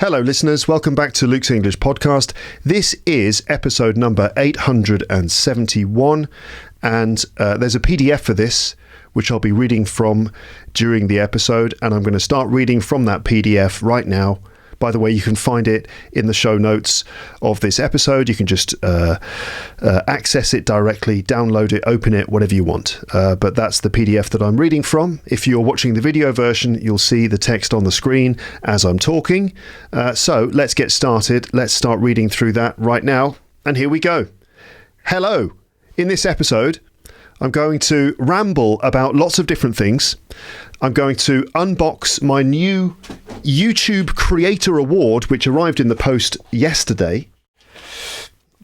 Hello listeners, welcome back to Luke's English Podcast. This is episode number 871 and there's a PDF for this which I'll be reading from during the episode, and I'm going to start reading from that PDF right now. By the way, you can find it in the show notes of this episode. You can just access it directly, download it, open it, whatever you want. But that's the PDF that I'm reading from. If you're watching the video version, you'll see the text on the screen as I'm talking. So let's get started. Let's start reading through that right now. And here we go. Hello. In this episode, I'm going to ramble about lots of different things. I'm going to unbox my new YouTube Creator Award, which arrived in the post yesterday.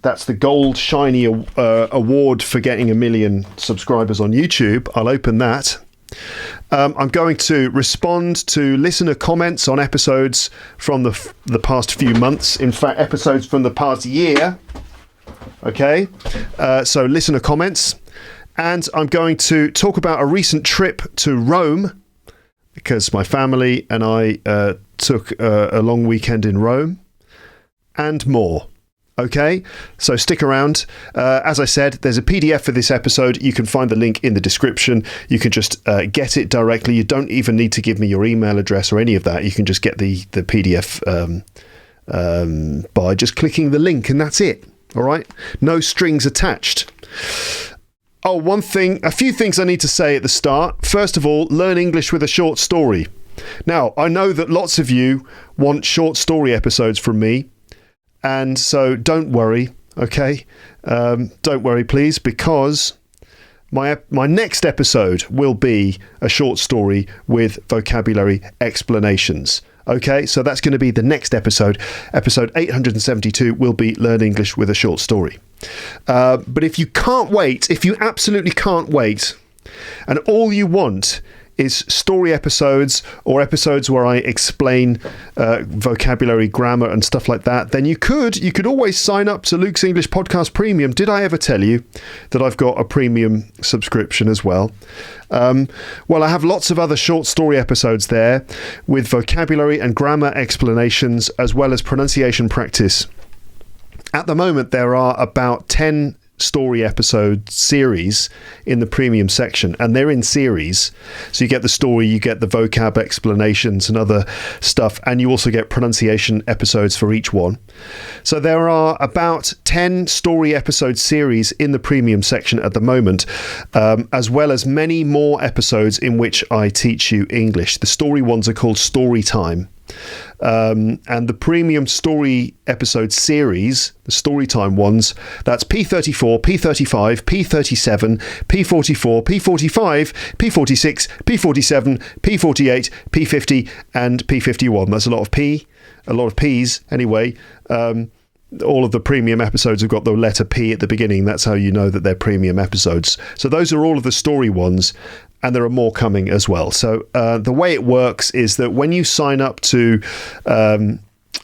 That's the gold shiny award for getting 1 million subscribers on YouTube. I'll open that. I'm going to respond to listener comments on episodes from the past few months. In fact, episodes from the past year. Okay, so listener comments. And I'm going to talk about a recent trip to Rome, because my family and I took a long weekend in Rome, and more. Okay, so stick around. As I said, there's a PDF for this episode. You can find the link in the description. You can just get it directly. You don't even need to give me your email address or any of that. You can just get the PDF by just clicking the link, and that's it. All right, no strings attached. Oh, a few things I need to say at the start. First of all, learn English with a short story. Now, I know that lots of you want short story episodes from me, and so don't worry, okay? Don't worry, please, because my next episode will be a short story with vocabulary explanations. Okay, so that's going to be the next episode. Episode 872 will be Learn English with a Short Story. But if you can't wait, if you absolutely can't wait, and all you want is story episodes or episodes where I explain vocabulary, grammar and stuff like that, then you could always sign up to Luke's English Podcast Premium. Did I ever tell you that I've got a premium subscription as well? Well, I have lots of other short story episodes there with vocabulary and grammar explanations as well as pronunciation practice. At the moment, there are about 10 story episode series in the premium section, and they're in series, so you get the story, you get the vocab explanations and other stuff, and you also get pronunciation episodes for each one. So there are about 10 story episode series in the premium section at the moment, as well as many more episodes in which I teach you English. The story ones are called Story Time. And the premium story episode series, the Storytime ones, that's P34, P35, P37, P44, P45, P46, P47, P48, P50 and P51. That's a lot of P's anyway. All of the premium episodes have got the letter P at the beginning. That's how you know that they're premium episodes. So those are all of the story ones, and there are more coming as well. So the way it works is that when you sign up to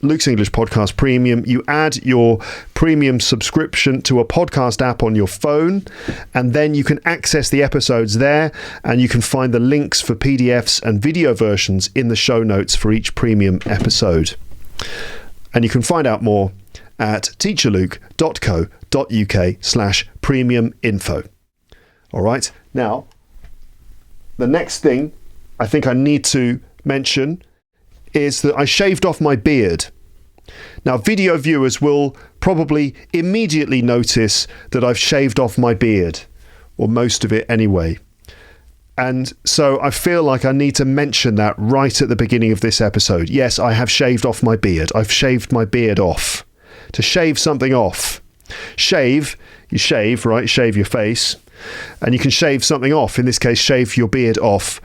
Luke's English Podcast Premium, you add your premium subscription to a podcast app on your phone, and then you can access the episodes there, and you can find the links for PDFs and video versions in the show notes for each premium episode. And you can find out more at teacherluke.co.uk/premium info. All right. Now, the next thing I think I need to mention is that I shaved off my beard. Now, video viewers will probably immediately notice that I've shaved off my beard, or most of it anyway. And so I feel like I need to mention that right at the beginning of this episode. Yes, I have shaved off my beard. I've shaved my beard off. To shave something off. Shave, you shave, right? Shave your face. And you can shave something off. In this case, shave your beard off.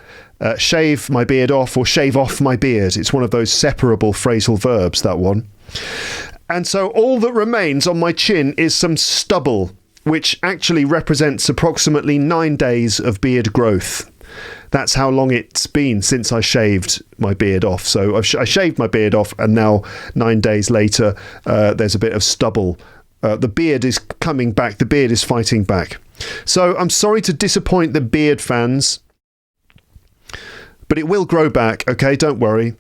Shave my beard off or shave off my beard. It's one of those separable phrasal verbs, that one. And so all that remains on my chin is some stubble, which actually represents approximately 9 days of beard growth. That's how long it's been since I shaved my beard off. So I shaved my beard off, and now 9 days later, there's a bit of stubble. The beard is coming back. The beard is fighting back. So I'm sorry to disappoint the beard fans, but it will grow back, okay? Don't worry.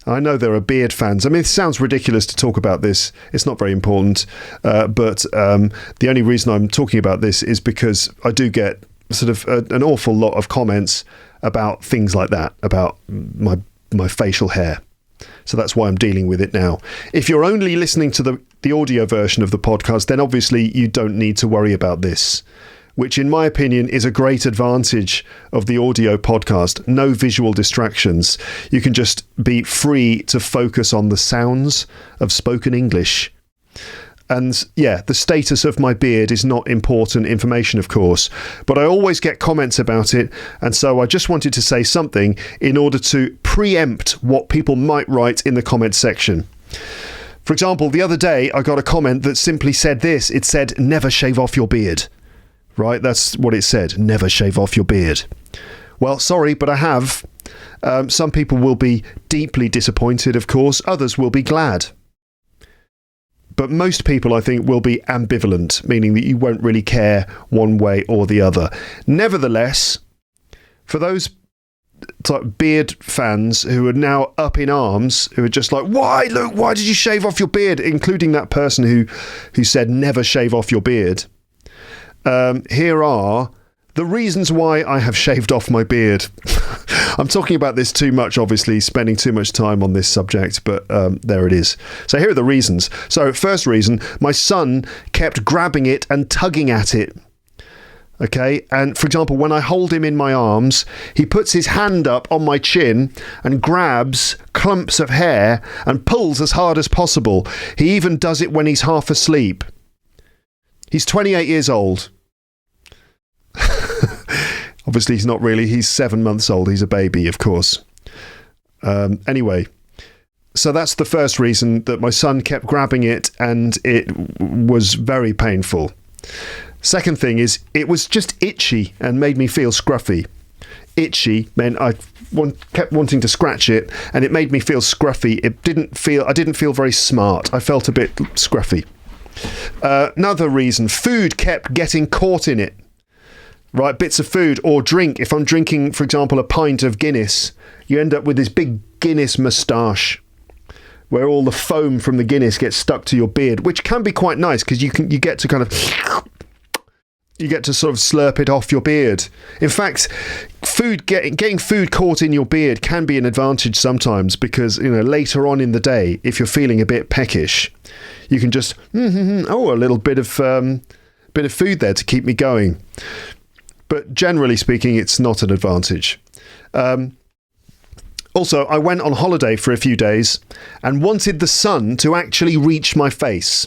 I know there are beard fans. I mean, it sounds ridiculous to talk about this. It's not very important. But the only reason I'm talking about this is because I do get sort of an awful lot of comments about things like that, about my facial hair. So that's why I'm dealing with it now. If you're only listening to the audio version of the podcast, then obviously you don't need to worry about this, which in my opinion is a great advantage of the audio podcast. No visual distractions. You can just be free to focus on the sounds of spoken English. And yeah, the status of my beard is not important information, of course, but I always get comments about it. And so I just wanted to say something in order to preempt what people might write in the comment section. For example, the other day I got a comment that simply said this. It said, "Never shave off your beard." Right? That's what it said. Never shave off your beard. Well, sorry, but I have. Some people will be deeply disappointed, of course. Others will be glad. But most people, I think, will be ambivalent, meaning that you won't really care one way or the other. Nevertheless, for those type beard fans who are now up in arms, who are just like, why, Luke, why did you shave off your beard? Including that person who said never shave off your beard. Here are the reasons why I have shaved off my beard. I'm talking about this too much, obviously, spending too much time on this subject, but there it is. So here are the reasons. So first reason, my son kept grabbing it and tugging at it. Okay, and for example, when I hold him in my arms, he puts his hand up on my chin and grabs clumps of hair and pulls as hard as possible. He even does it when he's half asleep. He's 28 years old. Obviously, he's not really. He's 7 months old. He's a baby, of course. Anyway, so that's the first reason, that my son kept grabbing it and it was very painful. Second thing is, it was just itchy and made me feel scruffy. Itchy meant I kept wanting to scratch it, and it made me feel scruffy. I didn't feel very smart. I felt a bit scruffy. Another reason, food kept getting caught in it. Right, bits of food or drink. If I'm drinking, for example, a pint of Guinness, you end up with this big Guinness moustache where all the foam from the Guinness gets stuck to your beard, which can be quite nice because you get to kind of sort of slurp it off your beard. In fact, getting food caught in your beard can be an advantage sometimes, because later on in the day, if you're feeling a bit peckish, you can just a little bit of food there to keep me going. But generally speaking, it's not an advantage. Also, I went on holiday for a few days and wanted the sun to actually reach my face.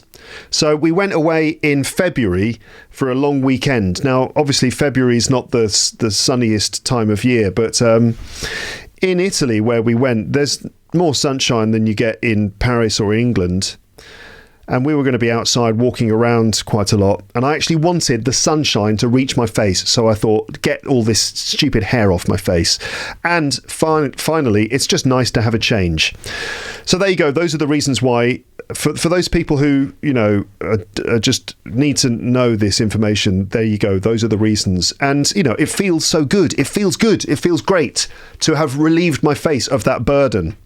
So we went away in February for a long weekend. Now, obviously, February is not the sunniest time of year, but in Italy, where we went, there's more sunshine than you get in Paris or England. And we were going to be outside walking around quite a lot. And I actually wanted the sunshine to reach my face. So I thought, get all this stupid hair off my face. And finally, it's just nice to have a change. So there you go. Those are the reasons why, for those people who, just need to know this information, there you go. Those are the reasons. And, it feels so good. It feels good. It feels great to have relieved my face of that burden.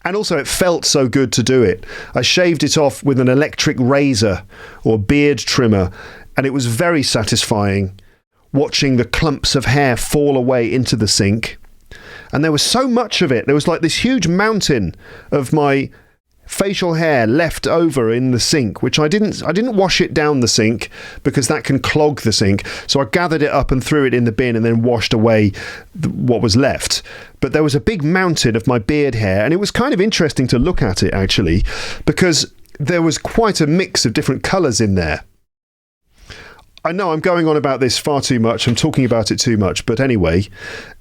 And also, it felt so good to do it. I shaved it off with an electric razor or beard trimmer, and it was very satisfying watching the clumps of hair fall away into the sink. And there was so much of it. There was like this huge mountain of my facial hair left over in the sink, which I didn't wash it down the sink because that can clog the sink. So I gathered it up and threw it in the bin and then washed away what was left. But there was a big mountain of my beard hair, and it was kind of interesting to look at it, actually, because there was quite a mix of different colours in there. I know I'm going on about this far too much. I'm talking about it too much. But anyway,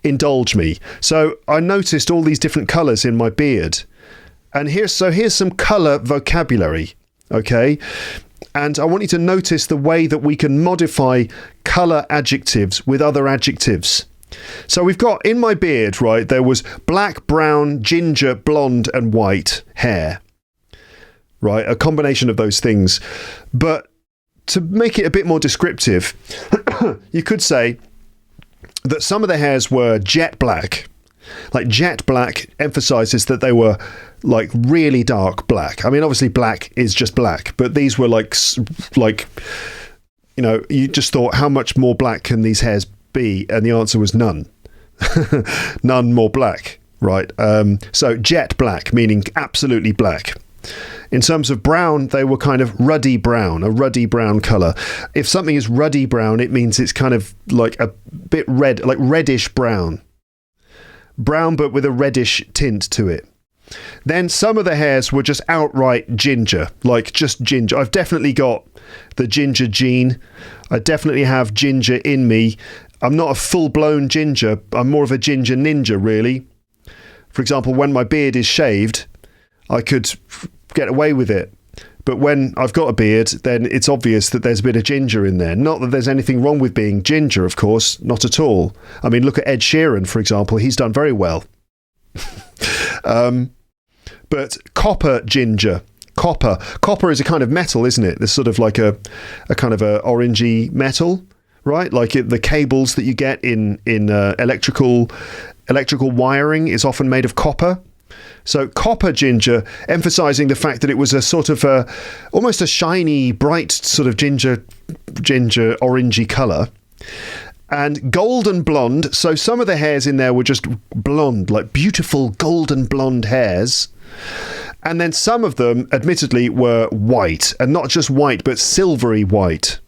indulge me. So I noticed all these different colours in my beard. And here's some colour vocabulary, okay? And I want you to notice the way that we can modify colour adjectives with other adjectives. So we've got, in my beard, right, there was black, brown, ginger, blonde and white hair, right? A combination of those things. But to make it a bit more descriptive, you could say that some of the hairs were jet black, Like jet black emphasizes that they were like really dark black. I mean, obviously black is just black, but these were like, you know, you just thought, how much more black can these hairs be? And the answer was none. None more black, right? So jet black, meaning absolutely black. In terms of brown, they were kind of ruddy brown, a ruddy brown colour. If something is ruddy brown, it means it's kind of like a bit red, like reddish brown. Brown, but with a reddish tint to it. Then some of the hairs were just outright ginger, like just ginger. I've definitely got the ginger gene. I definitely have ginger in me. I'm not a full-blown ginger. I'm more of a ginger ninja, really. For example, when my beard is shaved, I could get away with it. But when I've got a beard, then it's obvious that there's a bit of ginger in there. Not that there's anything wrong with being ginger, of course, not at all. I mean, look at Ed Sheeran, for example. He's done very well. But copper ginger. Copper is a kind of metal, isn't it? There's sort of like a kind of a orangey metal, right? Like the cables that you get in electrical wiring is often made of copper. So copper ginger, emphasizing the fact that it was a sort of almost a shiny, bright sort of ginger orangey color. And golden blonde, so some of the hairs in there were just blonde, like beautiful golden blonde hairs. And then some of them, admittedly, were white, and not just white, but silvery white.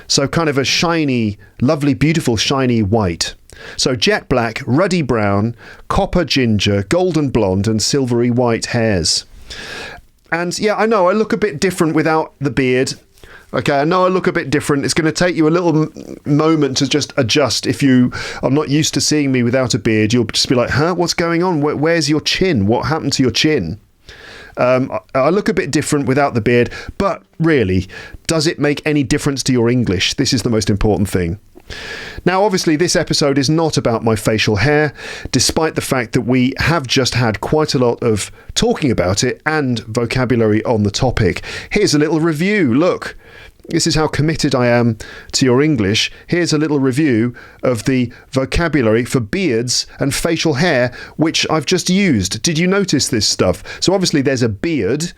So kind of a shiny, lovely, beautiful, shiny white. So jet black, ruddy brown, copper ginger, golden blonde, and silvery white hairs. And yeah, I know I look a bit different without the beard. Okay, I know I look a bit different. It's going to take you a little moment to just adjust. If you are not used to seeing me without a beard, you'll just be like, huh, what's going on? Where's your chin? What happened to your chin? I look a bit different without the beard, but really, does it make any difference to your English? This is the most important thing. Now, obviously, this episode is not about my facial hair, despite the fact that we have just had quite a lot of talking about it and vocabulary on the topic. Here's a little review. Look, this is how committed I am to your English. Here's a little review of the vocabulary for beards and facial hair, which I've just used. Did you notice this stuff? So obviously there's a beard.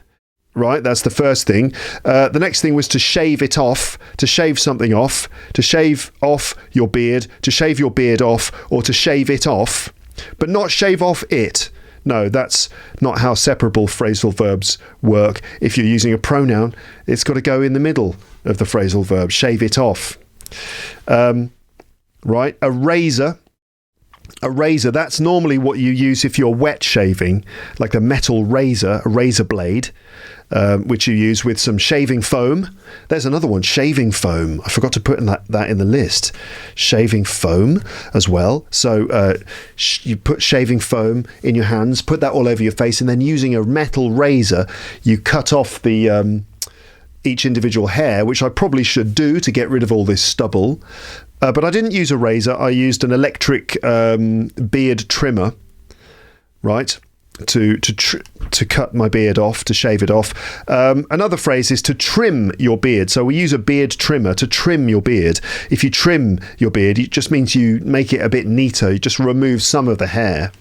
Right, that's the first thing. The next thing was to shave it off, to shave something off, to shave off your beard, to shave your beard off, or to shave it off, but not shave off it. No, that's not how separable phrasal verbs work. If you're using a pronoun, it's got to go in the middle of the phrasal verb, shave it off. Right, a razor. A razor, that's normally what you use if you're wet shaving, like a metal razor, a razor blade, which you use with some shaving foam. There's another one, shaving foam. I forgot to put that in the list. Shaving foam as well. So you put shaving foam in your hands, put that all over your face, and then using a metal razor, you cut off the each individual hair, which I probably should do to get rid of all this stubble. But I didn't use a razor. I used an electric beard trimmer, right, to cut my beard off, to shave it off. Another phrase is to trim your beard. So we use a beard trimmer to trim your beard. If you trim your beard, it just means you make it a bit neater. You just remove some of the hair,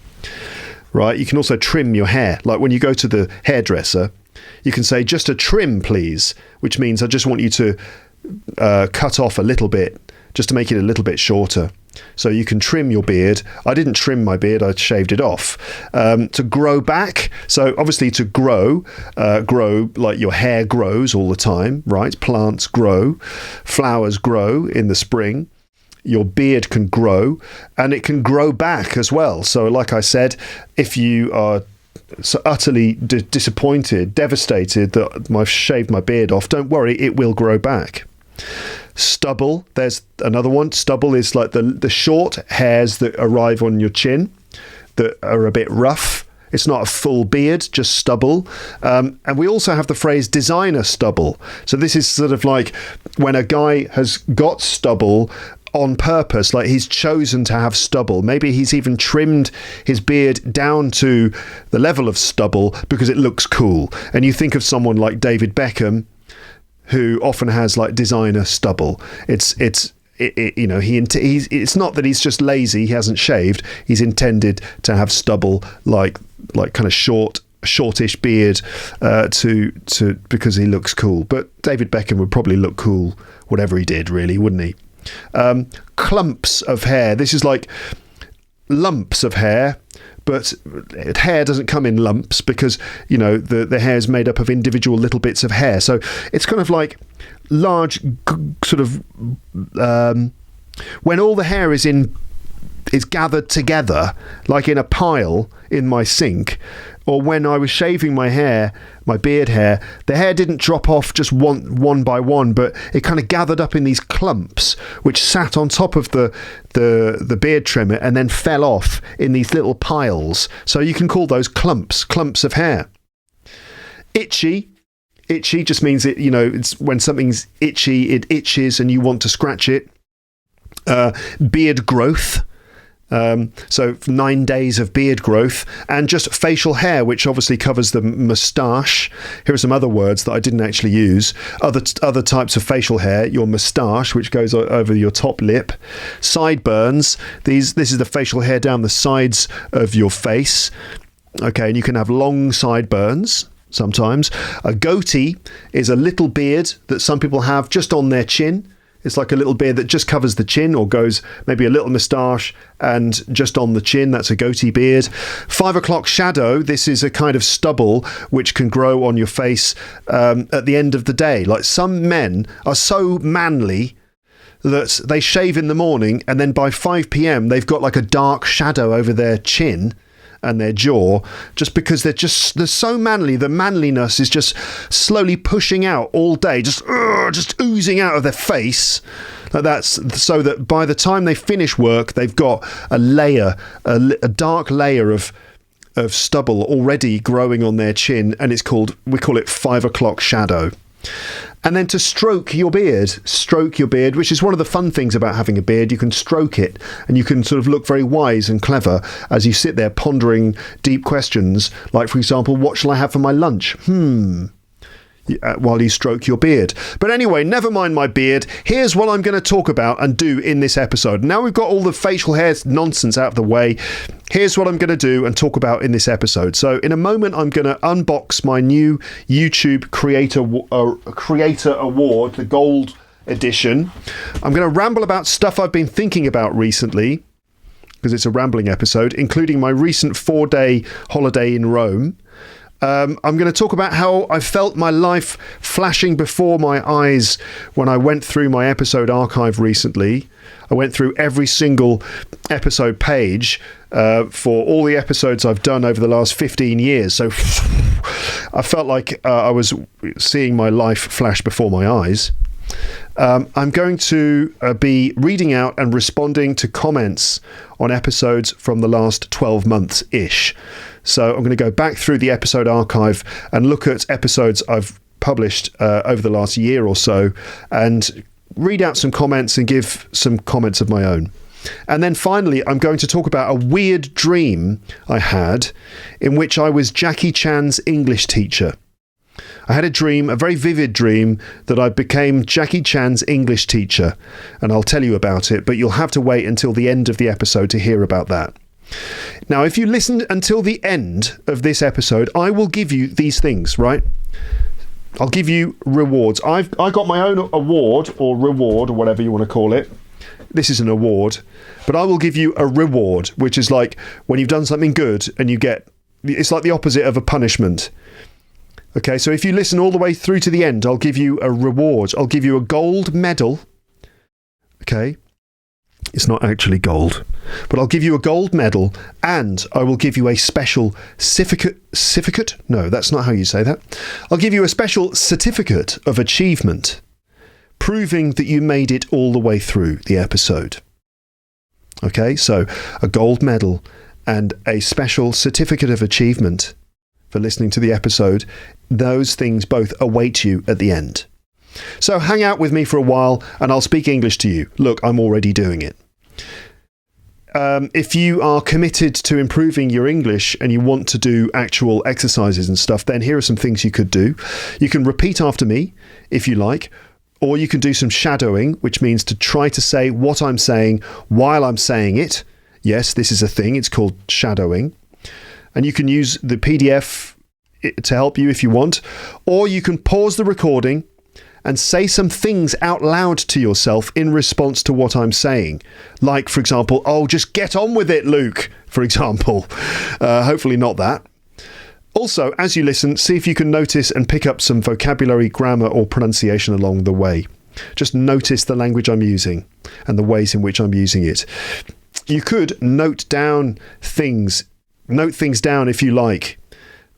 right? You can also trim your hair. Like when you go to the hairdresser, you can say, just a trim, please, which means I just want you to cut off a little bit, just to make it a little bit shorter. So you can trim your beard. I didn't trim my beard, I shaved it off. To grow back, so obviously to grow like your hair grows all the time, right? Plants grow, flowers grow in the spring. Your beard can grow, and it can grow back as well. So like I said, if you are so utterly disappointed, devastated that I've shaved my beard off, don't worry, it will grow back. Stubble, there's another one. Stubble is like the short hairs that arrive on your chin that are a bit rough. It's not a full beard, just stubble. And we also have the phrase designer stubble. So this is sort of like when a guy has got stubble on purpose, like he's chosen to have stubble. Maybe he's even trimmed his beard down to the level of stubble because it looks cool. And you think of someone like David Beckham, who often has like designer stubble. It's it's not that he's just lazy, he hasn't shaved. He's intended to have stubble, like kind of shortish beard, to because he looks cool. But David Beckham would probably look cool whatever he did, really, wouldn't he? Clumps of hair. This is like lumps of hair, but hair doesn't come in lumps because the hair is made up of individual little bits of hair. So it's kind of like large sort of when all the hair is gathered together, like in a pile in my sink. Or when I was shaving my hair, my beard hair, the hair didn't drop off just one by one, but it kind of gathered up in these clumps, which sat on top of the beard trimmer and then fell off in these little piles. So you can call those clumps of hair. Itchy just means it's when something's itchy, it itches and you want to scratch it. Beard growth. So 9 days of beard growth, and just facial hair, which obviously covers the moustache. Here are some other words that I didn't actually use. Other types of facial hair: your moustache, which goes over your top lip. Sideburns. This is the facial hair down the sides of your face. Okay, and you can have long sideburns sometimes. A goatee is a little beard that some people have just on their chin. It's like a little beard that just covers the chin, or goes maybe a little moustache and just on the chin. That's a goatee beard. 5 o'clock shadow. This is a kind of stubble which can grow on your face at the end of the day. Like some men are so manly that they shave in the morning and then by 5 p.m. they've got like a dark shadow over their chin and their jaw, just because they're so manly. The manliness is just slowly pushing out all day, just oozing out of their face. That's so that by the time they finish work, they've got a dark layer of stubble already growing on their chin, and we call it 5 o'clock shadow. And then to stroke your beard, which is one of the fun things about having a beard. You can stroke it and you can sort of look very wise and clever as you sit there pondering deep questions, like, for example, what shall I have for my lunch? While you stroke your beard. But anyway, never mind my beard. Here's what I'm going to talk about and do in this episode. Now we've got all the facial hair nonsense out of the way. Here's what I'm going to do and talk about in this episode. So in a moment, I'm going to unbox my new YouTube Creator Award, the Gold Edition. I'm going to ramble about stuff I've been thinking about recently, because it's a rambling episode, including my recent 4-day holiday in Rome. I'm going to talk about how I felt my life flashing before my eyes when I went through my episode archive recently. I went through every single episode page for all the episodes I've done over the last 15 years. So I felt like I was seeing my life flash before my eyes. I'm going to be reading out and responding to comments on episodes from the last 12 months-ish. So I'm going to go back through the episode archive and look at episodes I've published over the last year or so and read out some comments and give some comments of my own. And then finally, I'm going to talk about a weird dream I had in which I was Jackie Chan's English teacher. I had a dream, a very vivid dream, that I became Jackie Chan's English teacher, and I'll tell you about it, but you'll have to wait until the end of the episode to hear about that. Now, if you listened until the end of this episode, I will give you these things, right? I'll give you rewards. I got my own award or reward or whatever you want to call it. This is an award, but I will give you a reward, which is like when you've done something good and you get, it's like the opposite of a punishment. Okay, so if you listen all the way through to the end, I'll give you a reward. I'll give you a gold medal. Okay. It's not actually gold, but I'll give you a gold medal, and I will give you a special certificate. No, that's not how you say that. I'll give you a special certificate of achievement, proving that you made it all the way through the episode. Okay, so a gold medal and a special certificate of achievement for listening to the episode. Those things both await you at the end. So hang out with me for a while and I'll speak English to you. Look, I'm already doing it. If you are committed to improving your English and you want to do actual exercises and stuff, then here are some things you could do. You can repeat after me if you like, Or you can do some shadowing, which means to try to say what I'm saying while I'm saying it. Yes, this is a thing. It's called shadowing. And you can use the PDF to help you if you want. Or you can pause the recording and say some things out loud to yourself in response to what I'm saying. Like, for example, oh, just get on with it, Luke, for example. Hopefully not that. Also, as you listen, see if you can notice and pick up some vocabulary, grammar, or pronunciation along the way. Just notice the language I'm using and the ways in which I'm using it. You could note things down if you like,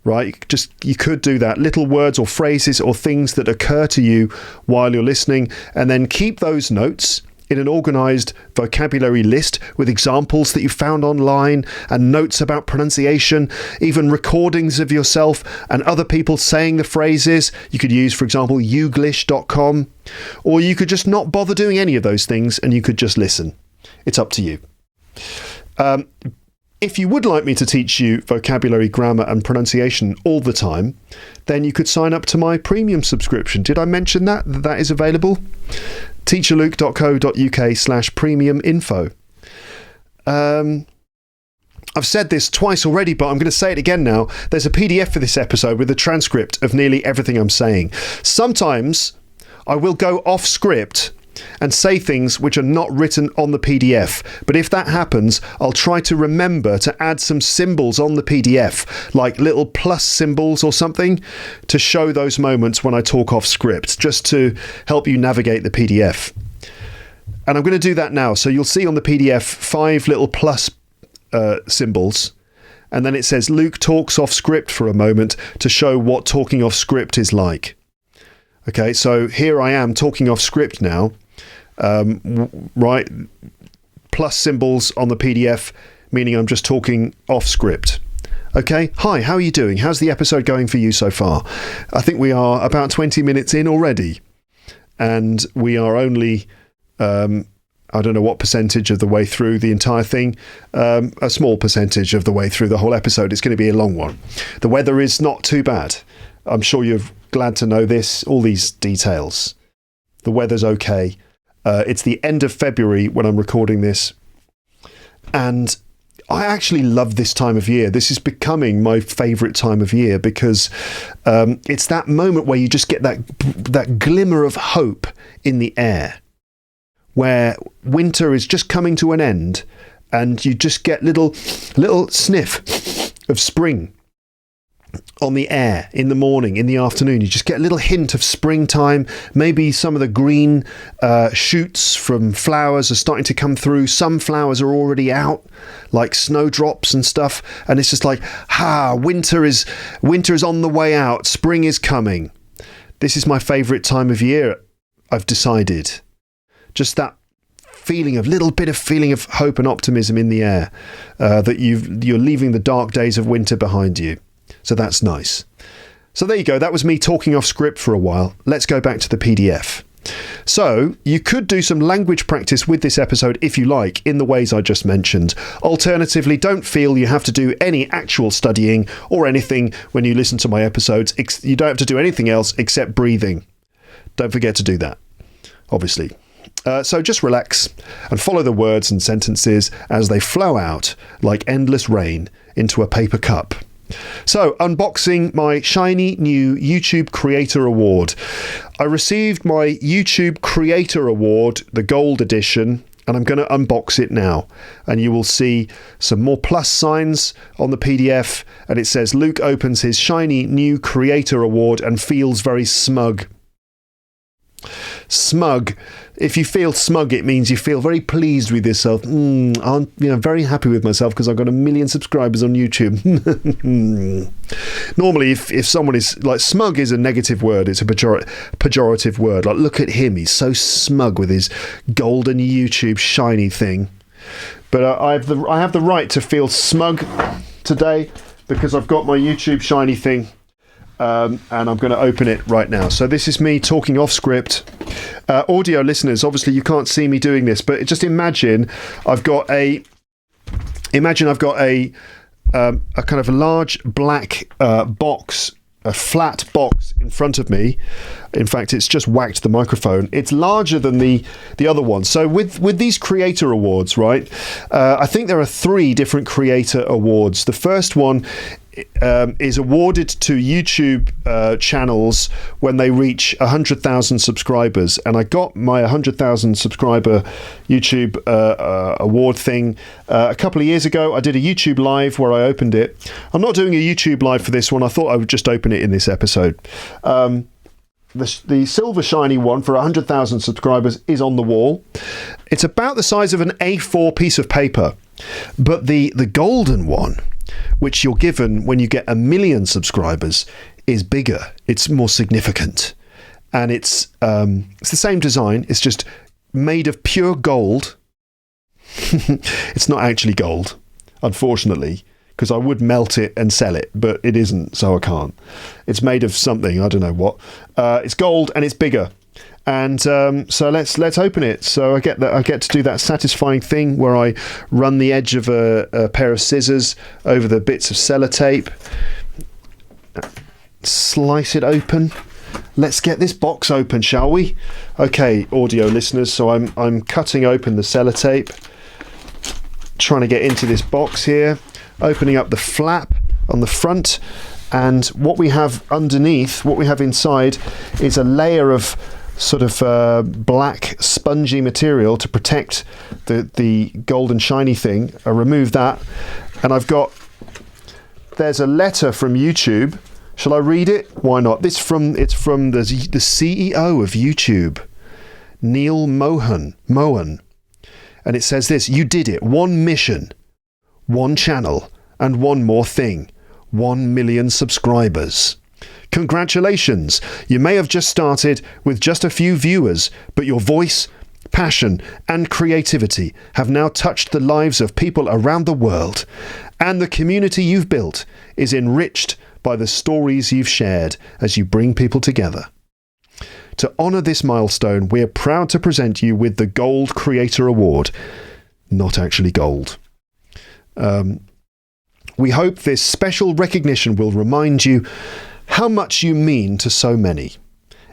right? You could do that. Little words or phrases or things that occur to you while you're listening, and then keep those notes in an organised vocabulary list with examples that you found online and notes about pronunciation, even recordings of yourself and other people saying the phrases. You could use, for example, youglish.com, or you could just not bother doing any of those things and you could just listen. It's up to you. If you would like me to teach you vocabulary, grammar and pronunciation all the time, then you could sign up to my premium subscription. Did I mention that is available? teacherluke.co.uk/premium info. I've said this twice already, but I'm going to say it again now. There's a PDF for this episode with a transcript of nearly everything I'm saying. Sometimes I will go off script and say things which are not written on the PDF. But if that happens, I'll try to remember to add some symbols on the PDF, like little plus symbols or something, to show those moments when I talk off script, just to help you navigate the PDF. And I'm going to do that now. So you'll see on the PDF 5 little plus symbols. And then it says Luke talks off script for a moment to show what talking off script is like. Okay, so here I am talking off script now. Right, plus symbols on the PDF, meaning I'm just talking off script. Okay, hi, how are you doing? How's the episode going for you so far? I think we are about 20 minutes in already, and we are only, I don't know what percentage of the way through the entire thing, a small percentage of the way through the whole episode. It's going to be a long one. The weather is not too bad. I'm sure you're glad to know this, all these details. The weather's okay. It's the end of February when I'm recording this, and I actually love this time of year. This is becoming my favourite time of year because it's that moment where you just get that glimmer of hope in the air, where winter is just coming to an end, and you just get little sniff of spring on the air in the morning, in the afternoon. You just get a little hint of springtime. Maybe some of the green shoots from flowers are starting to come through. Some flowers are already out, like snowdrops and stuff. And it's just like, winter is on the way out. Spring is coming. This is my favourite time of year, I've decided. Just that feeling of hope and optimism in the air, that you're leaving the dark days of winter behind you. So that's nice. So there you go. That was me talking off script for a while. Let's go back to the PDF. So you could do some language practice with this episode if you like, in the ways I just mentioned. Alternatively, don't feel you have to do any actual studying or anything when you listen to my episodes. You don't have to do anything else except breathing. Don't forget to do that, obviously. So just relax and follow the words and sentences as they flow out like endless rain into a paper cup. So, unboxing my shiny new YouTube Creator Award. I received my YouTube Creator Award, the Gold Edition, and I'm going to unbox it now. And you will see some more plus signs on the PDF, and it says Luke opens his shiny new Creator Award and feels very smug. Smug. If you feel smug, it means you feel very pleased with yourself. I'm very happy with myself because I've got 1 million subscribers on YouTube. Normally, if someone is like, smug is a negative word. It's a pejorative word. Like, look at him. He's so smug with his golden YouTube shiny thing. But I have the right to feel smug today because I've got my YouTube shiny thing. And I'm going to open it right now. So this is me talking off script. Audio listeners, obviously you can't see me doing this, but just imagine I've got a kind of a large black box a flat box in front of me. In fact, it's just whacked the microphone. It's larger than the other one. So with these creator awards, right, I think there are 3 different creator awards. The first one is awarded to YouTube channels when they reach 100,000 subscribers, and I got my 100,000 subscriber YouTube award thing a couple of years ago. I did a YouTube live where I opened it. I'm not doing a YouTube live for this one. I thought I would just open it in this episode. The silver shiny one for 100,000 subscribers is on the wall. It's about the size of an A4 piece of paper, but the golden one, which you're given when you get 1 million subscribers, is bigger. It's more significant, and it's the same design. It's just made of pure gold. It's not actually gold, unfortunately, because I would melt it and sell it, but it isn't, so I can't. It's made of something, I don't know what. It's gold and it's bigger. And so let's open it. So I get to do that satisfying thing where I run the edge of a pair of scissors over the bits of sellotape, slice it open. Let's get this box open, shall we? Okay, audio listeners. So I'm cutting open the sellotape, trying to get into this box here, opening up the flap on the front, and what we have underneath, what we have inside, is a layer of sort of black spongy material to protect the golden shiny thing. I remove that, and there's a letter from YouTube. Shall I read it? Why not? It's from the CEO of YouTube, Neil Mohan, and it says this: "You did it. 1 mission, 1 channel, and 1 more thing. 1 million subscribers. Congratulations! You may have just started with just a few viewers, but your voice, passion, and creativity have now touched the lives of people around the world, and the community you've built is enriched by the stories you've shared as you bring people together. To honour this milestone, we're proud to present you with the Gold Creator Award." Not actually gold. We hope this special recognition will remind you how much you mean to so many.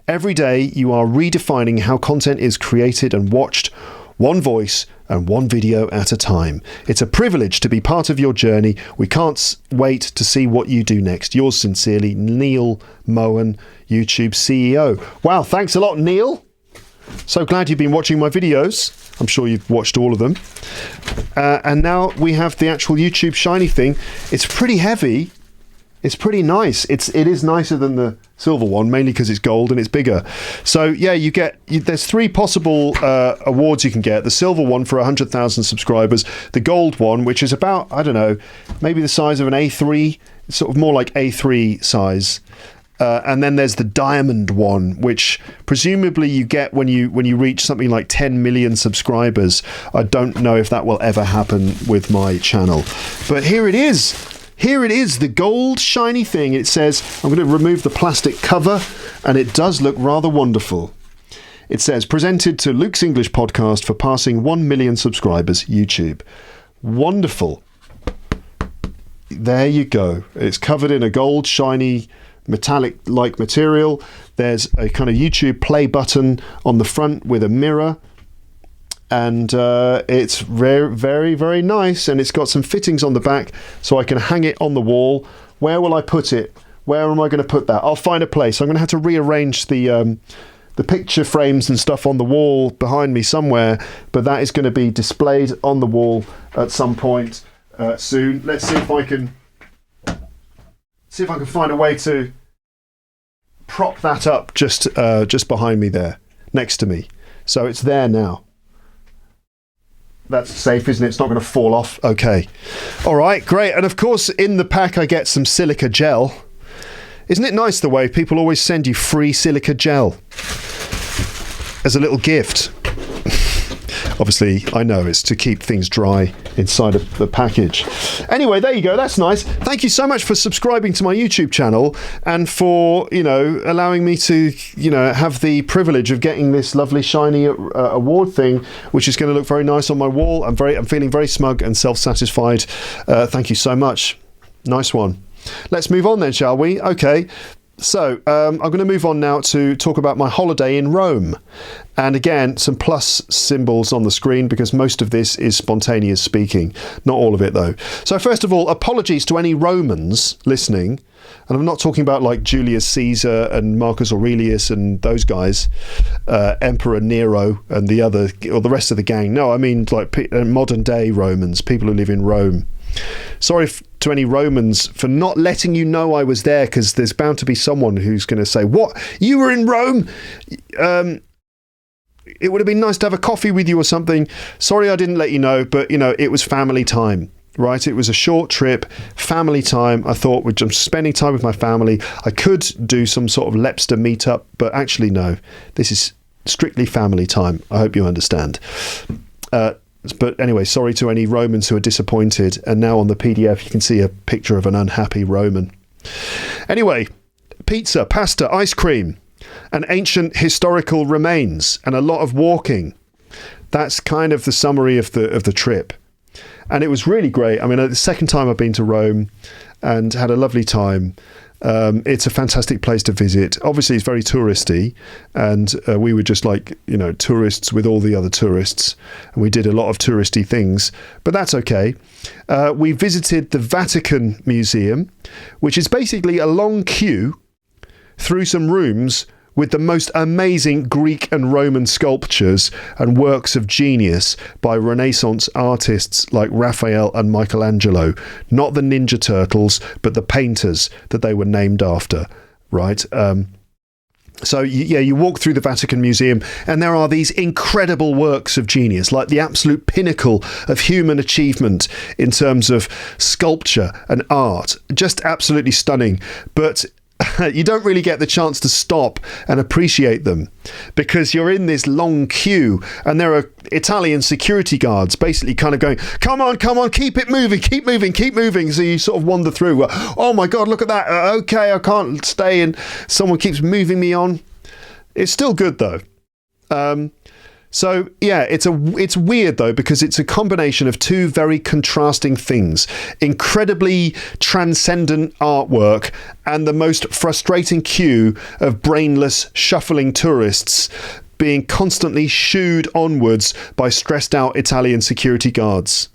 Every day you are redefining how content is created and watched, 1 voice and 1 video at a time. It's a privilege to be part of your journey. We can't wait to see what you do next. Yours sincerely, Neil Mohan, YouTube CEO. Wow, thanks a lot, Neil. So glad you've been watching my videos. I'm sure you've watched all of them. And now we have the actual YouTube shiny thing. It's pretty heavy. It's pretty nice. It is nicer than the silver one, mainly because it's gold and it's bigger. So yeah, there's 3 possible awards you can get. The silver one for 100,000 subscribers, the gold one, which is about, I don't know, maybe the size of an A3, sort of more like A3 size. And then there's the diamond one, which presumably you get when you reach something like 10 million subscribers. I don't know if that will ever happen with my channel. But here it is. Here it is, the gold shiny thing. It says, I'm going to remove the plastic cover, and it does look rather wonderful. It says, presented to Luke's English podcast for passing 1 million subscribers, YouTube. Wonderful. There you go. It's covered in a gold shiny metallic-like material. There's a kind of YouTube play button on the front with a mirror. And it's very, very, very nice. And it's got some fittings on the back so I can hang it on the wall. Where will I put it? Where am I going to put that? I'll find a place. I'm going to have to rearrange the picture frames and stuff on the wall behind me somewhere. But that is going to be displayed on the wall at some point soon. Let's see if I can find a way to prop that up just behind me there, next to me. So it's there now. That's safe, isn't it? It's not going to fall off. Okay. All right, great. And of course, in the pack, I get some silica gel. Isn't it nice the way people always send you free silica gel as a little gift? Obviously, I know it's to keep things dry inside of the package. Anyway, there you go. That's nice. Thank you so much for subscribing to my YouTube channel and for, allowing me to, have the privilege of getting this lovely shiny award thing, which is going to look very nice on my wall. I'm feeling very smug and self-satisfied. Thank you so much. Nice one. Let's move on then, shall we? Okay. So I'm going to move on now to talk about my holiday in Rome. And again, some plus symbols on the screen because most of this is spontaneous speaking. Not all of it, though. So first of all, apologies to any Romans listening. And I'm not talking about like Julius Caesar and Marcus Aurelius and those guys, Emperor Nero and the other, or the rest of the gang. No, I mean like modern day Romans, people who live in Rome. Sorry to any Romans for not letting you know I was there, because there's bound to be someone who's going to say, what? You were in Rome? It would have been nice to have a coffee with you or something. Sorry I didn't let you know, but, you know, it was family time, right? It was a short trip, family time. I thought I'm spending time with my family. I could do some sort of Lepster meetup, but actually, no. This is strictly family time. I hope you understand. But anyway, sorry to any Romans who are disappointed. And now on the PDF, you can see a picture of an unhappy Roman. Anyway, pizza, pasta, ice cream, and ancient historical remains, and a lot of walking. That's kind of the summary of the trip. And it was really great. I mean, the second time I've been to Rome and had a lovely time. It's a fantastic place to visit. Obviously, it's very touristy, and we were just like, you know, tourists with all the other tourists, and we did a lot of touristy things, but that's okay. We visited the Vatican Museum, which is basically a long queue through some rooms with the most amazing Greek and Roman sculptures and works of genius by Renaissance artists like Raphael and Michelangelo. Not the Ninja Turtles, but the painters that they were named after, right? So, you walk through the Vatican Museum and there are these incredible works of genius, like the absolute pinnacle of human achievement in terms of sculpture and art. Just absolutely stunning. But you don't really get the chance to stop and appreciate them because you're in this long queue and there are Italian security guards basically kind of going, come on, keep it moving, keep moving. So you sort of wander through. Oh my God, look at that. Okay, I can't stay, and someone keeps moving me on. It's still good though. So yeah, it's weird though, because it's a combination of two very contrasting things: incredibly transcendent artwork and the most frustrating queue of brainless, shuffling tourists being constantly shooed onwards by stressed out Italian security guards.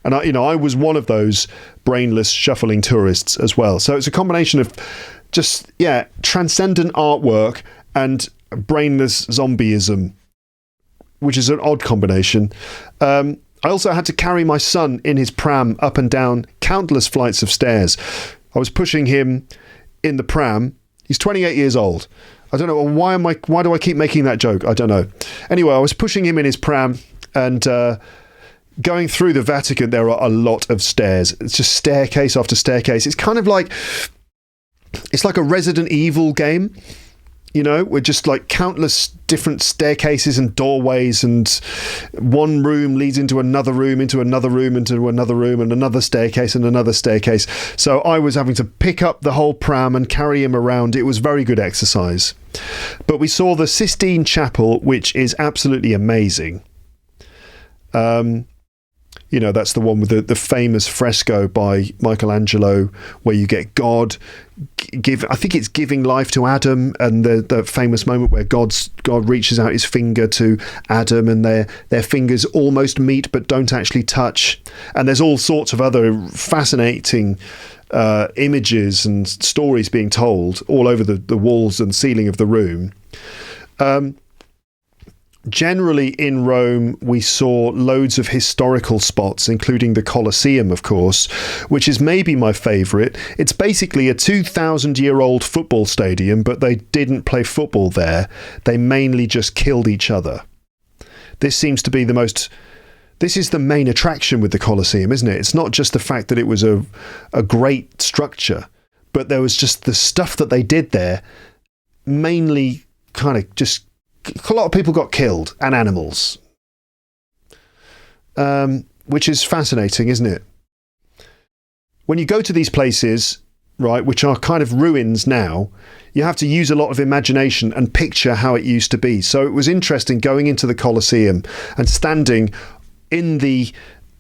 And I was one of those brainless, shuffling tourists as well. So it's a combination of just, transcendent artwork and brainless zombieism, which is an odd combination. I also had to carry my son in his pram up and down countless flights of stairs. I was pushing him in the pram. He's 28 years old. I don't know, why do I keep making that joke? I don't know. Anyway, I was pushing him in his pram and going through the Vatican. There are a lot of stairs. It's just staircase after staircase. It's kind of like, it's like a Resident Evil game. You know, we're just like countless different staircases and doorways, and one room leads into another room, into another room, into another room, and another staircase and another staircase. So I was having to pick up the whole pram and carry him around. It was very good exercise. But we saw the Sistine Chapel, which is absolutely amazing. That's the one with the famous fresco by Michelangelo where you get God I think it's giving life to Adam, and the famous moment where God reaches out his finger to Adam and their fingers almost meet but don't actually touch. And there's all sorts of other fascinating images and stories being told all over the walls and ceiling of the room. Generally in Rome, we saw loads of historical spots, including the Colosseum, of course, which is maybe my favourite. It's basically a 2,000-year-old football stadium, but they didn't play football there. They mainly just killed each other. This is the main attraction with the Colosseum, isn't it? It's not just the fact that it was a great structure, but there was just the stuff that they did there, mainly kind of just... A lot of people got killed, and animals, which is fascinating, isn't it? When you go to these places, right, which are kind of ruins now, you have to use a lot of imagination and picture how it used to be. So it was interesting going into the Colosseum and standing in the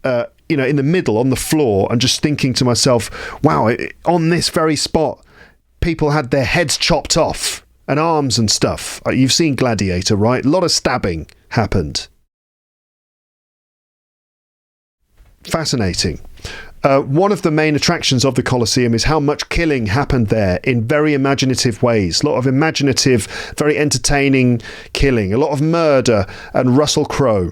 in the middle on the floor and just thinking to myself, wow, on this very spot people had their heads chopped off and arms and stuff. You've seen Gladiator, right? A lot of stabbing happened. Fascinating. One of the main attractions of the Colosseum is how much killing happened there in very imaginative ways. A lot of imaginative, very entertaining killing. A lot of murder and Russell Crowe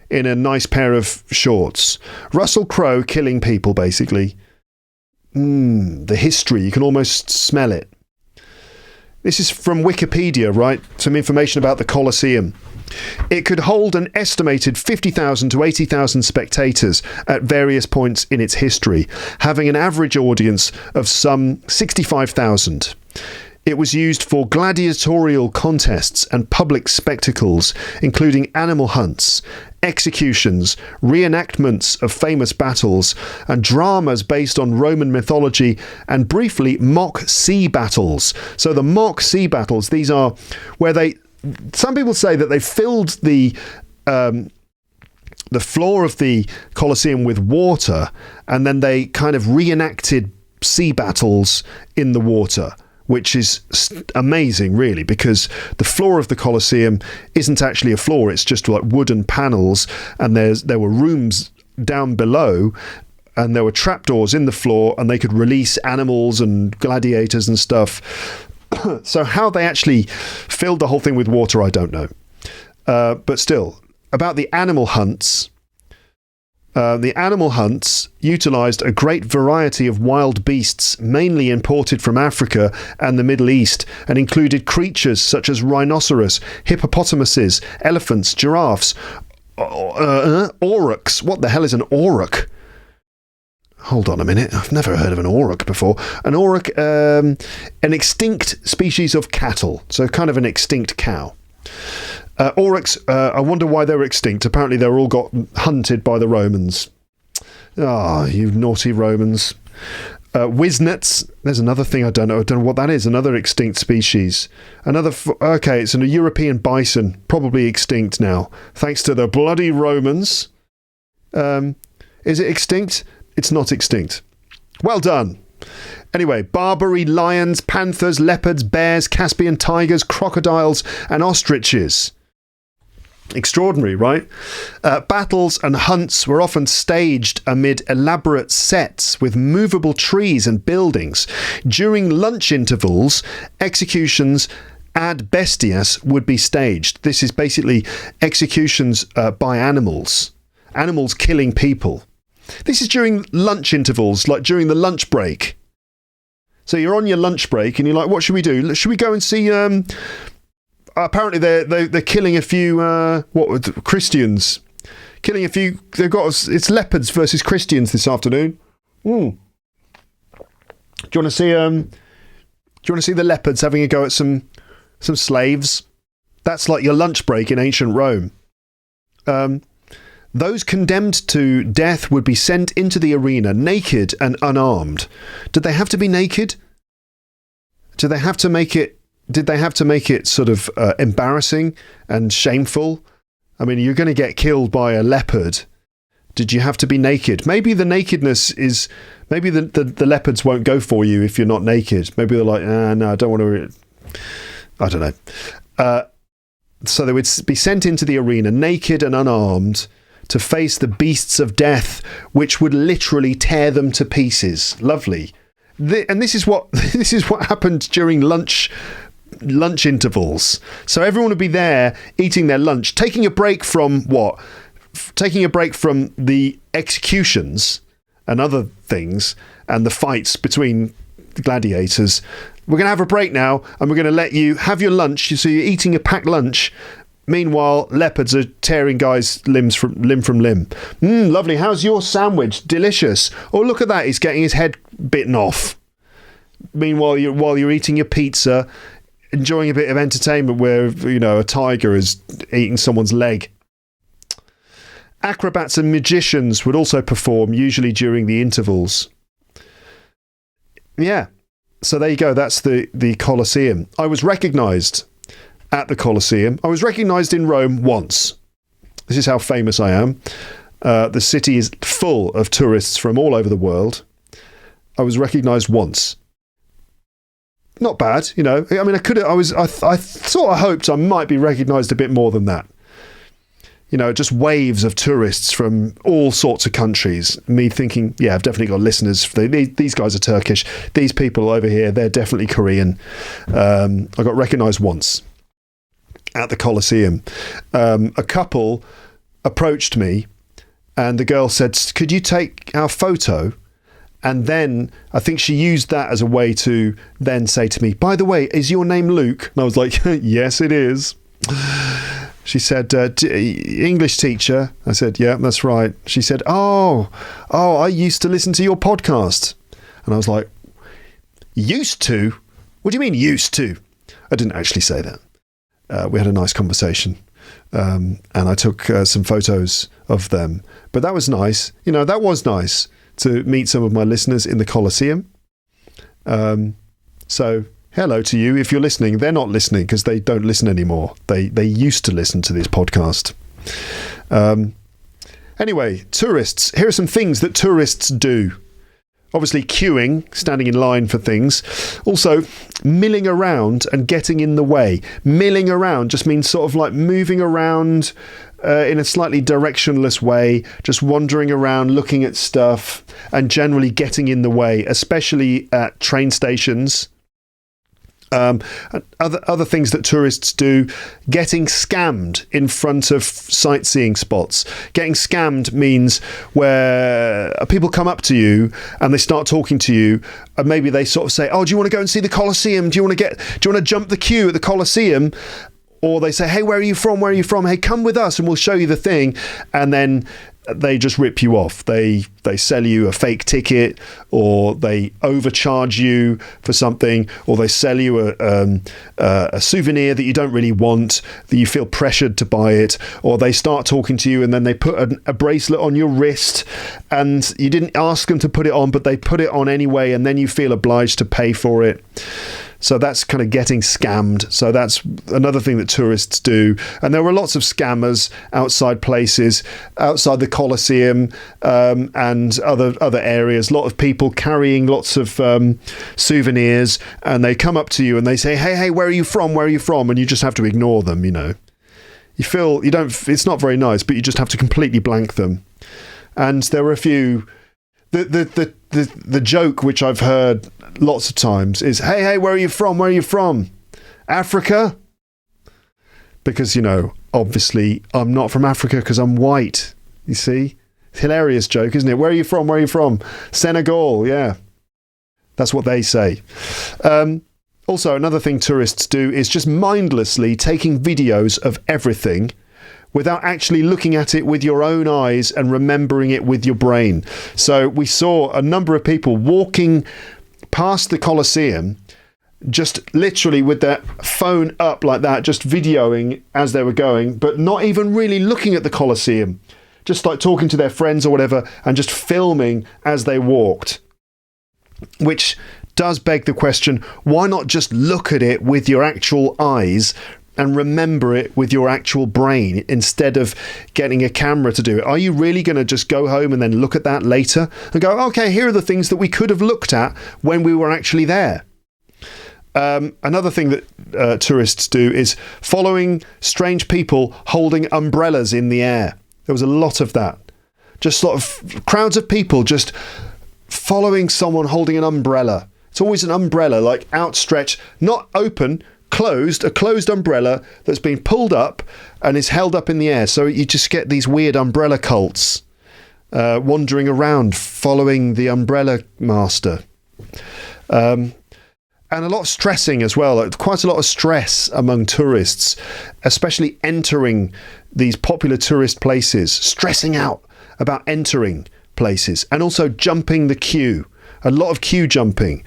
in a nice pair of shorts. Russell Crowe killing people, basically. The history, you can almost smell it. This is from Wikipedia, right? Some information about the Colosseum. It could hold an estimated 50,000 to 80,000 spectators at various points in its history, having an average audience of some 65,000. It was used for gladiatorial contests and public spectacles, including animal hunts, executions, reenactments of famous battles, and dramas based on Roman mythology, and briefly mock sea battles. So the mock sea battles, these are where some people say that they filled the floor of the Colosseum with water, and then they kind of reenacted sea battles in the water, which is amazing, really, because the floor of the Colosseum isn't actually a floor. It's just like wooden panels, and there were rooms down below, and there were trapdoors in the floor, and they could release animals and gladiators and stuff. So how they actually filled the whole thing with water, I don't know. But still, about the animal hunts. The animal hunts utilised a great variety of wild beasts, mainly imported from Africa and the Middle East, and included creatures such as rhinoceros, hippopotamuses, elephants, giraffes, aurochs. What the hell is an auroch? Hold on a minute. I've never heard of an auroch before. An auroch, an extinct species of cattle, so kind of an extinct cow. Aurochs, I wonder why they were extinct. Apparently they were all got hunted by the Romans. Ah, you naughty Romans. Wisnets, there's another thing I don't know what that is. Another extinct species. Okay, it's a European bison, probably extinct now, thanks to the bloody Romans. Is it extinct? It's not extinct. Well done. Anyway, Barbary lions, panthers, leopards, bears, Caspian tigers, crocodiles, and ostriches. Extraordinary, right? Battles and hunts were often staged amid elaborate sets with movable trees and buildings. During lunch intervals, executions ad bestias would be staged. This is basically executions by animals. Animals killing people. This is during lunch intervals, like during the lunch break. So you're on your lunch break and you're like, what should we do? Should we go and see... apparently they're killing a few Christians. Killing a few... It's leopards versus Christians this afternoon. Do you want to see... do you want to see the leopards having a go at some slaves? That's like your lunch break in ancient Rome. Those condemned to death would be sent into the arena naked and unarmed. Did they have to be naked? Did they have to make it sort of embarrassing and shameful? I mean, you're going to get killed by a leopard. Did you have to be naked? Maybe the nakedness is... Maybe the leopards won't go for you if you're not naked. Maybe they're like, no, I don't want to... I don't know. So they would be sent into the arena naked and unarmed to face the beasts of death, which would literally tear them to pieces. Lovely. And this is what happened during lunch intervals. So everyone would be there eating their lunch, taking a break from what? Taking a break from the executions and other things and the fights between the gladiators. We're going to have a break now, and we're going to let you have your lunch. So you're eating a packed lunch. Meanwhile, leopards are tearing guys' limb from limb. Lovely. How's your sandwich? Delicious. Oh, look at that. He's getting his head bitten off. Meanwhile, while you're eating your pizza, enjoying a bit of entertainment where, a tiger is eating someone's leg. Acrobats and magicians would also perform, usually during the intervals. Yeah. So there you go. That's the Colosseum. I was recognised at the Colosseum. I was recognised in Rome once. This is how famous I am. The city is full of tourists from all over the world. I was recognised once. not bad, you know. I mean, I sort of hoped I might be recognised a bit more than that. You know, just waves of tourists from all sorts of countries. Me thinking, yeah, I've definitely got listeners. These guys are Turkish. These people over here, they're definitely Korean. I got recognised once at the Colosseum. A couple approached me and the girl said, could you take our photo? And then I think she used that as a way to then say to me, by the way, is your name Luke? And I was like, yes, it is. She said, English teacher. I said, yeah, that's right. She said, oh, I used to listen to your podcast. And I was like, used to? What do you mean used to? I didn't actually say that. We had a nice conversation. And I took some photos of them. But that was nice. You know, that was nice to meet some of my listeners in the Colosseum. So hello to you. If you're listening, they're not listening because they don't listen anymore. They used to listen to this podcast. Anyway, tourists. Here are some things that tourists do. Obviously queuing, standing in line for things. Also, milling around and getting in the way. Milling around just means sort of like moving around in a slightly directionless way, just wandering around, looking at stuff, and generally getting in the way, especially at train stations. Other things that tourists do, getting scammed in front of sightseeing spots. Getting scammed means where people come up to you and they start talking to you, and maybe they sort of say, oh, do you want to go and see the Colosseum? Do you want to jump the queue at the Colosseum? Or they say, hey, where are you from? Where are you from? Hey, come with us and we'll show you the thing. And then they just rip you off. They sell you a fake ticket, or they overcharge you for something, or they sell you a souvenir that you don't really want, that you feel pressured to buy it, or they start talking to you and then they put a bracelet on your wrist and you didn't ask them to put it on, but they put it on anyway, and then you feel obliged to pay for it. So that's kind of getting scammed. So that's another thing that tourists do. And there were lots of scammers outside places, outside the Colosseum, and other areas. A lot of people carrying lots of souvenirs, and they come up to you and they say, hey, where are you from? Where are you from? And you just have to ignore them, you know. It's not very nice, but you just have to completely blank them. And there were a few... The joke which I've heard lots of times is, hey, where are you from? Where are you from? Africa? Because, you know, obviously I'm not from Africa because I'm white. You see? Hilarious joke, isn't it? Where are you from? Where are you from? Senegal, yeah. That's what they say. Also, another thing tourists do is just mindlessly taking videos of everything without actually looking at it with your own eyes and remembering it with your brain. So we saw a number of people walking past the Colosseum, just literally with their phone up like that, just videoing as they were going, but not even really looking at the Colosseum, just like talking to their friends or whatever, and just filming as they walked. Which does beg the question, why not just look at it with your actual eyes and remember it with your actual brain instead of getting a camera to do it? Are you really going to just go home and then look at that later and go, okay, here are the things that we could have looked at when we were actually there? Another thing that tourists do is following strange people holding umbrellas in the air. There was a lot of that. Just sort of crowds of people just following someone holding an umbrella. It's always an umbrella, like outstretched, not open, closed, a closed umbrella that's been pulled up and is held up in the air. So you just get these weird umbrella cults wandering around following the umbrella master. And a lot of stressing as well, quite a lot of stress among tourists, especially entering these popular tourist places, stressing out about entering places, and also jumping the queue. A lot of queue jumping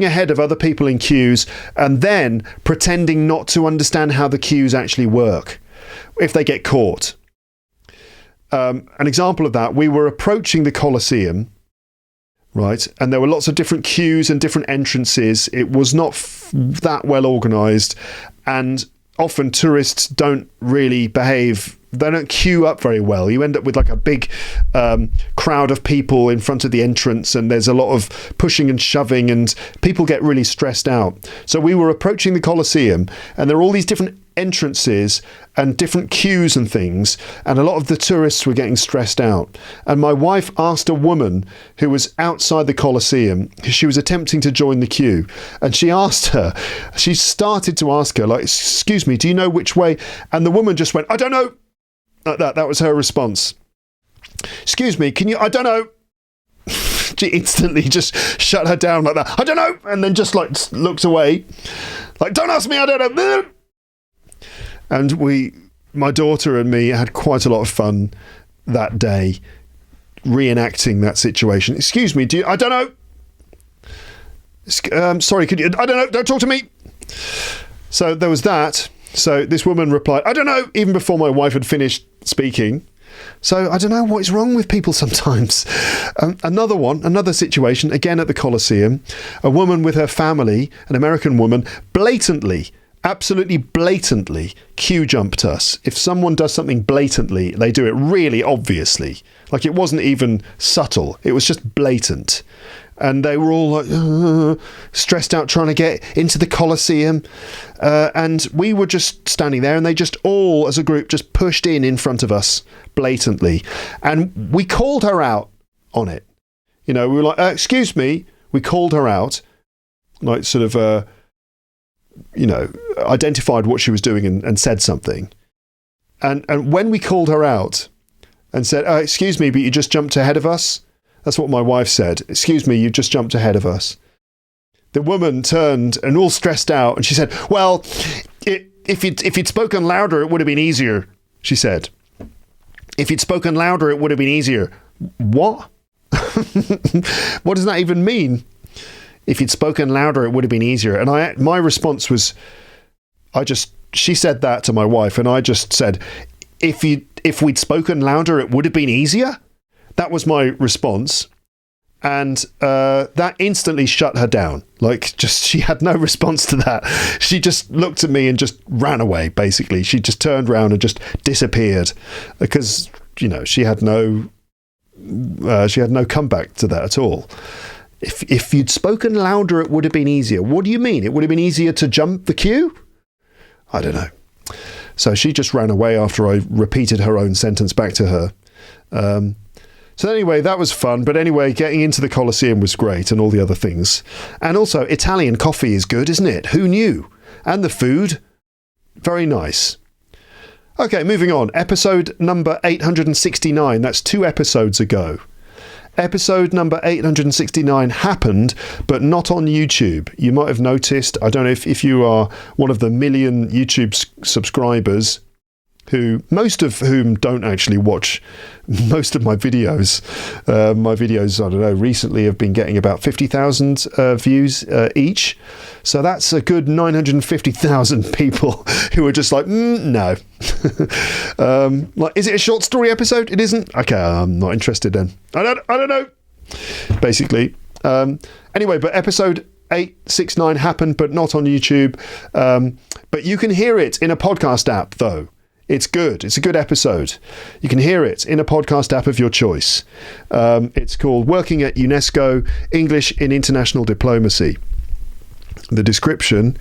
ahead of other people in queues, and then pretending not to understand how the queues actually work if they get caught. An example of that, we were approaching the Colosseum, right? And there were lots of different queues and different entrances. It was not that well organised, and often tourists don't really behave queue up very well. You end up with like a big crowd of people in front of the entrance, and there's a lot of pushing and shoving, and people get really stressed out. So we were approaching the Colosseum, and there are all these different entrances and different queues and things, and a lot of the tourists were getting stressed out. And my wife asked a woman who was outside the Colosseum, she was attempting to join the queue, and she started to ask her, like, excuse me, do you know which way? And the woman just went, I don't know. Like that was her response. Excuse me, I don't know. She instantly just shut her down like that. I don't know. And then just like looked away. Like, don't ask me, I don't know. And my daughter and me had quite a lot of fun that day reenacting that situation. Excuse me, I don't know. Sorry, I don't know, don't talk to me. So there was that. So this woman replied, I don't know, even before my wife had finished speaking. So I don't know what is wrong with people sometimes. Another situation, again at the Colosseum, a woman with her family, an American woman, absolutely blatantly queue jumped us. If someone does something blatantly, they do it really obviously. Like, it wasn't even subtle. It was just blatant. And they were all like stressed out trying to get into the Colosseum. And we were just standing there, and they just all, as a group, just pushed in front of us blatantly. And we called her out on it. We were like, excuse me. We called her out, like sort of, identified what she was doing and said something. And when we called her out and said, excuse me, but you just jumped ahead of us. That's what my wife said. Excuse me, you just jumped ahead of us. The woman turned and all stressed out, and she said, well, if you'd spoken louder, it would have been easier, she said. If you'd spoken louder, it would have been easier. What? What does that even mean? If you'd spoken louder, it would have been easier. And my response was, she said that to my wife, and I just said, if we'd spoken louder, it would have been easier. That was my response. And that instantly shut her down. She had no response to that. She just looked at me and just ran away, basically. She just turned around and just disappeared because, she had no comeback to that at all. If you'd spoken louder, it would have been easier. What do you mean? It would have been easier to jump the queue? I don't know. So she just ran away after I repeated her own sentence back to her. So anyway, that was fun. But anyway, getting into the Colosseum was great, and all the other things. And also, Italian coffee is good, isn't it? Who knew? And the food, very nice. Okay, moving on. Episode number 869. That's 2 episodes ago. Episode number 869 happened, but not on YouTube. You might have noticed, I don't know if you are one of the million YouTube subscribers, most of whom don't actually watch most of my videos. My videos, I don't know, recently have been getting about 50,000 views each. So that's a good 950,000 people who are just like, no. Is it a short story episode? It isn't? Okay, I'm not interested then. I don't know. Basically. Anyway, but episode 869 happened, but not on YouTube. But you can hear it in a podcast app, though. It's good. It's a good episode. You can hear it in a podcast app of your choice. It's called Working at UNESCO, English in International Diplomacy. The description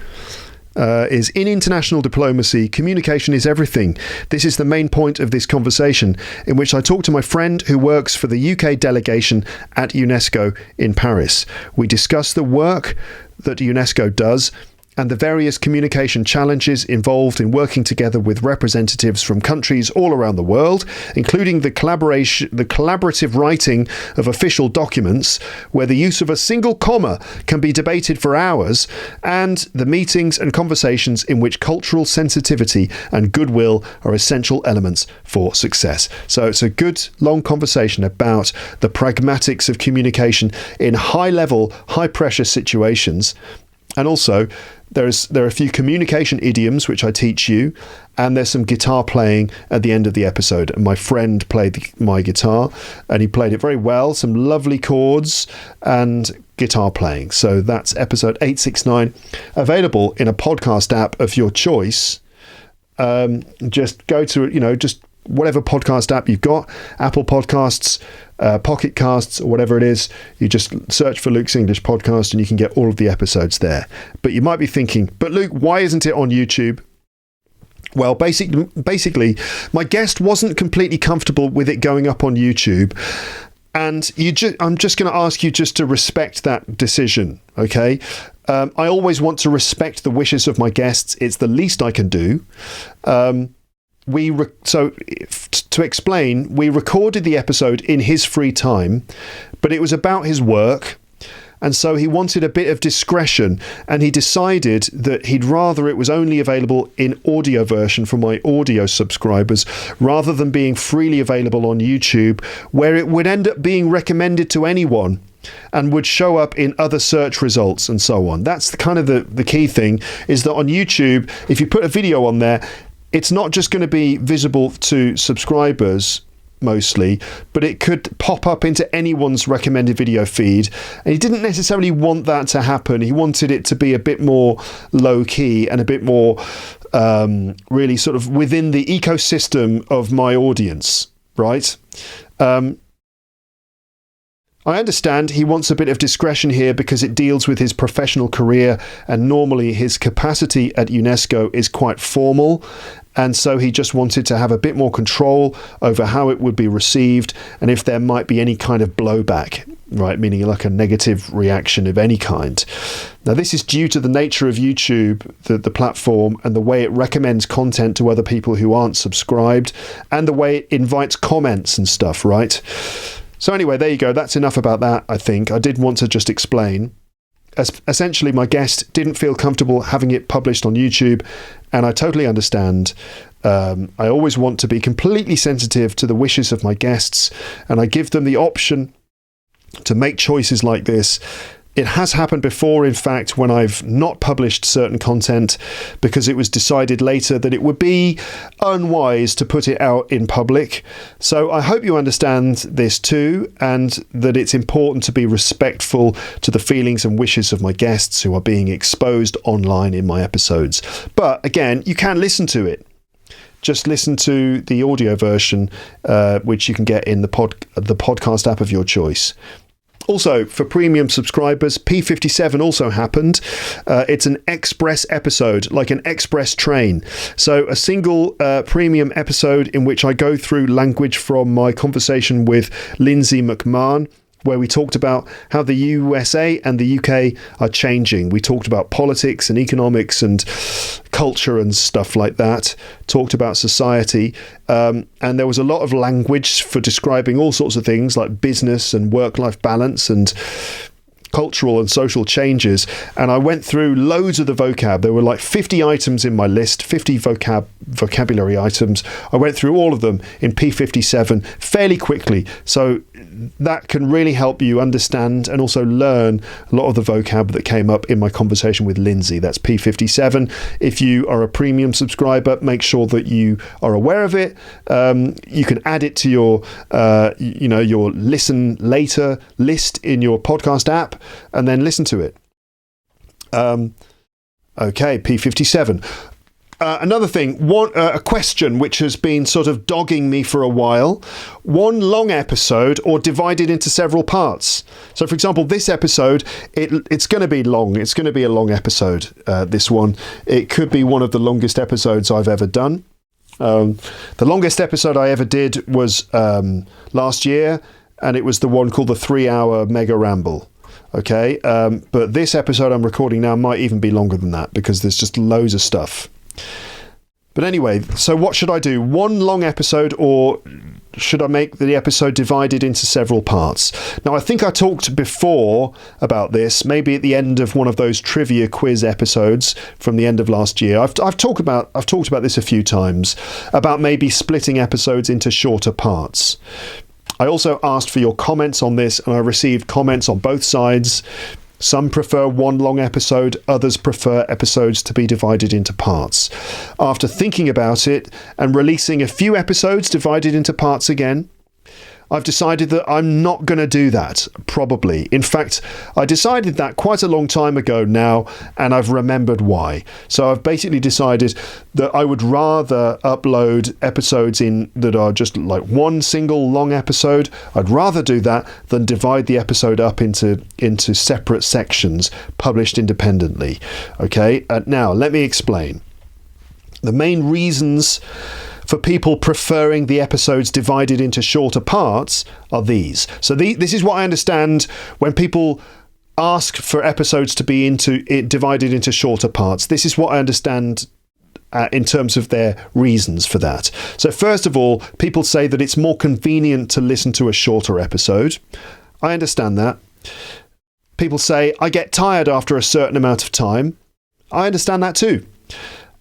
is, in international diplomacy, communication is everything. This is the main point of this conversation, in which I talk to my friend who works for the UK delegation at UNESCO in Paris. We discuss the work that UNESCO does and the various communication challenges involved in working together with representatives from countries all around the world, including the collaborative writing of official documents, where the use of a single comma can be debated for hours, and the meetings and conversations in which cultural sensitivity and goodwill are essential elements for success. So it's a good long conversation about the pragmatics of communication in high-level, high-pressure situations. And also, there are a few communication idioms which I teach you, and there's some guitar playing at the end of the episode. And my friend played my guitar, and he played it very well. Some lovely chords and guitar playing. So that's episode 869, available in a podcast app of your choice. Just go to, just whatever podcast app you've got, Apple Podcasts, Pocket Casts, or whatever it is. You just search for Luke's English Podcast and you can get all of the episodes there. But you might be thinking, but Luke, why isn't it on YouTube? Well, basically, my guest wasn't completely comfortable with it going up on YouTube. And I'm just going to ask you just to respect that decision, okay? I always want to respect the wishes of my guests. It's the least I can do. To explain, we recorded the episode in his free time, but it was about his work. And so he wanted a bit of discretion, and he decided that he'd rather it was only available in audio version for my audio subscribers rather than being freely available on YouTube, where it would end up being recommended to anyone and would show up in other search results and so on. That's the key thing, is that on YouTube, if you put a video on there, it's not just going to be visible to subscribers mostly, but it could pop up into anyone's recommended video feed. And he didn't necessarily want that to happen. He wanted it to be a bit more low key and a bit more really sort of within the ecosystem of my audience, right? I understand he wants a bit of discretion here because it deals with his professional career, and normally his capacity at UNESCO is quite formal. And so he just wanted to have a bit more control over how it would be received and if there might be any kind of blowback, right? Meaning like a negative reaction of any kind. Now, this is due to the nature of YouTube, the platform, and the way it recommends content to other people who aren't subscribed, and the way it invites comments and stuff, right? So anyway, there you go. That's enough about that, I think. I did want to just explain. Essentially, my guest didn't feel comfortable having it published on YouTube, and I totally understand. I always want to be completely sensitive to the wishes of my guests, and I give them the option to make choices like this. It has happened before, in fact, when I've not published certain content because it was decided later that it would be unwise to put it out in public. So I hope you understand this too, and that it's important to be respectful to the feelings and wishes of my guests who are being exposed online in my episodes. But again, you can listen to it. Just listen to the audio version, which you can get in the podcast app of your choice. Also, for premium subscribers, P57 also happened. It's an express episode, like an express train. So a single premium episode in which I go through language from my conversation with Lindsay McMahon, where we talked about how the USA and the UK are changing. We talked about politics and economics and culture and stuff like that. Talked about society. And there was a lot of language for describing all sorts of things like business and work-life balance and cultural and social changes. And I went through loads of the vocab. There were like 50 items in my list, 50 vocabulary items. I went through all of them in P57 fairly quickly. So that can really help you understand and also learn a lot of the vocab that came up in my conversation with Lindsay. That's P57. If you are a premium subscriber, make sure that you are aware of it. You can add it to your, your listen later list in your podcast app, and then listen to it. Okay, P57. Another thing, a question which has been sort of dogging me for a while. One long episode or divided into several parts? So, for example, this episode, it's going to be long. It's going to be a long episode, this one. It could be one of the longest episodes I've ever done. The longest episode I ever did was last year, and it was the one called the 3-hour Mega Ramble. Okay, but this episode I'm recording now might even be longer than that because there's just loads of stuff. But anyway, so what should I do? One long episode, or should I make the episode divided into several parts? Now, I think I talked before about this, maybe at the end of one of those trivia quiz episodes from the end of last year. I've talked about this a few times, about maybe splitting episodes into shorter parts. I also asked for your comments on this, and I received comments on both sides. Some prefer one long episode, others prefer episodes to be divided into parts. After thinking about it and releasing a few episodes divided into parts again, I've decided that I'm not going to do that, probably. In fact, I decided that quite a long time ago now, and I've remembered why. So I've basically decided that I would rather upload episodes in that are just like one single long episode. I'd rather do that than divide the episode up into separate sections published independently. Okay, now let me explain. The main reasons for people preferring the episodes divided into shorter parts are these. So this is what I understand when people ask for episodes to be divided into shorter parts. This is what I understand in terms of their reasons for that. So first of all, people say that it's more convenient to listen to a shorter episode. I understand that. People say, I get tired after a certain amount of time. I understand that too.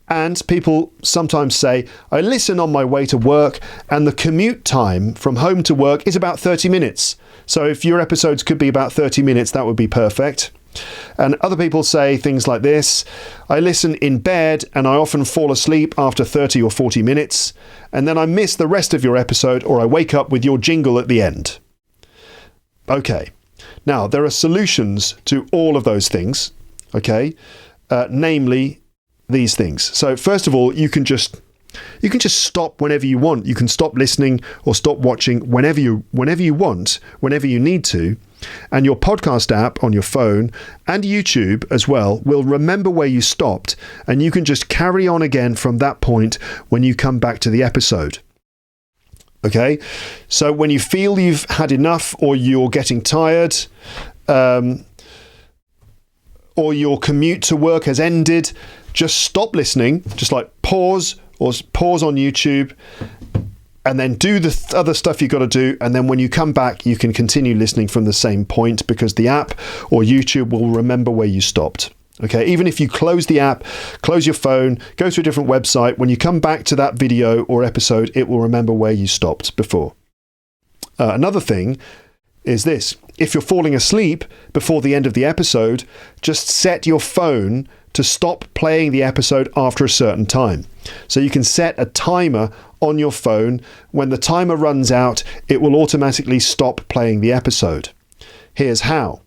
And people sometimes say, I listen on my way to work and the commute time from home to work is about 30 minutes. So if your episodes could be about 30 minutes, that would be perfect. And other people say things like this. I listen in bed and I often fall asleep after 30 or 40 minutes. And then I miss the rest of your episode or I wake up with your jingle at the end. Okay. Now, there are solutions to all of those things. Okay. Namely, these things. So first of all, you can just stop whenever you want. You can stop listening or stop watching whenever you want, whenever you need to. And your podcast app on your phone and YouTube as well will remember where you stopped, and you can just carry on again from that point when you come back to the episode. Okay? So when you feel you've had enough or you're getting tired, or your commute to work has ended, just stop listening, just like pause on YouTube, and then do the other stuff you've got to do. And then when you come back, you can continue listening from the same point because the app or YouTube will remember where you stopped. Okay, even if you close the app, close your phone, go to a different website, when you come back to that video or episode, it will remember where you stopped before. Another thing is this. If you're falling asleep before the end of the episode, just set your phone to stop playing the episode after a certain time. So you can set a timer on your phone. When the timer runs out, it will automatically stop playing the episode. Here's how.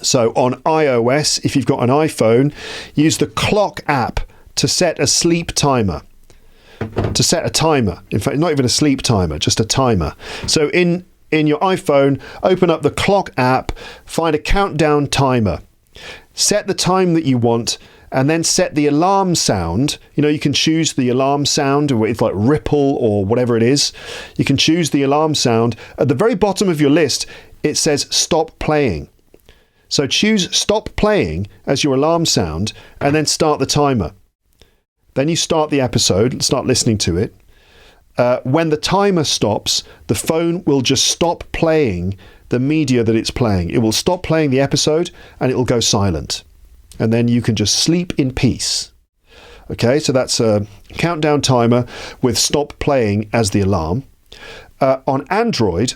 So on iOS, if you've got an iPhone, use the clock app to set a sleep timer. To set a timer. In fact, not even a sleep timer, just a timer. So in your iPhone, open up the clock app, find a countdown timer. Set the time that you want, and then set the alarm sound. You know, you can choose the alarm sound, or it's like Ripple or whatever it is. You can choose the alarm sound. At the very bottom of your list, it says stop playing. So choose stop playing as your alarm sound, and then start the timer. Then you start the episode and start listening to it. When the timer stops, the phone will just stop playing the media that it's playing. It will stop playing the episode and it will go silent. And then you can just sleep in peace. Okay, so that's a countdown timer with stop playing as the alarm. On Android,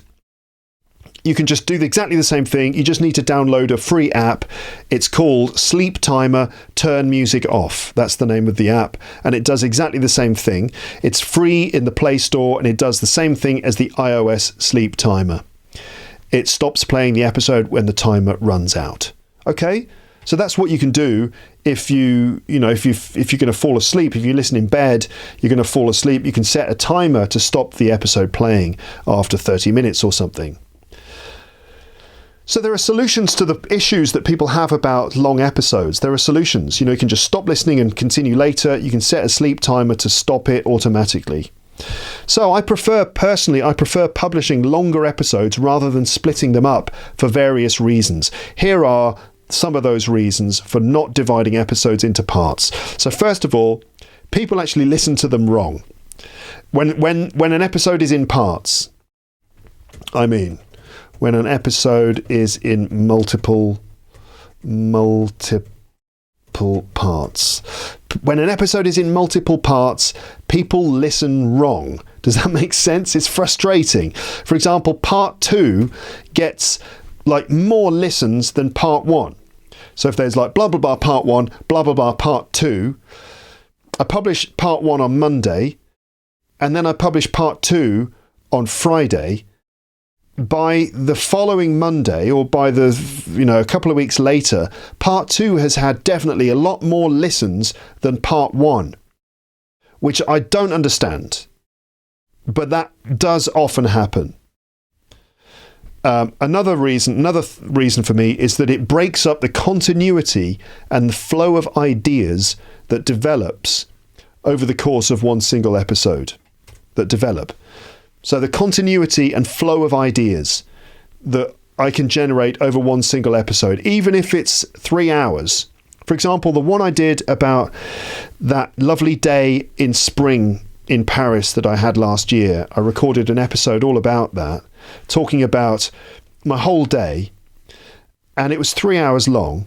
you can just do exactly the same thing. You just need to download a free app. It's called Sleep Timer Turn Music Off. That's the name of the app. And it does exactly the same thing. It's free in the Play Store and it does the same thing as the iOS Sleep Timer. It stops playing the episode when the timer runs out. Okay? So that's what you can do if you're going to fall asleep. If you listen in bed, you're going to fall asleep. You can set a timer to stop the episode playing after 30 minutes or something. So there are solutions to the issues that people have about long episodes. There are solutions. You can just stop listening and continue later. You can set a sleep timer to stop it automatically. So I prefer publishing longer episodes rather than splitting them up for various reasons. Here are some of those reasons for not dividing episodes into parts. So first of all, people actually listen to them wrong. When an episode is in parts, when an episode is in multiple parts. When an episode is in multiple parts, people listen wrong. Does that make sense? It's frustrating. For example, part 2 gets more listens than part 1. So if there's blah blah blah part 1, blah blah blah part 2, I publish part 1 on Monday, and then I publish part 2 on Friday, by the following Monday, or by a couple of weeks later, part 2 has had definitely a lot more listens than part 1, which I don't understand. But that does often happen. Another reason for me is that it breaks up the continuity and the flow of ideas that develops over the course of one single episode. So the continuity and flow of ideas that I can generate over one single episode, even if it's 3 hours. For example, the one I did about that lovely day in spring in Paris that I had last year, I recorded an episode all about that, talking about my whole day, and it was 3 hours long.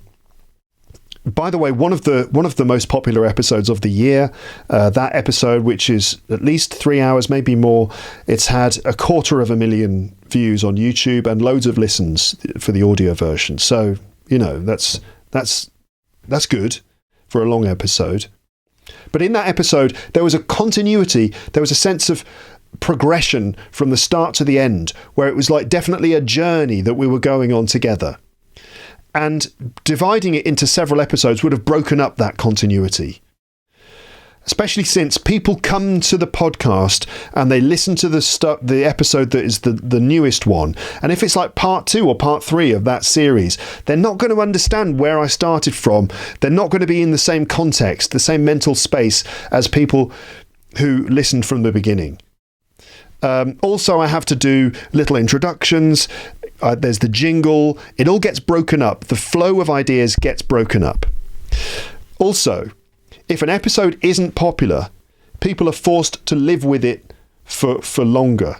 By the way, one of the most popular episodes of the year, that episode, which is at least 3 hours, maybe more, it's had 250,000 views on YouTube and loads of listens for the audio version. So, that's good for a long episode. But in that episode, there was a continuity, there was a sense of progression from the start to the end, where it was like definitely a journey that we were going on together. And dividing it into several episodes would have broken up that continuity. Especially since people come to the podcast and they listen to the episode that is the newest one. And if it's like part 2 or part 3 of that series, they're not going to understand where I started from. They're not going to be in the same context, the same mental space as people who listened from the beginning. Also, I have to do little introductions. There's the jingle. It all gets broken up. The flow of ideas gets broken up. Also, if an episode isn't popular, people are forced to live with it for longer,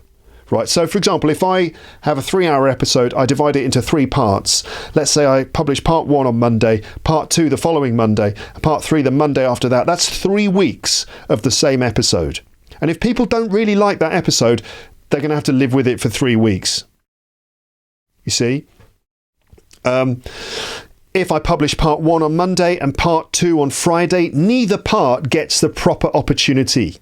right? So, for example, if I have a 3-hour episode, I divide it into 3 parts. Let's say I publish part 1 on Monday, part 2 the following Monday, part 3 the Monday after that. That's 3 weeks of the same episode. And if people don't really like that episode, they're going to have to live with it for 3 weeks. You see? If I publish part 1 on Monday and part 2 on Friday, neither part gets the proper opportunity.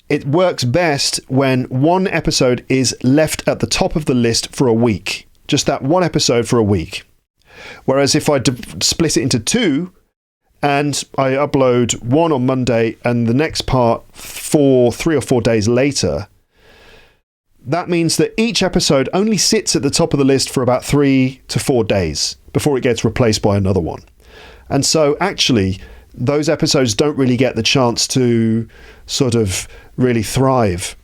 It works best when one episode is left at the top of the list for a week. Just that one episode for a week. Whereas if I split it into 2 and I upload 1 on Monday and the next part 3 or 4 days later, that means that each episode only sits at the top of the list for about 3 to 4 days before it gets replaced by another one. And so actually, those episodes don't really get the chance to sort of really thrive.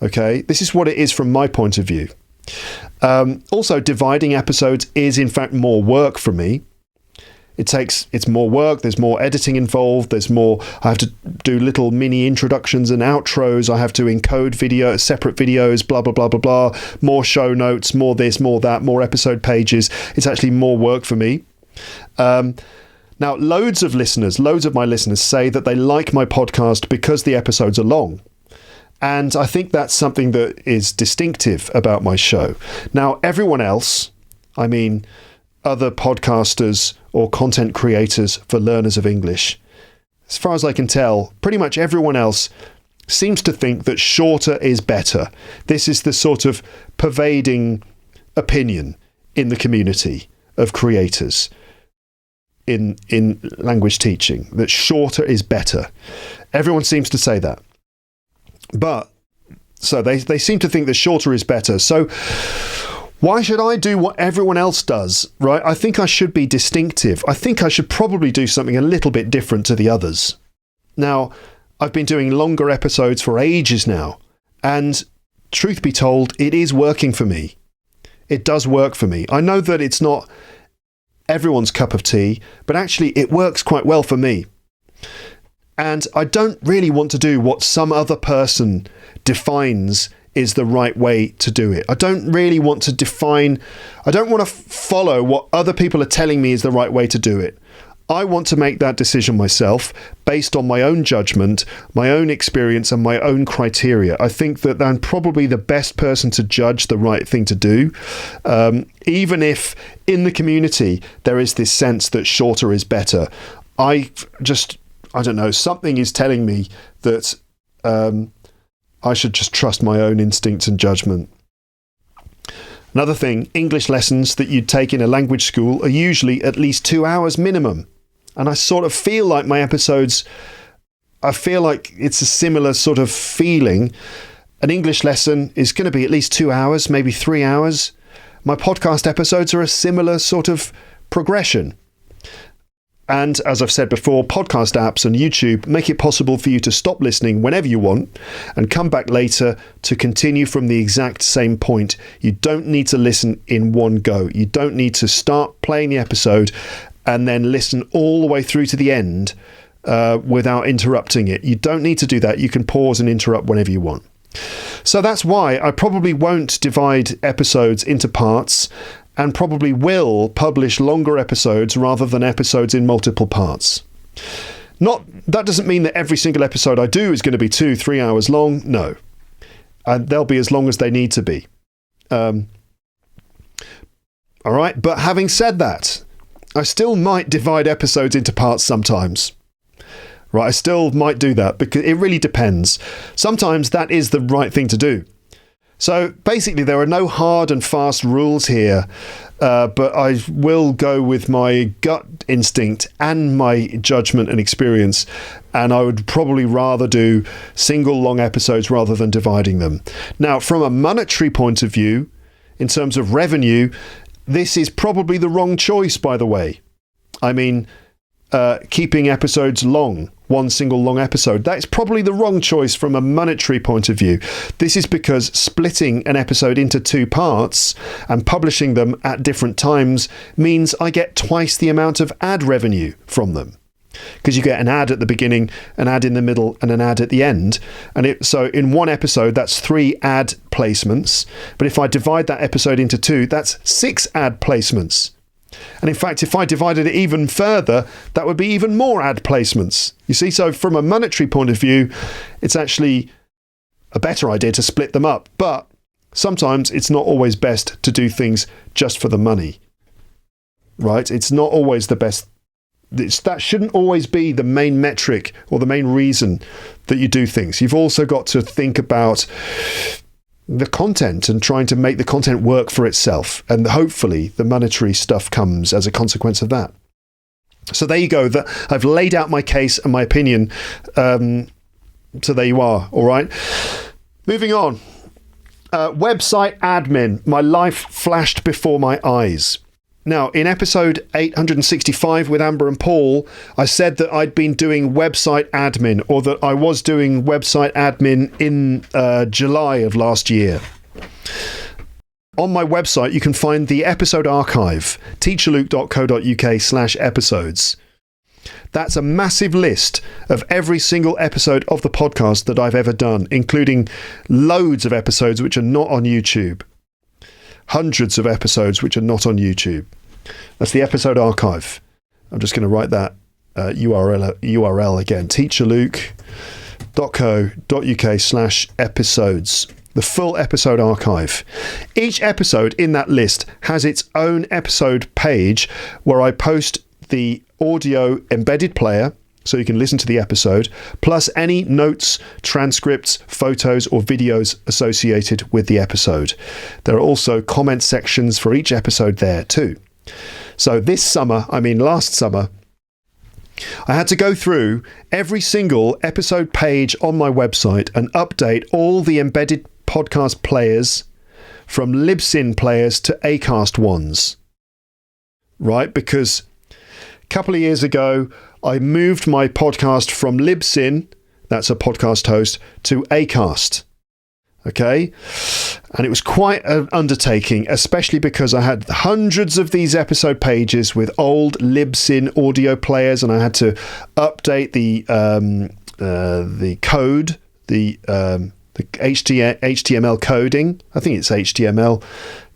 Okay? This is what it is from my point of view. Also, dividing episodes is in fact more work for me. It's more work, there's more editing involved, I have to do little mini introductions and outros, I have to encode separate videos, blah, blah, blah, blah, blah, more show notes, more this, more that, more episode pages. It's actually more work for me. Now, loads of my listeners say that they like my podcast because the episodes are long. And I think that's something that is distinctive about my show. Now, everyone else, I mean, other podcasters or content creators for learners of English, as far as I can tell, pretty much everyone else seems to think that shorter is better. This is the sort of pervading opinion in the community of creators in language teaching, that shorter is better. Everyone seems to say that. But so they seem to think that shorter is better. So why should I do what everyone else does, right? I think I should be distinctive. I think I should probably do something a little bit different to the others. Now, I've been doing longer episodes for ages now, and truth be told, it is working for me. It does work for me. I know that it's not everyone's cup of tea, but actually it works quite well for me. And I don't really want to do what some other person defines is the right way to do it. I don't really want to follow what other people are telling me is the right way to do it. I want to make that decision myself based on my own judgment, my own experience and my own criteria. I think that I'm probably the best person to judge the right thing to do, even if in the community there is this sense that shorter is better. I don't know, something is telling me that I should just trust my own instincts and judgment. Another thing, English lessons that you'd take in a language school are usually at least 2 hours minimum. And I sort of feel like my episodes, I feel like it's a similar sort of feeling. An English lesson is going to be at least 2 hours, maybe 3 hours. My podcast episodes are a similar sort of progression. And as I've said before, podcast apps and YouTube make it possible for you to stop listening whenever you want and come back later to continue from the exact same point. You don't need to listen in one go. You don't need to start playing the episode and then listen all the way through to the end without interrupting it. You don't need to do that. You can pause and interrupt whenever you want. So that's why I probably won't divide episodes into parts, and probably will publish longer episodes rather than episodes in multiple parts. That doesn't mean that every single episode I do is going to be 2-3 hours long. No. And they'll be as long as they need to be. All right. But having said that, I still might divide episodes into parts sometimes. Right. I still might do that because it really depends. Sometimes that is the right thing to do. So basically, there are no hard and fast rules here, but I will go with my gut instinct and my judgment and experience, and I would probably rather do single long episodes rather than dividing them. Now, from a monetary point of view, in terms of revenue, this is probably the wrong choice, by the way. I mean, keeping episodes long, one single long episode, that is probably the wrong choice from a monetary point of view. This is because splitting an episode into 2 parts and publishing them at different times means I get twice the amount of ad revenue from them. Because you get an ad at the beginning, an ad in the middle, and an ad at the end. So in one episode, that's 3 ad placements. But if I divide that episode into 2, that's 6 ad placements. And in fact, if I divided it even further, that would be even more ad placements. You see, so from a monetary point of view, it's actually a better idea to split them up. But sometimes it's not always best to do things just for the money, right? It's not always the best. That shouldn't always be the main metric or the main reason that you do things. You've also got to think about the content and trying to make the content work for itself, and hopefully the monetary stuff comes as a consequence of that. So there you go. I've laid out my case and my opinion. So there you are. All right. Moving on. Website admin. My life flashed before my eyes. Now, in episode 865 with Amber and Paul, I said that I'd been doing website admin, or that I was doing website admin in July of last year. On my website, you can find the episode archive, teacherluke.co.uk/episodes. That's a massive list of every single episode of the podcast that I've ever done, including loads of episodes which are not on YouTube. Hundreds of episodes which are not on YouTube. That's the episode archive. I'm just going to write that URL again. teacherluke.co.uk/episodes. The full episode archive. Each episode in that list has its own episode page where I post the audio embedded player, so you can listen to the episode, plus any notes, transcripts, photos or videos associated with the episode. There are also comment sections for each episode there too. So last summer, I had to go through every single episode page on my website and update all the embedded podcast players from Libsyn players to Acast ones. Right? Because a couple of years ago, I moved my podcast from Libsyn, that's a podcast host, to Acast. Okay? And it was quite an undertaking, especially because I had hundreds of these episode pages with old Libsyn audio players, and I had to update the code, the HTML coding. I think it's HTML.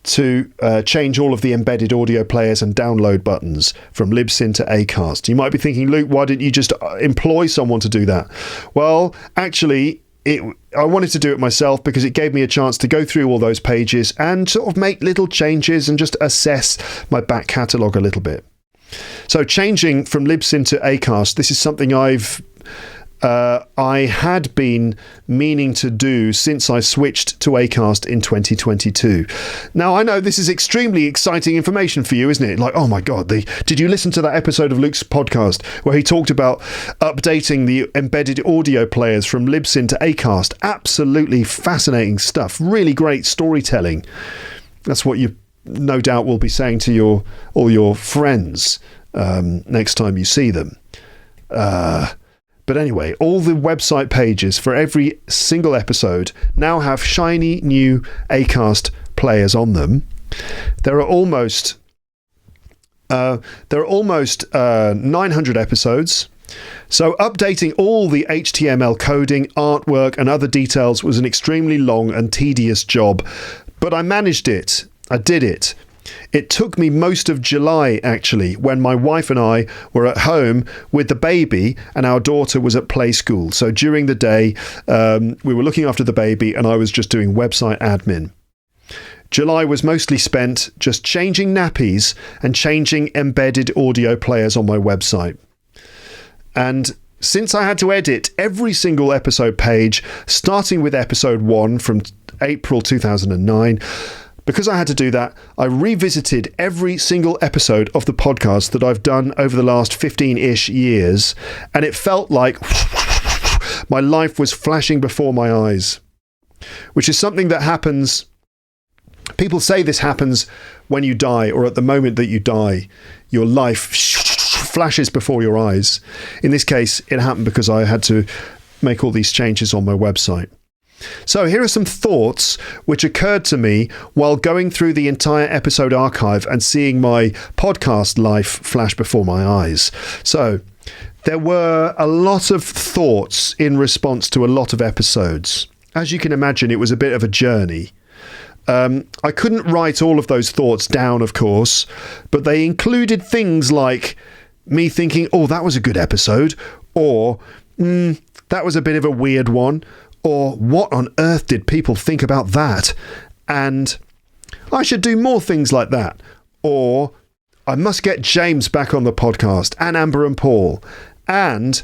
To change all of the embedded audio players and download buttons from Libsyn to Acast. You might be thinking, Luke, why didn't you just employ someone to do that? Well, actually, I wanted to do it myself because it gave me a chance to go through all those pages and sort of make little changes and just assess my back catalogue a little bit. So changing from Libsyn to Acast, this is something I've I had been meaning to do since I switched to Acast in 2022. Now, I know this is extremely exciting information for you, isn't it? Like, oh my God, did you listen to that episode of Luke's podcast where he talked about updating the embedded audio players from Libsyn to Acast? Absolutely fascinating stuff. Really great storytelling. That's what you no doubt will be saying to all your friends next time you see them. But anyway, all the website pages for every single episode now have shiny new Acast players on them. There are almost 900 episodes. So updating all the HTML coding, artwork and other details was an extremely long and tedious job. But I managed it. I did it. It took me most of July, actually, when my wife and I were at home with the baby and our daughter was at play school. So during the day, we were looking after the baby and I was just doing website admin. July was mostly spent just changing nappies and changing embedded audio players on my website. And since I had to edit every single episode page, starting with episode 1 from April 2009, because I had to do that, I revisited every single episode of the podcast that I've done over the last 15-ish years, and it felt like my life was flashing before my eyes, which is something that happens. People say this happens when you die, or at the moment that you die, your life flashes before your eyes. In this case, it happened because I had to make all these changes on my website. So here are some thoughts which occurred to me while going through the entire episode archive and seeing my podcast life flash before my eyes. So there were a lot of thoughts in response to a lot of episodes. As you can imagine, it was a bit of a journey. I couldn't write all of those thoughts down, of course, but they included things like me thinking, oh, that was a good episode, or that was a bit of a weird one, or what on earth did people think about that? And I should do more things like that. Or I must get James back on the podcast, and Amber and Paul. And,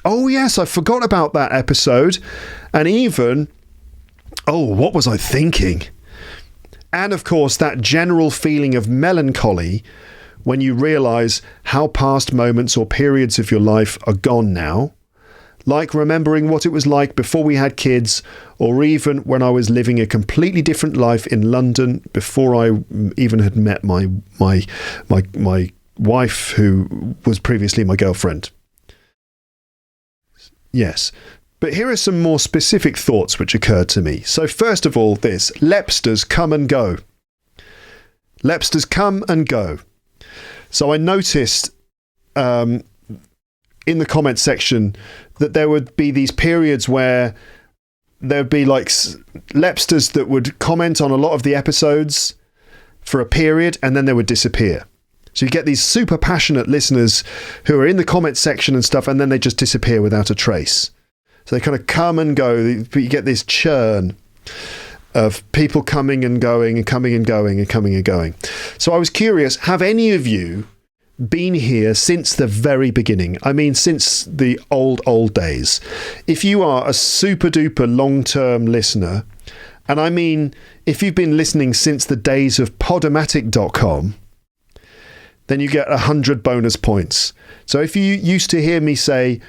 oh yes, I forgot about that episode. And even, oh, what was I thinking? And of course, that general feeling of melancholy when you realise how past moments or periods of your life are gone now. Like remembering what it was like before we had kids, or even when I was living a completely different life in London before I even had met my wife, who was previously my girlfriend. Yes. But here are some more specific thoughts which occurred to me. So first of all, this, Lepsters come and go. Lepsters come and go. So I noticed in the comment section that there would be these periods where there would be like Lepsters that would comment on a lot of the episodes for a period and then they would disappear. So you get these super passionate listeners who are in the comment section and stuff, and then they just disappear without a trace. So they kind of come and go, but you get this churn of people coming and going and coming and going and coming and going. So I was curious, have any of you been here since the very beginning? I mean, since the old days. If you are a super duper long-term listener, and I mean, if you've been listening since the days of Podomatic.com, then you get 100 bonus points. So if you used to hear me say,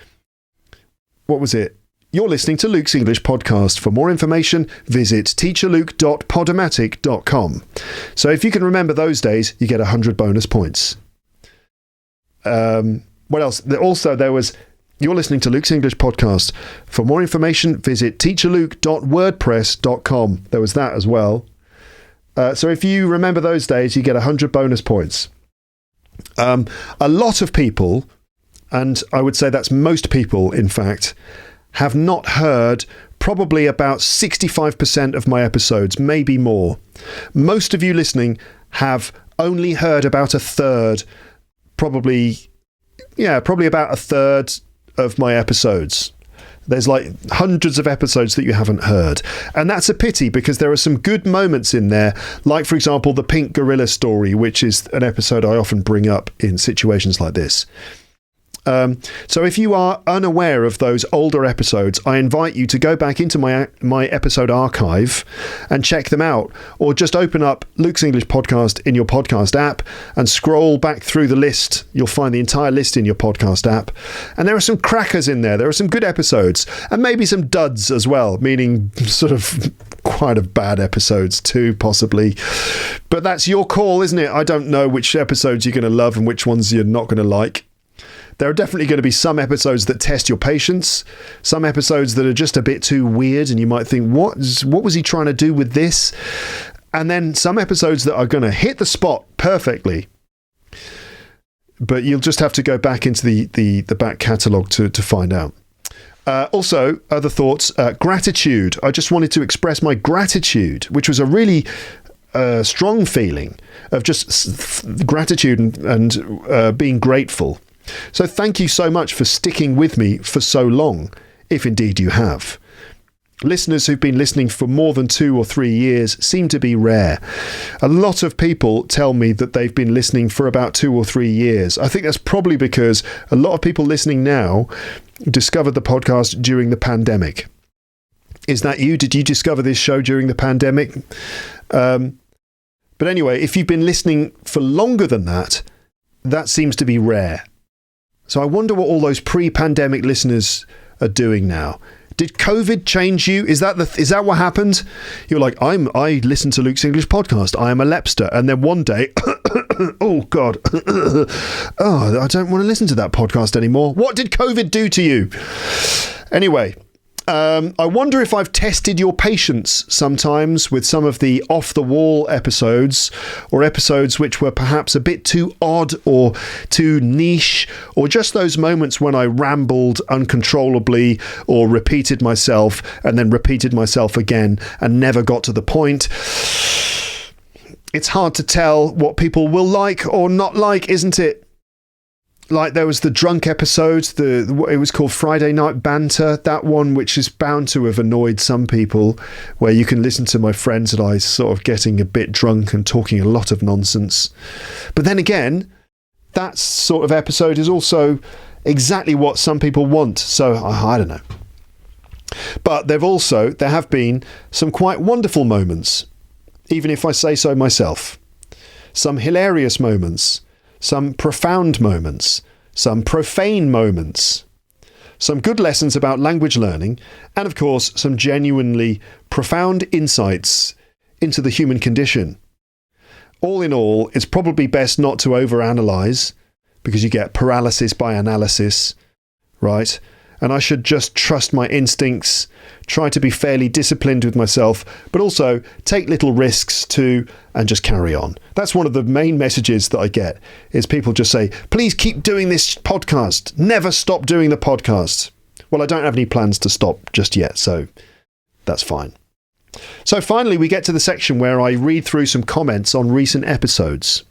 what was it? You're listening to Luke's English podcast. For more information, visit teacherluke.podomatic.com. So if you can remember those days, you get 100 bonus points. What else? Also, there was, you're listening to Luke's English podcast. For more information, visit teacherluke.wordpress.com. There was that as well. So if you remember those days, you get 100 bonus points. A lot of people, and I would say that's most people, in fact, have not heard probably about 65% of my episodes, maybe more. Most of you listening have only heard about a third, probably about a third of my episodes. There's like hundreds of episodes that you haven't heard. And that's a pity, because there are some good moments in there, like, for example, the pink gorilla story, which is an episode I often bring up in situations like this. So if you are unaware of those older episodes, I invite you to go back into my episode archive and check them out, or just open up Luke's English Podcast in your podcast app and scroll back through the list. You'll find the entire list in your podcast app, and there are some crackers in there. There are some good episodes, and maybe some duds as well, meaning sort of quite of bad episodes too, possibly. But that's your call, isn't it? I don't know which episodes you're going to love and which ones you're not going to like. There are definitely going to be some episodes that test your patience, some episodes that are just a bit too weird and you might think, what was he trying to do with this? And then some episodes that are going to hit the spot perfectly. But you'll just have to go back into the back catalogue to find out. Also, other thoughts, gratitude. I just wanted to express my gratitude, which was a really strong feeling of just gratitude and being grateful. So thank you so much for sticking with me for so long, if indeed you have. Listeners who've been listening for more than 2 or 3 years seem to be rare. A lot of people tell me that they've been listening for about 2 or 3 years. I think that's probably because a lot of people listening now discovered the podcast during the pandemic. Is that you? Did you discover this show during the pandemic? But anyway, if you've been listening for longer than that, that seems to be rare. So I wonder what all those pre-pandemic listeners are doing now. Did COVID change you? Is that what happened? You're like, I listen to Luke's English Podcast. I am a Lepster. And then one day, oh God, oh, I don't want to listen to that podcast anymore. What did COVID do to you? Anyway, I wonder if I've tested your patience sometimes with some of the off-the-wall episodes, or episodes which were perhaps a bit too odd or too niche, or just those moments when I rambled uncontrollably or repeated myself and then repeated myself again and never got to the point. It's hard to tell what people will like or not like, isn't it? Like there was the drunk episode, it was called Friday Night Banter, that one which is bound to have annoyed some people, where you can listen to my friends and I sort of getting a bit drunk and talking a lot of nonsense. But then again, that sort of episode is also exactly what some people want, so I don't know. But there have been some quite wonderful moments, even if I say so myself. Some hilarious moments. Some profound moments, some profane moments, some good lessons about language learning, and of course, some genuinely profound insights into the human condition. All in all, it's probably best not to overanalyze, because you get paralysis by analysis, right? And I should just trust my instincts, try to be fairly disciplined with myself, but also take little risks too, and just carry on. That's one of the main messages that I get, is people just say, please keep doing this podcast. Never stop doing the podcast. Well, I don't have any plans to stop just yet, so that's fine. So finally, we get to the section where I read through some comments on recent episodes.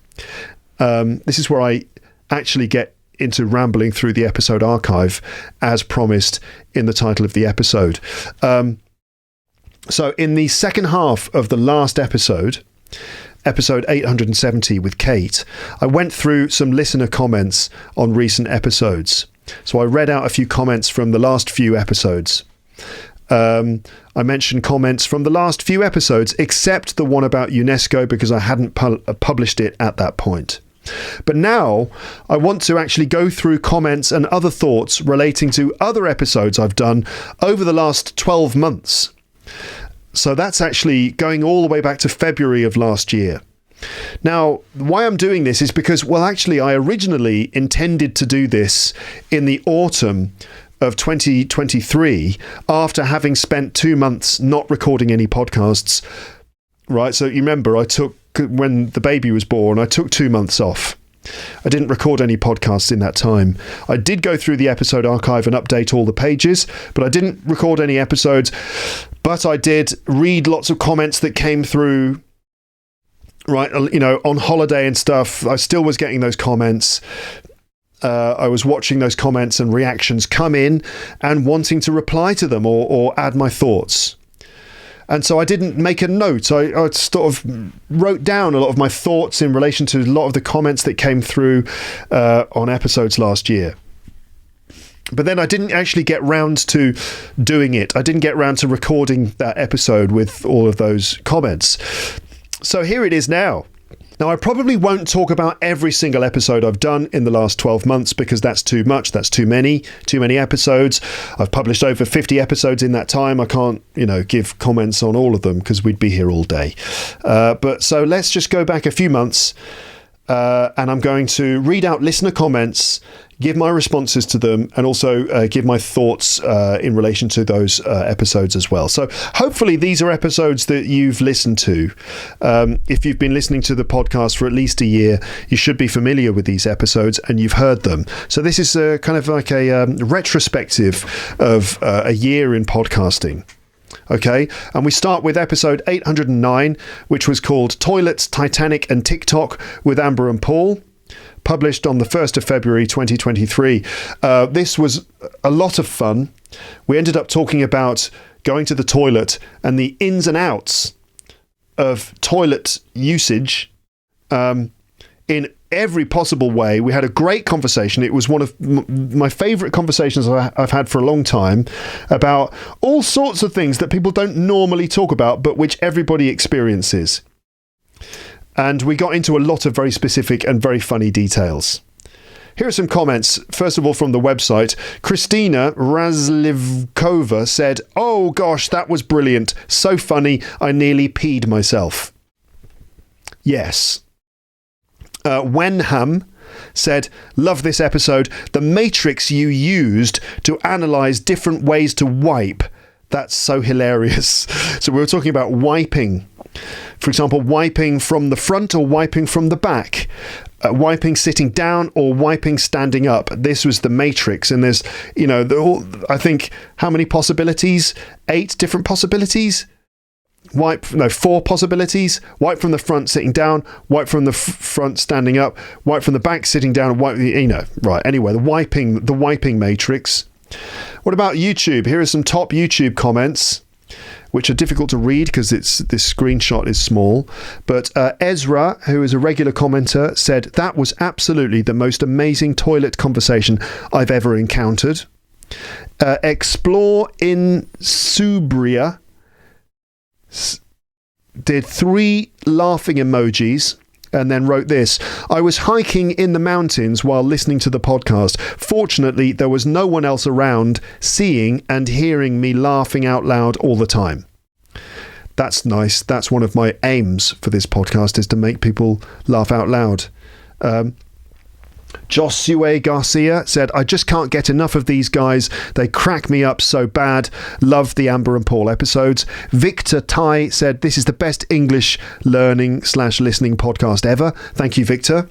This is where I actually get into rambling through the episode archive as promised in the title of the episode. So in the second half of the last episode 870 with Kate, I went through some listener comments on recent episodes. So I read out a few comments from the last few episodes. I mentioned comments from the last few episodes, except the one about UNESCO, because I hadn't published it at that point. But now I want to actually go through comments and other thoughts relating to other episodes I've done over the last 12 months. So that's actually going all the way back to February of last year. Now, why I'm doing this is because, well, actually, I originally intended to do this in the autumn of 2023, after having spent 2 months not recording any podcasts. Right, so you remember when the baby was born, I took 2 months off. I didn't record any podcasts in that time. I did go through the episode archive and update all the pages, but I didn't record any episodes. But I did read lots of comments that came through, right, on holiday and stuff. I still was getting those comments. I was watching those comments and reactions come in and wanting to reply to them or add my thoughts. And so I didn't make a note. I sort of wrote down a lot of my thoughts in relation to a lot of the comments that came through on episodes last year. But then I didn't actually get round to doing it. I didn't get round to recording that episode with all of those comments. So here it is now. Now, I probably won't talk about every single episode I've done in the last 12 months because that's too much. That's too many episodes. I've published over 50 episodes in that time. I can't, give comments on all of them because we'd be here all day. But so let's just go back a few months and I'm going to read out listener comments, give my responses to them, and also give my thoughts in relation to those episodes as well. So hopefully these are episodes that you've listened to. If you've been listening to the podcast for at least a year, you should be familiar with these episodes and you've heard them. So this is kind of like a retrospective of a year in podcasting. Okay, and we start with episode 809, which was called Toilets, Titanic and TikTok with Amber and Paul. Published on the 1st of February 2023. This was a lot of fun. We ended up talking about going to the toilet and the ins and outs of toilet usage in every possible way. We had a great conversation. It was one of my favourite conversations I've had for a long time about all sorts of things that people don't normally talk about, but which everybody experiences. And we got into a lot of very specific and very funny details. Here are some comments. First of all, from the website, Christina Razlivkova said, "Oh gosh, that was brilliant. So funny, I nearly peed myself." Yes. Wenham said, "Love this episode. The matrix you used to analyse different ways to wipe. That's so hilarious." So we were talking about wiping. For example, wiping from the front or wiping from the back, wiping sitting down or wiping standing up. This was the matrix. And there's, I think, how many possibilities? 8 different possibilities? 4 possibilities. Wipe from the front sitting down, wipe from the front standing up, wipe from the back sitting down, wipe, right. Anyway, the wiping matrix. What about YouTube? Here are some top YouTube comments, which are difficult to read because this screenshot is small. But Ezra, who is a regular commenter, said, "That was absolutely the most amazing toilet conversation I've ever encountered." Explore in Subria did 3 laughing emojis and then wrote this: "I was hiking in the mountains while listening to the podcast. Fortunately, there was no one else around seeing and hearing me laughing out loud all the time." That's nice. That's one of my aims for this podcast, is to make people laugh out loud. Josue Garcia said, "I just can't get enough of these guys. They crack me up so bad. Love the Amber and Paul episodes." Victor Tai said, "This is the best English learning/listening podcast ever." Thank you, Victor.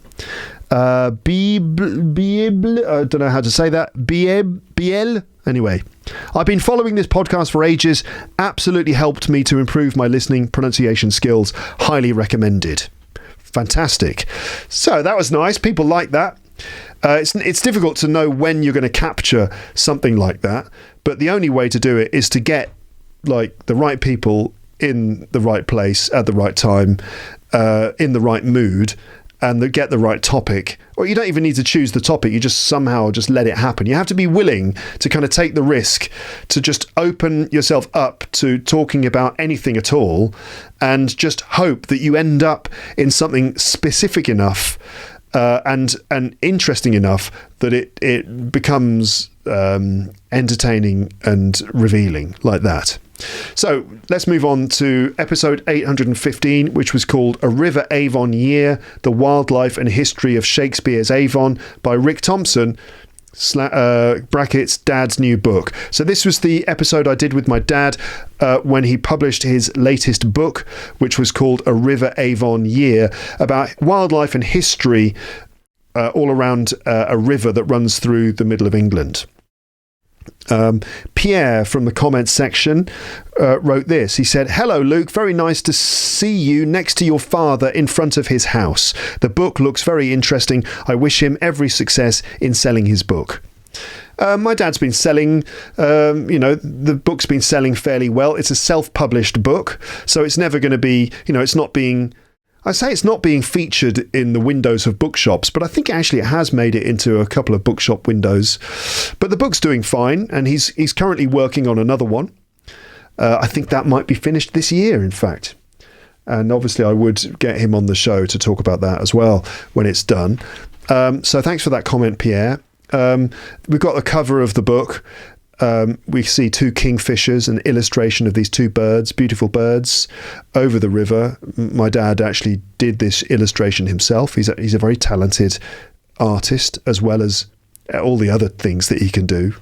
I don't know how to say that. Biel. Anyway, "I've been following this podcast for ages. Absolutely helped me to improve my listening pronunciation skills. Highly recommended." Fantastic. So that was nice. People like that. It's difficult to know when you're going to capture something like that, but the only way to do it is to get the right people in the right place at the right time, in the right mood, and get the right topic. Or you don't even need to choose the topic, you just somehow just let it happen. You have to be willing to kind of take the risk to just open yourself up to talking about anything at all, and just hope that you end up in something specific enough and interesting enough that it becomes entertaining and revealing like that. So let's move on to episode 815, which was called A River Avon Year, The Wildlife and History of Shakespeare's Avon by Rick Thompson, brackets Dad's new book. So this was the episode I did with my dad when he published his latest book, which was called A River Avon Year, about wildlife and history all around a river that runs through the middle of England. Pierre from the comments section wrote this. He said, "Hello Luke, very nice to see you next to your father in front of his house. The book looks very interesting. I wish him every success in selling his book." My dad's been selling, the book's been selling fairly well. It's a self-published book, so it's never going to be, it's not being I say it's not being featured in the windows of bookshops, but I think actually it has made it into a couple of bookshop windows. But the book's doing fine, and he's currently working on another one. I think that might be finished this year, in fact. And obviously I would get him on the show to talk about that as well when it's done. So thanks for that comment, Pierre. We've got the cover of the book. We see two kingfishers, an illustration of these two birds, beautiful birds, over the river. My dad actually did this illustration himself. He's a very talented artist, as well as all the other things that he can do.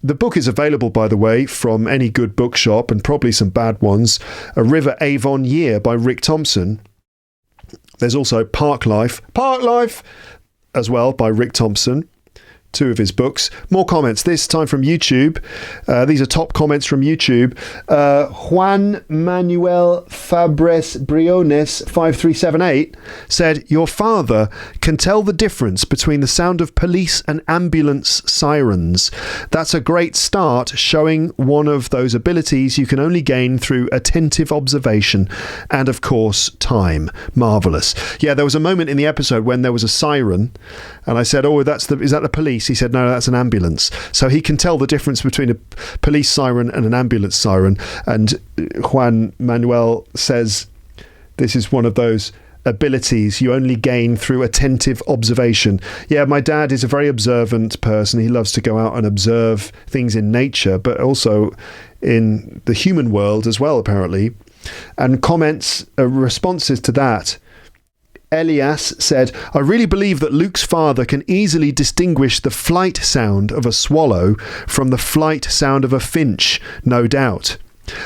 The book is available, by the way, from any good bookshop, and probably some bad ones. A River Avon Year by Rick Thompson. There's also Park Life as well by Rick Thompson. Two of his books. More comments, this time from YouTube. These are top comments from YouTube. Juan Manuel Fabres Briones 5378 said, "Your father can tell the difference between the sound of police and ambulance sirens. That's a great start, showing one of those abilities you can only gain through attentive observation and, of course, time. Marvellous." Yeah, there was a moment in the episode when there was a siren, and I said, is that the police? He said, no, that's an ambulance. So he can tell the difference between a police siren and an ambulance siren. And Juan Manuel says this is one of those abilities you only gain through attentive observation. Yeah, my dad is a very observant person. He loves to go out and observe things in nature, but also in the human world as well, apparently. And comments, responses to that. Elias said, "I really believe that Luke's father can easily distinguish the flight sound of a swallow from the flight sound of a finch, no doubt."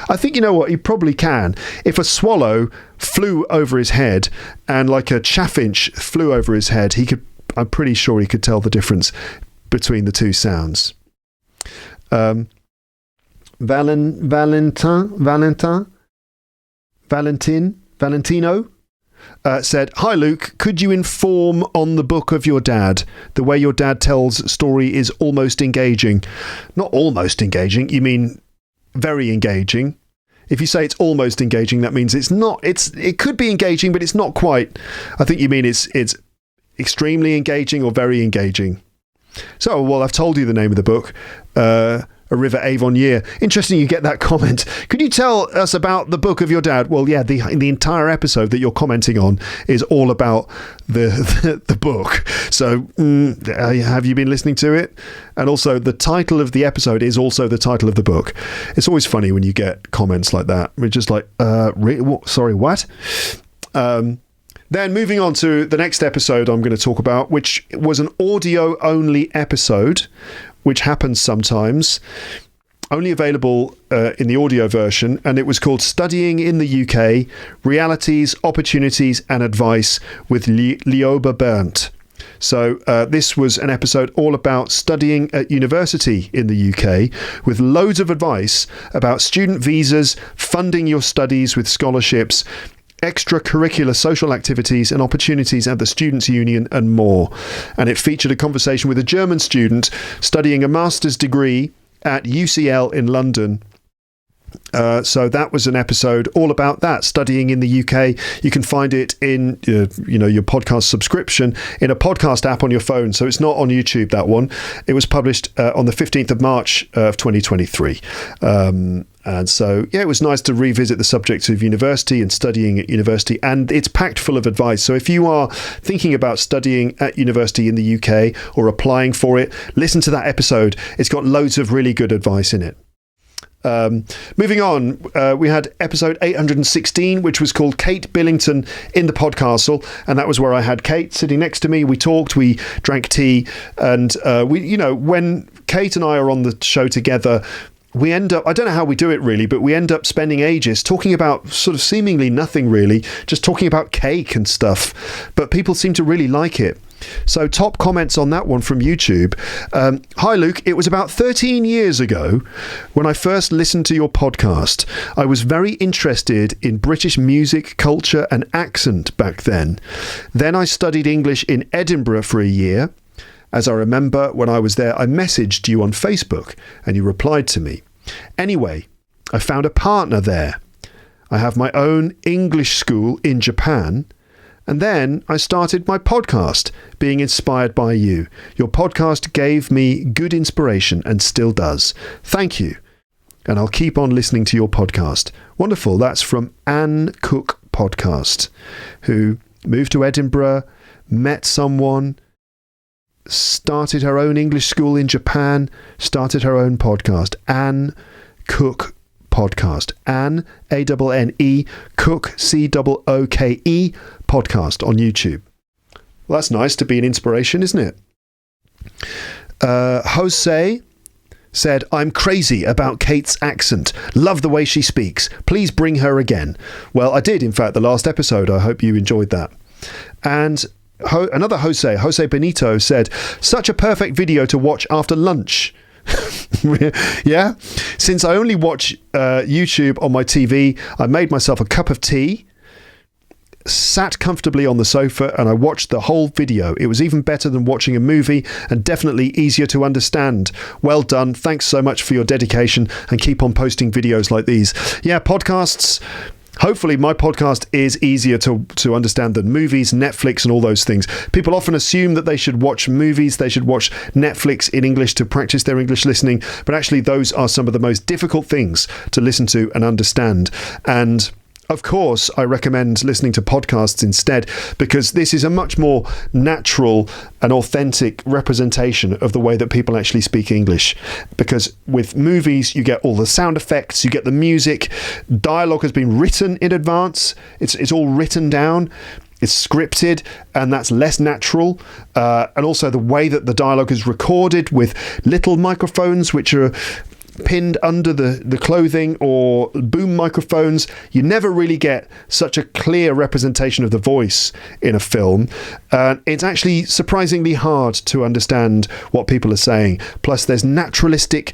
I think, you know what, he probably can. If a swallow flew over his head and like a chaffinch flew over his head, I'm pretty sure he could tell the difference between the two sounds. Valentino said, "Hi Luke, could you inform on the book of your dad? The way your dad tells story is almost engaging." Not almost engaging, you mean very engaging. If you say it's almost engaging, that means it's not. It could be engaging, but it's not quite. I think you mean it's extremely engaging or very engaging. So, well, I've told you the name of the book. A River Avon Year. Interesting you get that comment. Could you tell us about the book of your dad? Well, yeah, the entire episode that you're commenting on is all about the book. So have you been listening to it? And also the title of the episode is also the title of the book. It's always funny when you get comments like that. We're just like, sorry, what? Then moving on to the next episode I'm going to talk about, which was an audio only episode, which happens sometimes, only available in the audio version, and it was called Studying in the UK, Realities, Opportunities and Advice with Lioba Berndt. So this was an episode all about studying at university in the UK, with loads of advice about student visas, funding your studies with scholarships, extracurricular social activities and opportunities at the Students' Union and more. And it featured a conversation with a German student studying a master's degree at UCL in London. So that was an episode all about that, studying in the UK. You can find it in your podcast subscription in a podcast app on your phone. So it's not on YouTube, that one. It was published on the 15th of March of 2023. And so, yeah, it was nice to revisit the subject of university and studying at university, and it's packed full of advice. So if you are thinking about studying at university in the UK or applying for it, listen to that episode. It's got loads of really good advice in it. Moving on, we had episode 816, which was called Kate Billington in the Podcastle, and that was where I had Kate sitting next to me. We talked, we drank tea, and when Kate and I are on the show together, we end up, I don't know how we do it really, but we end up spending ages talking about sort of seemingly nothing really, just talking about cake and stuff. But people seem to really like it. So top comments on that one from YouTube. Hi Luke, it was about 13 years ago when I first listened to your podcast. I was very interested in British music, culture and accent back then. Then I studied English in Edinburgh for a year. As I remember, when I was there, I messaged you on Facebook and you replied to me. Anyway, I found a partner there. I have my own English school in Japan. And then I started my podcast, being inspired by you. Your podcast gave me good inspiration and still does. Thank you. And I'll keep on listening to your podcast. Wonderful. That's from Anne Cook Podcast, who moved to Edinburgh, met someone, started her own English school in Japan, started her own podcast. Anne Cook Podcast. Anne, A-N-N-E, Cook, C-O-O-K-E, podcast on YouTube. Well, that's nice to be an inspiration, isn't it? Jose said, I'm crazy about Kate's accent. Love the way she speaks. Please bring her again. Well, I did, in fact, the last episode. I hope you enjoyed that. And another Jose Benito said, such a perfect video to watch after lunch. Yeah, since I only watch YouTube on my TV, I made myself a cup of tea, sat comfortably on the sofa, and I watched the whole video. It was even better than watching a movie and definitely easier to understand. Well done. Thanks so much for your dedication, and keep on posting videos like these. Yeah, podcasts. Hopefully my podcast is easier to understand than movies, Netflix and all those things. People often assume that they should watch movies, they should watch Netflix in English to practice their English listening, but actually those are some of the most difficult things to listen to and understand. And of course, I recommend listening to podcasts instead, because this is a much more natural and authentic representation of the way that people actually speak English. Because with movies, you get all the sound effects, you get the music, dialogue has been written in advance, it's all written down, it's scripted, and that's less natural. And also the way that the dialogue is recorded with little microphones, which are pinned under the clothing, or boom microphones, you never really get such a clear representation of the voice in a film. It's actually surprisingly hard to understand what people are saying. Plus there's naturalistic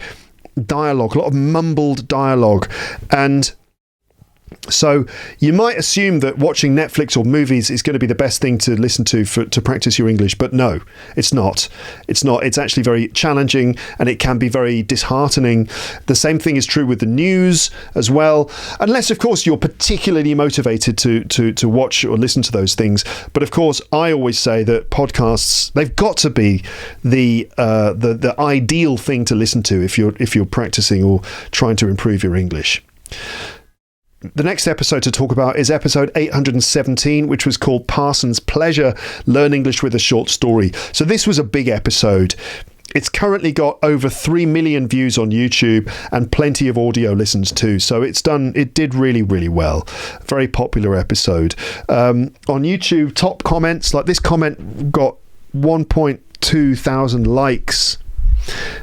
dialogue, a lot of mumbled dialogue, and so you might assume that watching Netflix or movies is going to be the best thing to listen to practice your English, but no, it's not. It's actually very challenging, and it can be very disheartening. The same thing is true with the news as well, unless of course you're particularly motivated to watch or listen to those things. But of course, I always say that podcasts, they've got to be the ideal thing to listen to if you're practicing or trying to improve your English. The next episode to talk about is episode 817, which was called Parsons Pleasure, Learn English with a Short Story. So this was a big episode. It's currently got over 3 million views on YouTube and plenty of audio listens too. So it did really, really well. Very popular episode. On YouTube, top comments, like this comment got 1.2 thousand likes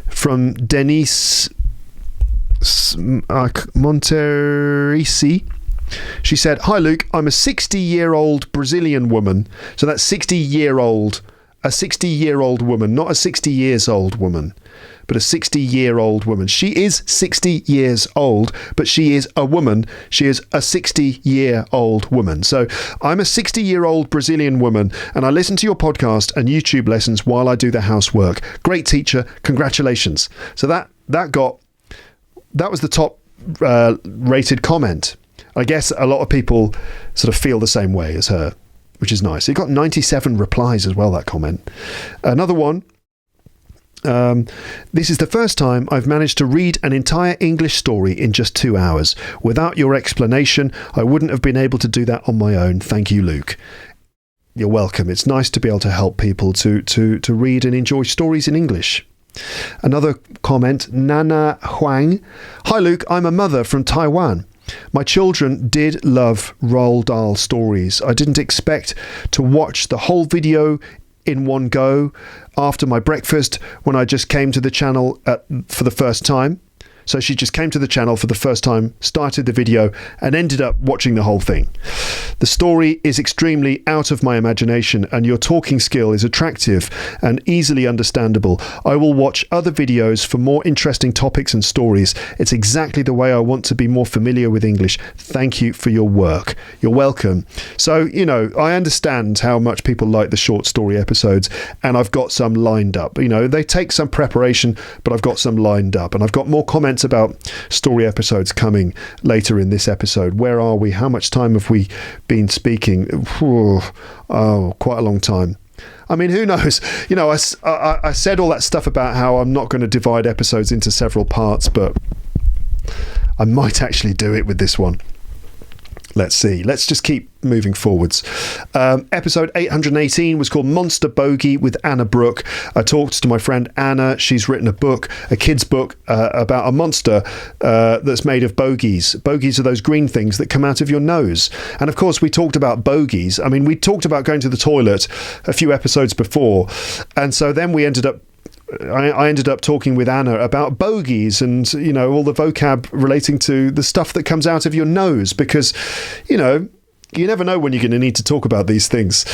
from Denise Monterisi. She said, "Hi Luke, I'm a 60-year-old Brazilian woman." So that's 60-year-old, a 60-year-old woman, not a 60 years old woman, but a 60-year-old woman. She is 60 years old, but she is a woman. She is a 60-year-old woman. So I'm a 60-year-old Brazilian woman, and I listen to your podcast and YouTube lessons while I do the housework. Great teacher. Congratulations. So that was the top rated comment. I guess a lot of people sort of feel the same way as her, which is nice. It got 97 replies as well, that comment. Another one. This is the first time I've managed to read an entire English story in just 2 hours. Without your explanation, I wouldn't have been able to do that on my own. Thank you, Luke. You're welcome. It's nice to be able to help people to read and enjoy stories in English. Another comment, Nana Huang. Hi Luke, I'm a mother from Taiwan. My children did love Roald Dahl stories. I didn't expect to watch the whole video in one go after my breakfast when I just came to the channel for the first time. So she just came to the channel for the first time, started the video, and ended up watching the whole thing. The story is extremely out of my imagination, and your talking skill is attractive and easily understandable. I will watch other videos for more interesting topics and stories. It's exactly the way I want to be more familiar with English. Thank you for your work. You're welcome. So, I understand how much people like the short story episodes, and I've got some lined up. They take some preparation, but I've got some lined up, and I've got more comments comments about story episodes coming later in this episode. Where are we? How much time have we been speaking? Oh, quite a long time. I mean, who knows? You know, I said all that stuff about how I'm not going to divide episodes into several parts, but I might actually do it with this one. Let's see. Let's just keep moving forwards. Episode 818 was called Monster Bogey with Anna Brooke. I talked to my friend Anna. She's written a book, a kid's book, about a monster that's made of bogies. Bogies are those green things that come out of your nose. And of course, we talked about bogies. I mean, we talked about going to the toilet a few episodes before. And so then we ended up I ended up talking with Anna about bogies and, you know, all the vocab relating to the stuff that comes out of your nose, because, you know, you never know when you're going to need to talk about these things.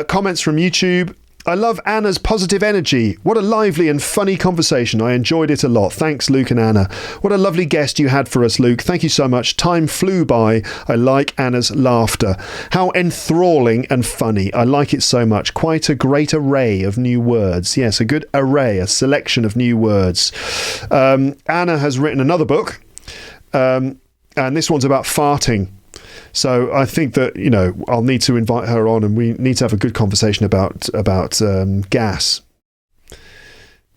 Comments from YouTube. I love Anna's positive energy. What a lively and funny conversation. I enjoyed it a lot. Thanks, Luke and Anna. What a lovely guest you had for us, Luke. Thank you so much. Time flew by. I like Anna's laughter. How enthralling and funny. I like it so much. Quite a great array of new words. Yes, a good array, a selection of new words. Anna has written another book, and this one's about farting. So I think that, you know, I'll need to invite her on, and we need to have a good conversation about gas,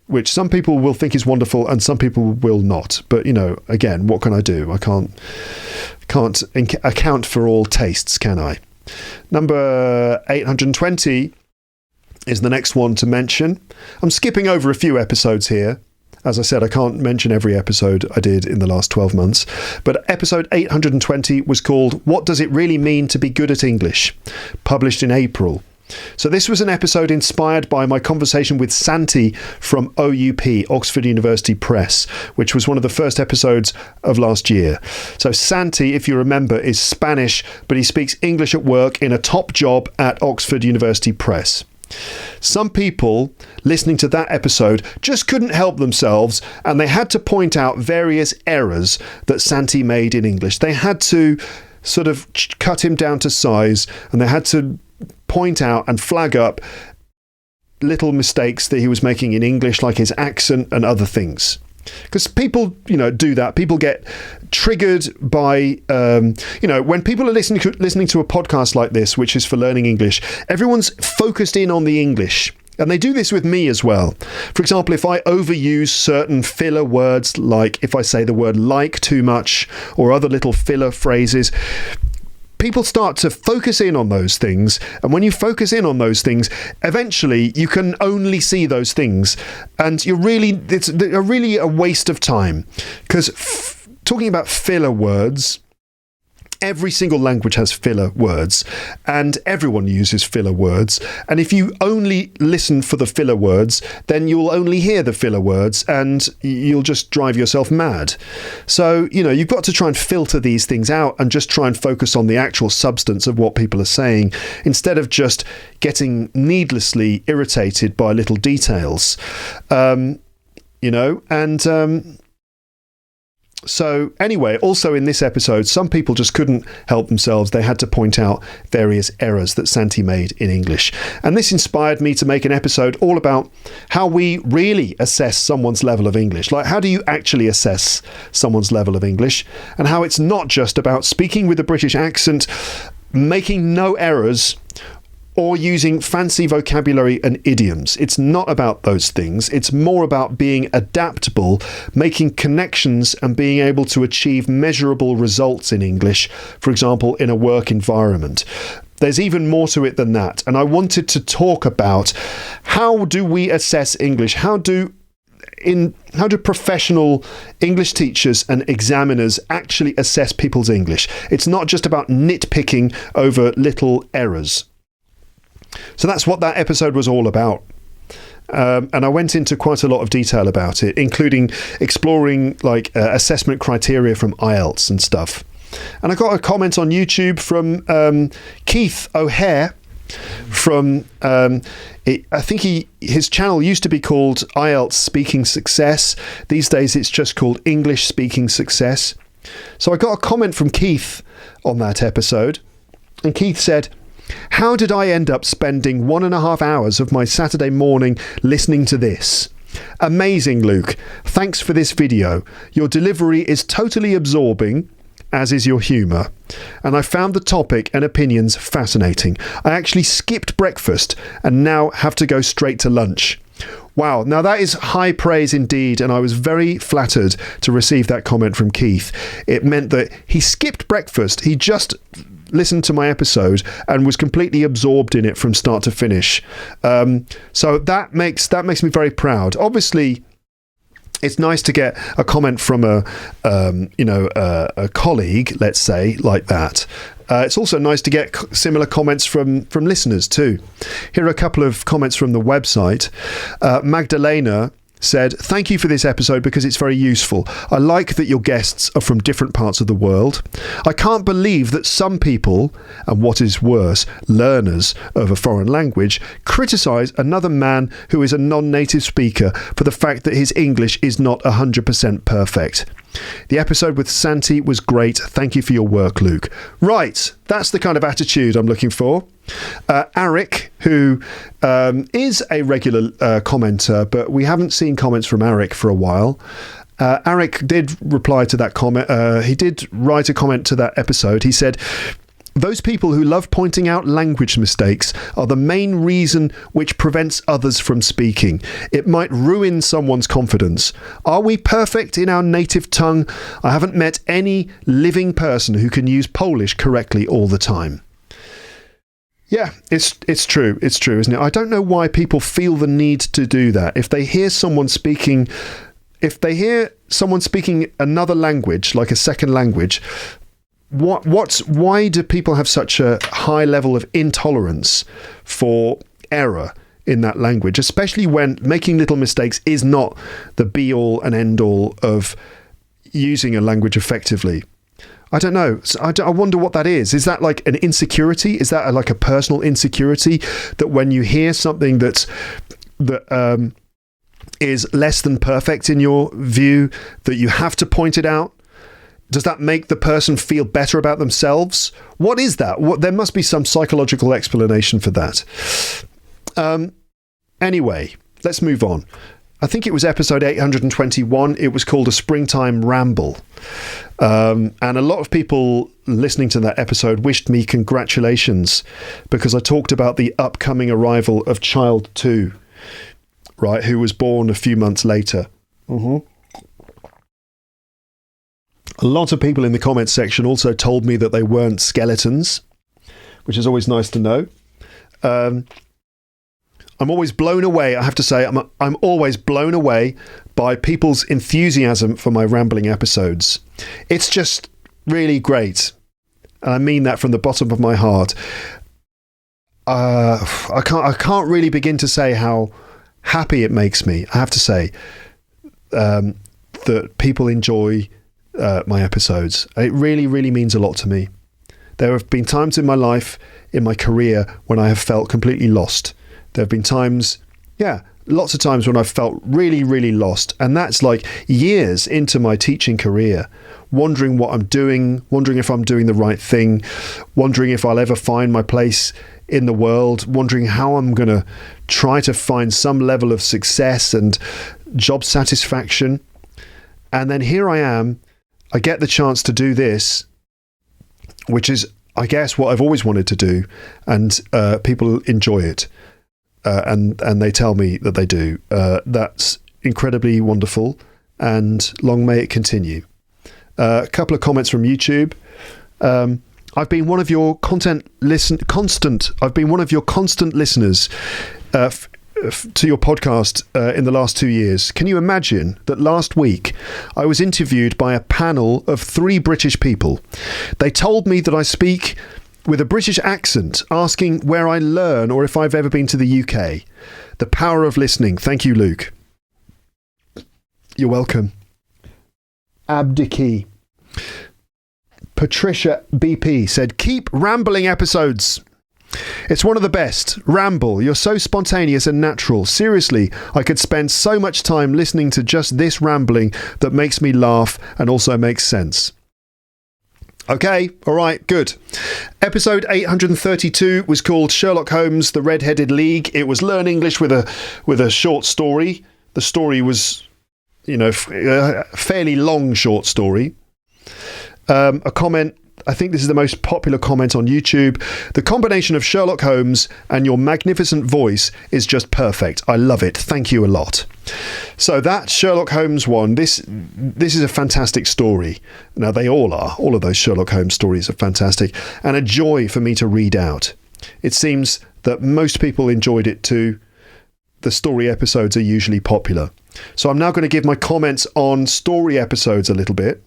which some people will think is wonderful and some people will not. But, you know, again, what can I do? I can't account for all tastes, can I? Number 820 is the next one to mention. I'm skipping over a few episodes here. As I said, I can't mention every episode I did in the last 12 months, but episode 820 was called What Does It Really Mean to Be Good at English?, published in April. So this was an episode inspired by my conversation with Santi from OUP, Oxford University Press, which was one of the first episodes of last year. So Santi, if you remember, is Spanish, but he speaks English at work in a top job at Oxford University Press. Some people listening to that episode just couldn't help themselves, and they had to point out various errors that Santi made in English. They had to sort of cut him down to size, and they had to point out and flag up little mistakes that he was making in English, like his accent and other things. Because people, you know, do that. People get triggered by, you know, when people are listening to a podcast like this, which is for learning English, everyone's focused in on the English. And they do this with me as well. For example, if I overuse certain filler words, like if I say the word like too much or other little filler phrases, people start to focus in on those things. And when you focus in on those things, eventually you can only see those things. And it's really a waste of time. Because talking about filler words, every single language has filler words, and everyone uses filler words. And if you only listen for the filler words, then you'll only hear the filler words and you'll just drive yourself mad. So, you know, you've got to try and filter these things out and just try and focus on the actual substance of what people are saying, instead of just getting needlessly irritated by little details. You know, and so anyway, also in this episode, some people just couldn't help themselves. They had to point out various errors that Santi made in English. And this inspired me to make an episode all about how we really assess someone's level of English. Like, how do you actually assess someone's level of English? And how it's not just about speaking with a British accent, making no errors, or using fancy vocabulary and idioms. It's not about those things. It's more about being adaptable, making connections, and being able to achieve measurable results in English, for example, in a work environment. There's even more to it than that. And I wanted to talk about, how do we assess English? How do professional English teachers and examiners actually assess people's English? It's not just about nitpicking over little errors. So that's what that episode was all about. And I went into quite a lot of detail about it, including exploring assessment criteria from IELTS and stuff. And I got a comment on YouTube from Keith O'Hare from, I think his channel used to be called IELTS Speaking Success. These days it's just called English Speaking Success. So I got a comment from Keith on that episode. And Keith said, "How did I end up spending 1.5 hours of my Saturday morning listening to this? Amazing, Luke. Thanks for this video. Your delivery is totally absorbing, as is your humour. And I found the topic and opinions fascinating. I actually skipped breakfast and now have to go straight to lunch. Wow, now that is high praise indeed, and I was very flattered to receive that comment from Keith. It meant that he skipped breakfast. He just listened to my episode and was completely absorbed in it from start to finish. So that makes me very proud. Obviously, it's nice to get a comment from a colleague, let's say, like that. It's also nice to get similar comments from listeners too. Here are a couple of comments from the website. Magdalena said, "Thank you for this episode because it's very useful. I like that your guests are from different parts of the world. I can't believe that some people, and what is worse, learners of a foreign language, criticise another man who is a non-native speaker for the fact that his English is not 100% perfect. The episode with Santi was great. Thank you for your work, Luke." Right, that's the kind of attitude I'm looking for. Arik, who is a regular commenter, but we haven't seen comments from Arik for a while. Arik did reply to that comment. He did write a comment to that episode. He said, "Those people who love pointing out language mistakes are the main reason which prevents others from speaking. It might ruin someone's confidence. Are we perfect in our native tongue? I haven't met any living person who can use Polish correctly all the time." Yeah, it's true. It's true, isn't it? I don't know why people feel the need to do that. If they hear someone speaking another language, like a second language, why do people have such a high level of intolerance for error in that language, especially when making little mistakes is not the be all and end all of using a language effectively? I don't know. I wonder what that is. Is that like an insecurity? Is that like a personal insecurity that when you hear something that is less than perfect in your view, that you have to point it out? Does that make the person feel better about themselves? What is that? There must be some psychological explanation for that. Anyway, let's move on. I think it was episode 821. It was called A Springtime Ramble. And a lot of people listening to that episode wished me congratulations because I talked about the upcoming arrival of Child 2, right, who was born a few months later. A lot of people in the comments section also told me that they weren't skeletons, which is always nice to know. I'm always blown away, I have to say, I'm always blown away by people's enthusiasm for my rambling episodes. It's just really great. And I mean that from the bottom of my heart. I can't really begin to say how happy it makes me, I have to say, that people enjoy my episodes. It really, really means a lot to me. There have been times in my life, in my career, when I have felt completely lost. There have been times, lots of times when I've felt really, really lost. And that's like years into my teaching career, wondering what I'm doing, wondering if I'm doing the right thing, wondering if I'll ever find my place in the world, wondering how I'm going to try to find some level of success and job satisfaction. And then here I am, I get the chance to do this, which is, I guess, what I've always wanted to do. And people enjoy it. And they tell me that they do. That's incredibly wonderful, and long may it continue. A couple of comments from YouTube. I've been one of your constant listeners to your podcast in the last 2 years. Can you imagine that last week I was interviewed by a panel of 3 British people? They told me that I speak with a British accent, asking where I learn or if I've ever been to the UK. The power of listening. Thank you, Luke. You're welcome. Abdiki. Patricia BP said, "Keep rambling episodes. It's one of the best. Ramble. You're so spontaneous and natural. Seriously, I could spend so much time listening to just this rambling that makes me laugh and also makes sense." Okay, all right, good. Episode 832 was called Sherlock Holmes, The Red-Headed League. It was Learn English with a short story. the story was, a fairly long short story. A comment, I think this is the most popular comment on YouTube. The combination of Sherlock Holmes and your magnificent voice is just perfect. I love it. Thank you a lot. So that Sherlock Holmes one, this is a fantastic story. Now, they all are. All of those Sherlock Holmes stories are fantastic and a joy for me to read out. It seems that most people enjoyed it too. The story episodes are usually popular. So I'm now going to give my comments on story episodes a little bit.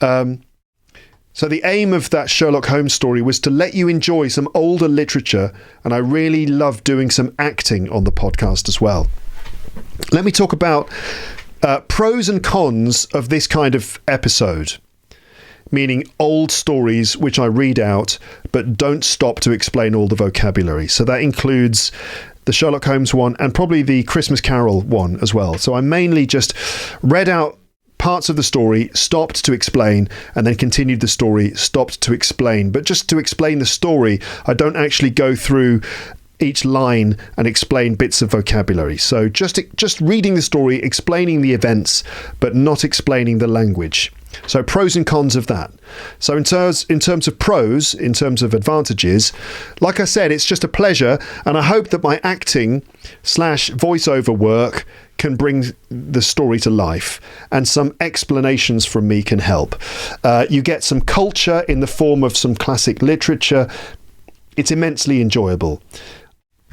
So the aim of that Sherlock Holmes story was to let you enjoy some older literature, and I really love doing some acting on the podcast as well. Let me talk about pros and cons of this kind of episode, meaning old stories which I read out but don't stop to explain all the vocabulary. So that includes the Sherlock Holmes one and probably the Christmas Carol one as well. So I mainly just read out parts of the story, stopped to explain, and then continued the story, stopped to explain. But just to explain the story, I don't actually go through each line and explain bits of vocabulary. So just reading the story, explaining the events, but not explaining the language. So pros and cons of that. So in terms of pros, in terms of advantages, like I said, it's just a pleasure, and I hope that my acting / voiceover work can bring the story to life, and some explanations from me can help. You get some culture in the form of some classic literature. It's immensely enjoyable.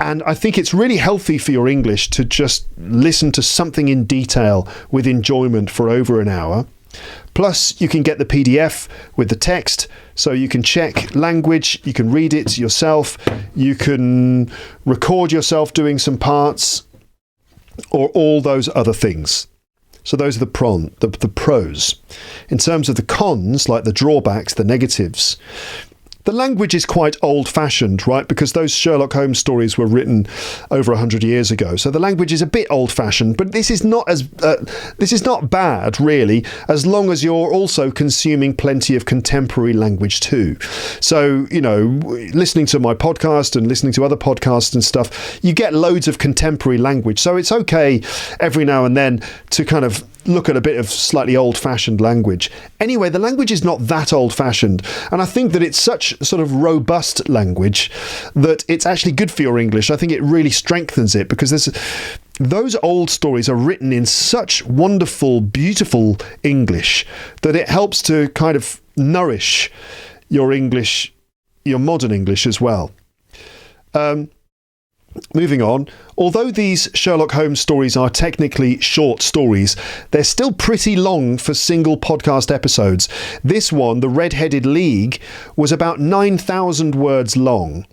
And I think it's really healthy for your English to just listen to something in detail with enjoyment for over an hour. Plus, you can get the PDF with the text, so you can check language, you can read it yourself, you can record yourself doing some parts, or all those other things. So those are the pros. In terms of the cons, like the drawbacks, the negatives, the language is quite old-fashioned, right? Because those Sherlock Holmes stories were written over 100 years ago. So the language is a bit old-fashioned, but this is not bad, really, as long as you're also consuming plenty of contemporary language too. So, listening to my podcast and listening to other podcasts and stuff, you get loads of contemporary language. So it's okay every now and then to kind of look at a bit of slightly old-fashioned language. Anyway, the language is not that old-fashioned, and I think that it's such sort of robust language that it's actually good for your English. I think it really strengthens it, because those old stories are written in such wonderful, beautiful English that it helps to kind of nourish your English, your modern English as well. Moving on, although these Sherlock Holmes stories are technically short stories, they're still pretty long for single podcast episodes. This one, The Red-Headed League, was about 9,000 words long.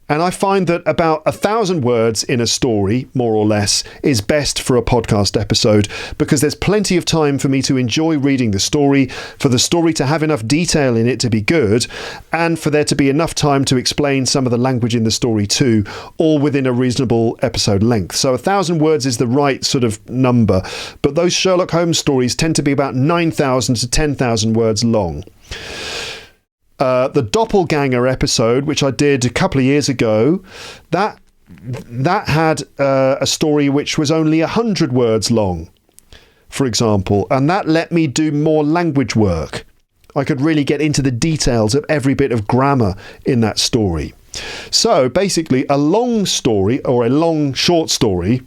And I find that about 1,000 words in a story, more or less, is best for a podcast episode, because there's plenty of time for me to enjoy reading the story, for the story to have enough detail in it to be good, and for there to be enough time to explain some of the language in the story too, all within a reasonable episode length. So 1,000 words is the right sort of number, but those Sherlock Holmes stories tend to be about 9,000 to 10,000 words long. The Doppelganger episode, which I did a couple of years ago, that had a story which was only 100 words long, for example, and that let me do more language work. I could really get into the details of every bit of grammar in that story. So basically, a long story or a long short story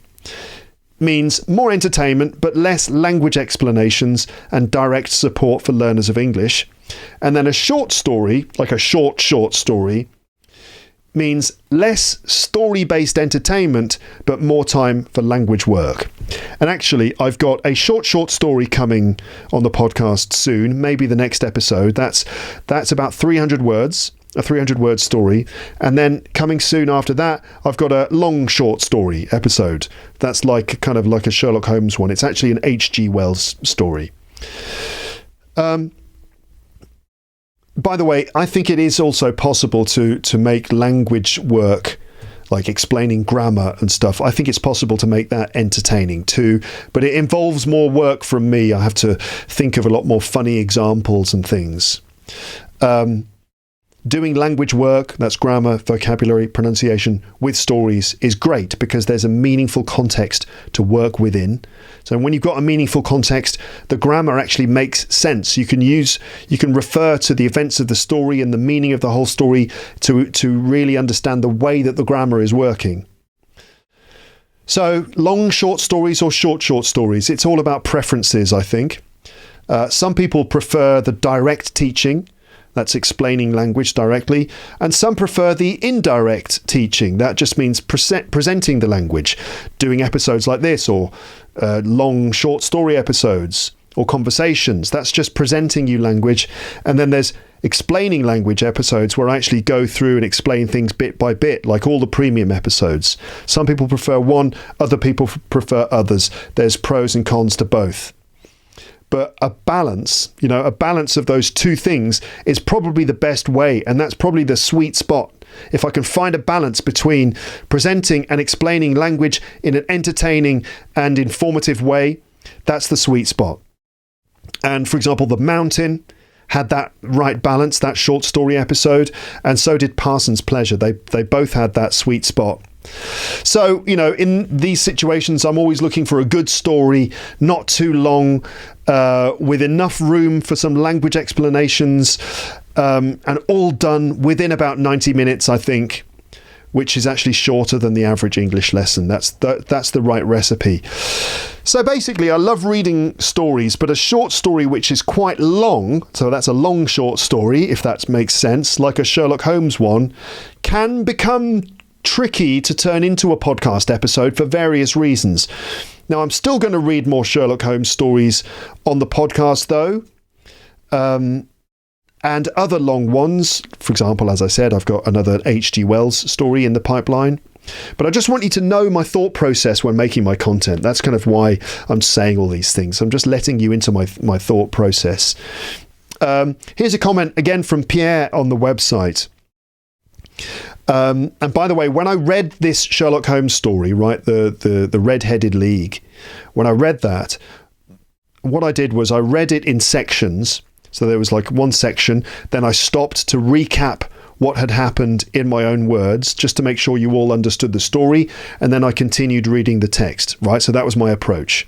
means more entertainment but less language explanations and direct support for learners of English. And then a short story, like a short story, means less story-based entertainment but more time for language work. And actually, I've got a short story coming on the podcast soon, maybe the next episode. That's about 300 words. A 300-word story, and then coming soon after that, I've got a long short story episode. That's kind of like a Sherlock Holmes one. It's actually an H.G. Wells story. By the way, I think it is also possible to make language work, like explaining grammar and stuff. I think it's possible to make that entertaining too, but it involves more work from me. I have to think of a lot more funny examples and things. doing language work, that's grammar, vocabulary, pronunciation, with stories is great because there's a meaningful context to work within. So when you've got a meaningful context, the grammar actually makes sense. You can refer to the events of the story and the meaning of the whole story to really understand the way that the grammar is working. So long short stories or short stories, it's all about preferences, I think. Some people prefer the direct teaching, that's explaining language directly, and some prefer the indirect teaching. That just means presenting the language, doing episodes like this, or long short story episodes, or conversations. That's just presenting you language. And then there's explaining language episodes where I actually go through and explain things bit by bit, like all the premium episodes. Some people prefer one, other people prefer others. There's pros and cons to both. But a balance of those two things is probably the best way, and that's probably the sweet spot. If I can find a balance between presenting and explaining language in an entertaining and informative way, that's the sweet spot. And for example, The Mountain had that right balance, that short story episode, and so did Parsons Pleasure. They both had that sweet spot. So, in these situations, I'm always looking for a good story, not too long, with enough room for some language explanations, and all done within about 90 minutes, I think, which is actually shorter than the average English lesson. That's the right recipe. So basically, I love reading stories, but a short story which is quite long, so that's a long short story, if that makes sense, like a Sherlock Holmes one, can become tricky to turn into a podcast episode for various reasons. Now, I'm still going to read more Sherlock Holmes stories on the podcast, though, and other long ones. For example, as I said, I've got another H.G. Wells story in the pipeline. But I just want you to know my thought process when making my content. That's kind of why I'm saying all these things. I'm just letting you into my thought process. Here's a comment again from Pierre on the website. And by the way, when I read this Sherlock Holmes story, right, the Red-Headed League, when I read that, what I did was I read it in sections. So there was like one section, then I stopped to recap what had happened in my own words, just to make sure you all understood the story, and then I continued reading the text, right? So that was my approach.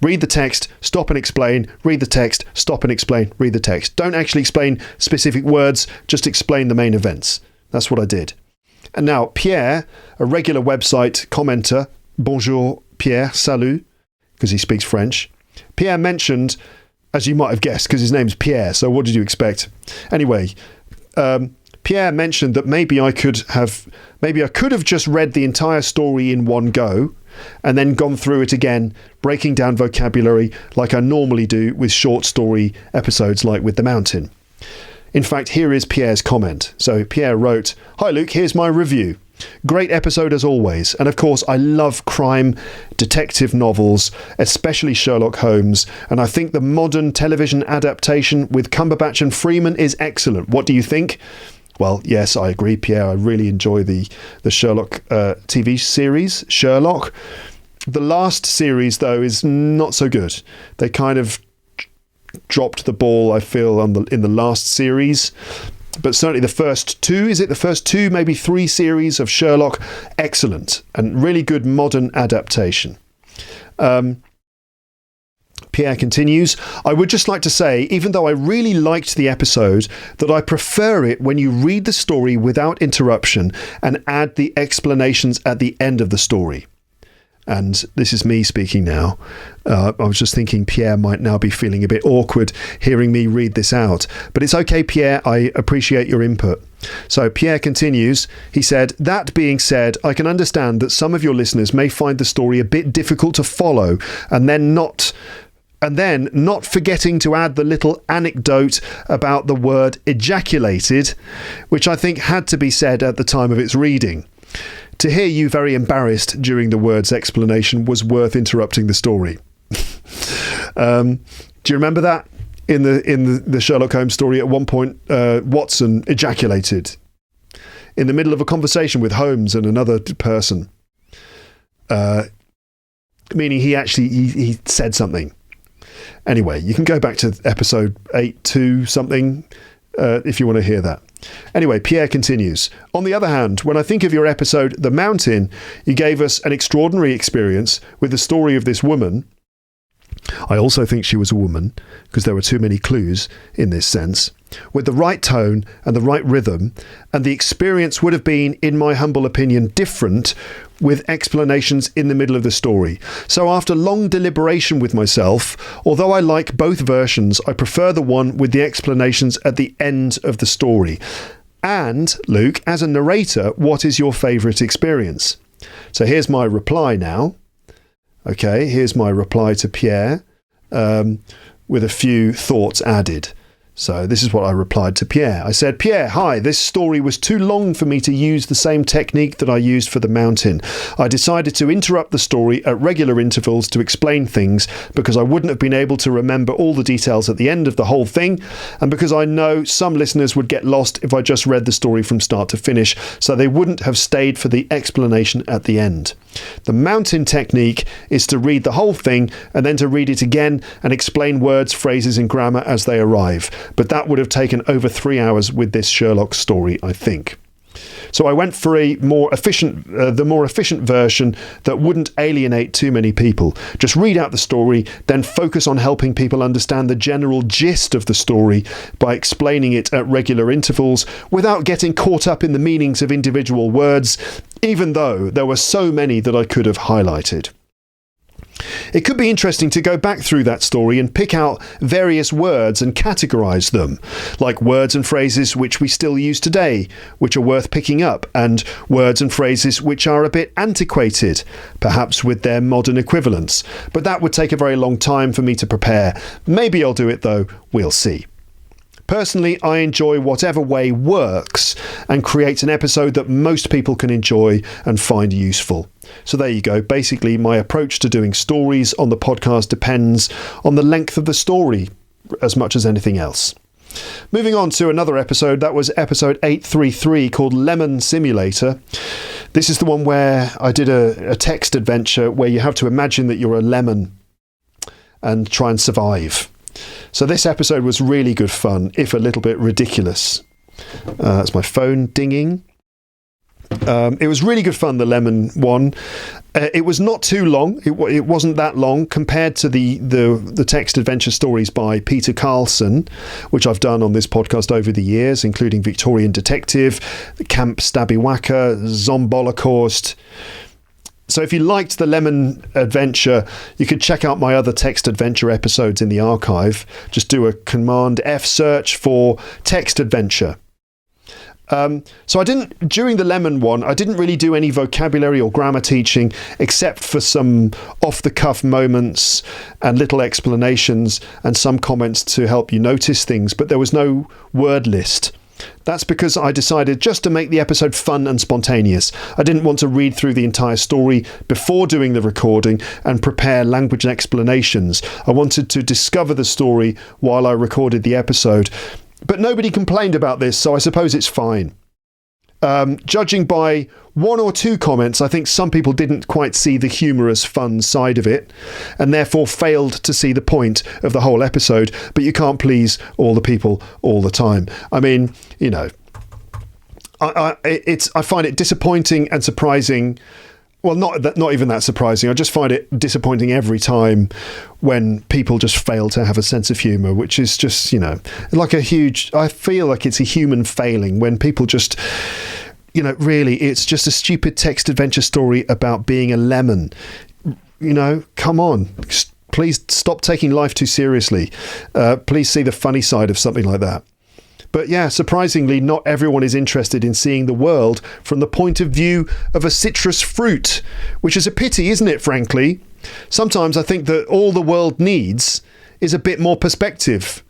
Read the text, stop and explain, read the text, stop and explain, read the text. Don't actually explain specific words, just explain the main events. That's what I did. And now Pierre, a regular website commenter, bonjour Pierre, salut, because he speaks French. Pierre mentioned, as you might have guessed, because his name's Pierre, so what did you expect? Anyway, Pierre mentioned that maybe I could have just read the entire story in one go and then gone through it again, breaking down vocabulary like I normally do with short story episodes like with The Mountain. In fact, here is Pierre's comment. So Pierre wrote, "Hi Luke, here's my review. Great episode as always. And of course, I love crime detective novels, especially Sherlock Holmes. And I think the modern television adaptation with Cumberbatch and Freeman is excellent. What do you think?" Well, yes, I agree, Pierre. I really enjoy the Sherlock TV series, Sherlock. The last series, though, is not so good. They kind of dropped the ball, I feel, in the last series. But certainly the first two, maybe three series of Sherlock, excellent and really good modern adaptation. Pierre continues, "I would just like to say, even though I really liked the episode, that I prefer it when you read the story without interruption and add the explanations at the end of the story." And this is me speaking now. I was just thinking Pierre might now be feeling a bit awkward hearing me read this out. But it's okay, Pierre. I appreciate your input. So Pierre continues. He said, "That being said, I can understand that some of your listeners may find the story a bit difficult to follow and then not forgetting to add the little anecdote about the word ejaculated, which I think had to be said at the time of its reading. To hear you very embarrassed during the word's explanation was worth interrupting the story." Do you remember that in the Sherlock Holmes story? At one point, Watson ejaculated in the middle of a conversation with Holmes and another person, meaning he said something. Anyway, you can go back to episode 8.2 something if you want to hear that. Anyway, Pierre continues. On the other hand, when I think of your episode, The Mountain, you gave us an extraordinary experience with the story of this woman. I also think she was a woman, because there were too many clues in this sense, with the right tone and the right rhythm, and the experience would have been, in my humble opinion, different with explanations in the middle of the story. So after long deliberation with myself, although I like both versions, I prefer the one with the explanations at the end of the story. And, Luke, as a narrator, what is your favourite experience? So here's my reply now. Okay, here's my reply to Pierre, with a few thoughts added. So this is what I replied to Pierre. I said, Pierre, hi, this story was too long for me to use the same technique that I used for The Mountain. I decided to interrupt the story at regular intervals to explain things because I wouldn't have been able to remember all the details at the end of the whole thing, and because I know some listeners would get lost if I just read the story from start to finish, so they wouldn't have stayed for the explanation at the end. The Mountain technique is to read the whole thing and then to read it again and explain words, phrases and grammar as they arrive. But that would have taken over 3 hours with this Sherlock story, I think. So I went for the more efficient version that wouldn't alienate too many people. Just read out the story, then focus on helping people understand the general gist of the story by explaining it at regular intervals without getting caught up in the meanings of individual words, even though there were so many that I could have highlighted. It could be interesting to go back through that story and pick out various words and categorise them, like words and phrases which we still use today, which are worth picking up, and words and phrases which are a bit antiquated, perhaps with their modern equivalents. But that would take a very long time for me to prepare. Maybe I'll do it though, we'll see. Personally, I enjoy whatever way works and creates an episode that most people can enjoy and find useful. So there you go. Basically, my approach to doing stories on the podcast depends on the length of the story as much as anything else. Moving on to another episode, that was episode 833 called Lemon Simulator. This is the one where I did a text adventure where you have to imagine that you're a lemon and try and survive. So this episode was really good fun, if a little bit ridiculous. That's my phone dinging. It was really good fun, the lemon one. It was not too long. It wasn't that long compared to the text adventure stories by Peter Carlson, which I've done on this podcast over the years, including Victorian Detective, Camp Stabbywacker, Zombolocaust. So if you liked the Lemon Adventure, you could check out my other text adventure episodes in the archive. Just do a Command F search for text adventure. So during the Lemon one, I didn't really do any vocabulary or grammar teaching, except for some off-the-cuff moments and little explanations and some comments to help you notice things, but there was no word list. That's because I decided just to make the episode fun and spontaneous. I didn't want to read through the entire story before doing the recording and prepare language and explanations. I wanted to discover the story while I recorded the episode. But nobody complained about this, so I suppose it's fine. Judging by one or two comments, I think some people didn't quite see the humorous, fun side of it, and therefore failed to see the point of the whole episode. But you can't please all the people all the time. I mean, you know, I find it disappointing and surprising. Well, not even that surprising. I just find it disappointing every time when people just fail to have a sense of humour, which is just, you know, I feel like it's a human failing when people just, you know, really, it's just a stupid text adventure story about being a lemon. You know, come on. Please stop taking life too seriously. Please see the funny side of something like that. But yeah, surprisingly, not everyone is interested in seeing the world from the point of view of a citrus fruit, which is a pity, isn't it, frankly? Sometimes I think that all the world needs is a bit more perspective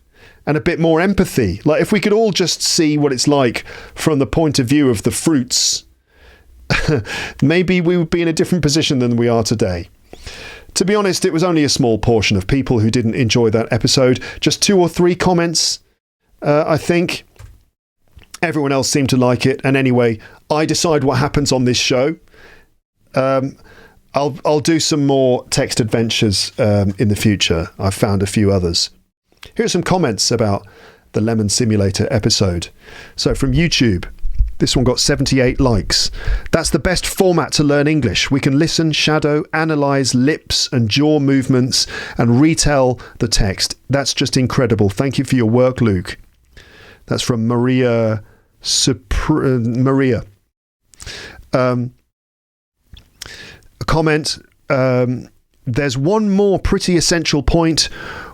and a bit more empathy. Like, if we could all just see what it's like from the point of view of the fruits, maybe we would be in a different position than we are today. To be honest, it was only a small portion of people who didn't enjoy that episode. Just 2 or 3 comments. I think everyone else seemed to like it. And anyway, I decide what happens on this show. I'll do some more text adventures in the future. I've found a few others. Here are some comments about the Lemon Simulator episode. So from YouTube, this one got 78 likes. That's the best format to learn English. We can listen, shadow, analyse lips and jaw movements and retell the text. That's just incredible. Thank you for your work, Luke. That's from Maria. A comment, there's one more pretty essential point.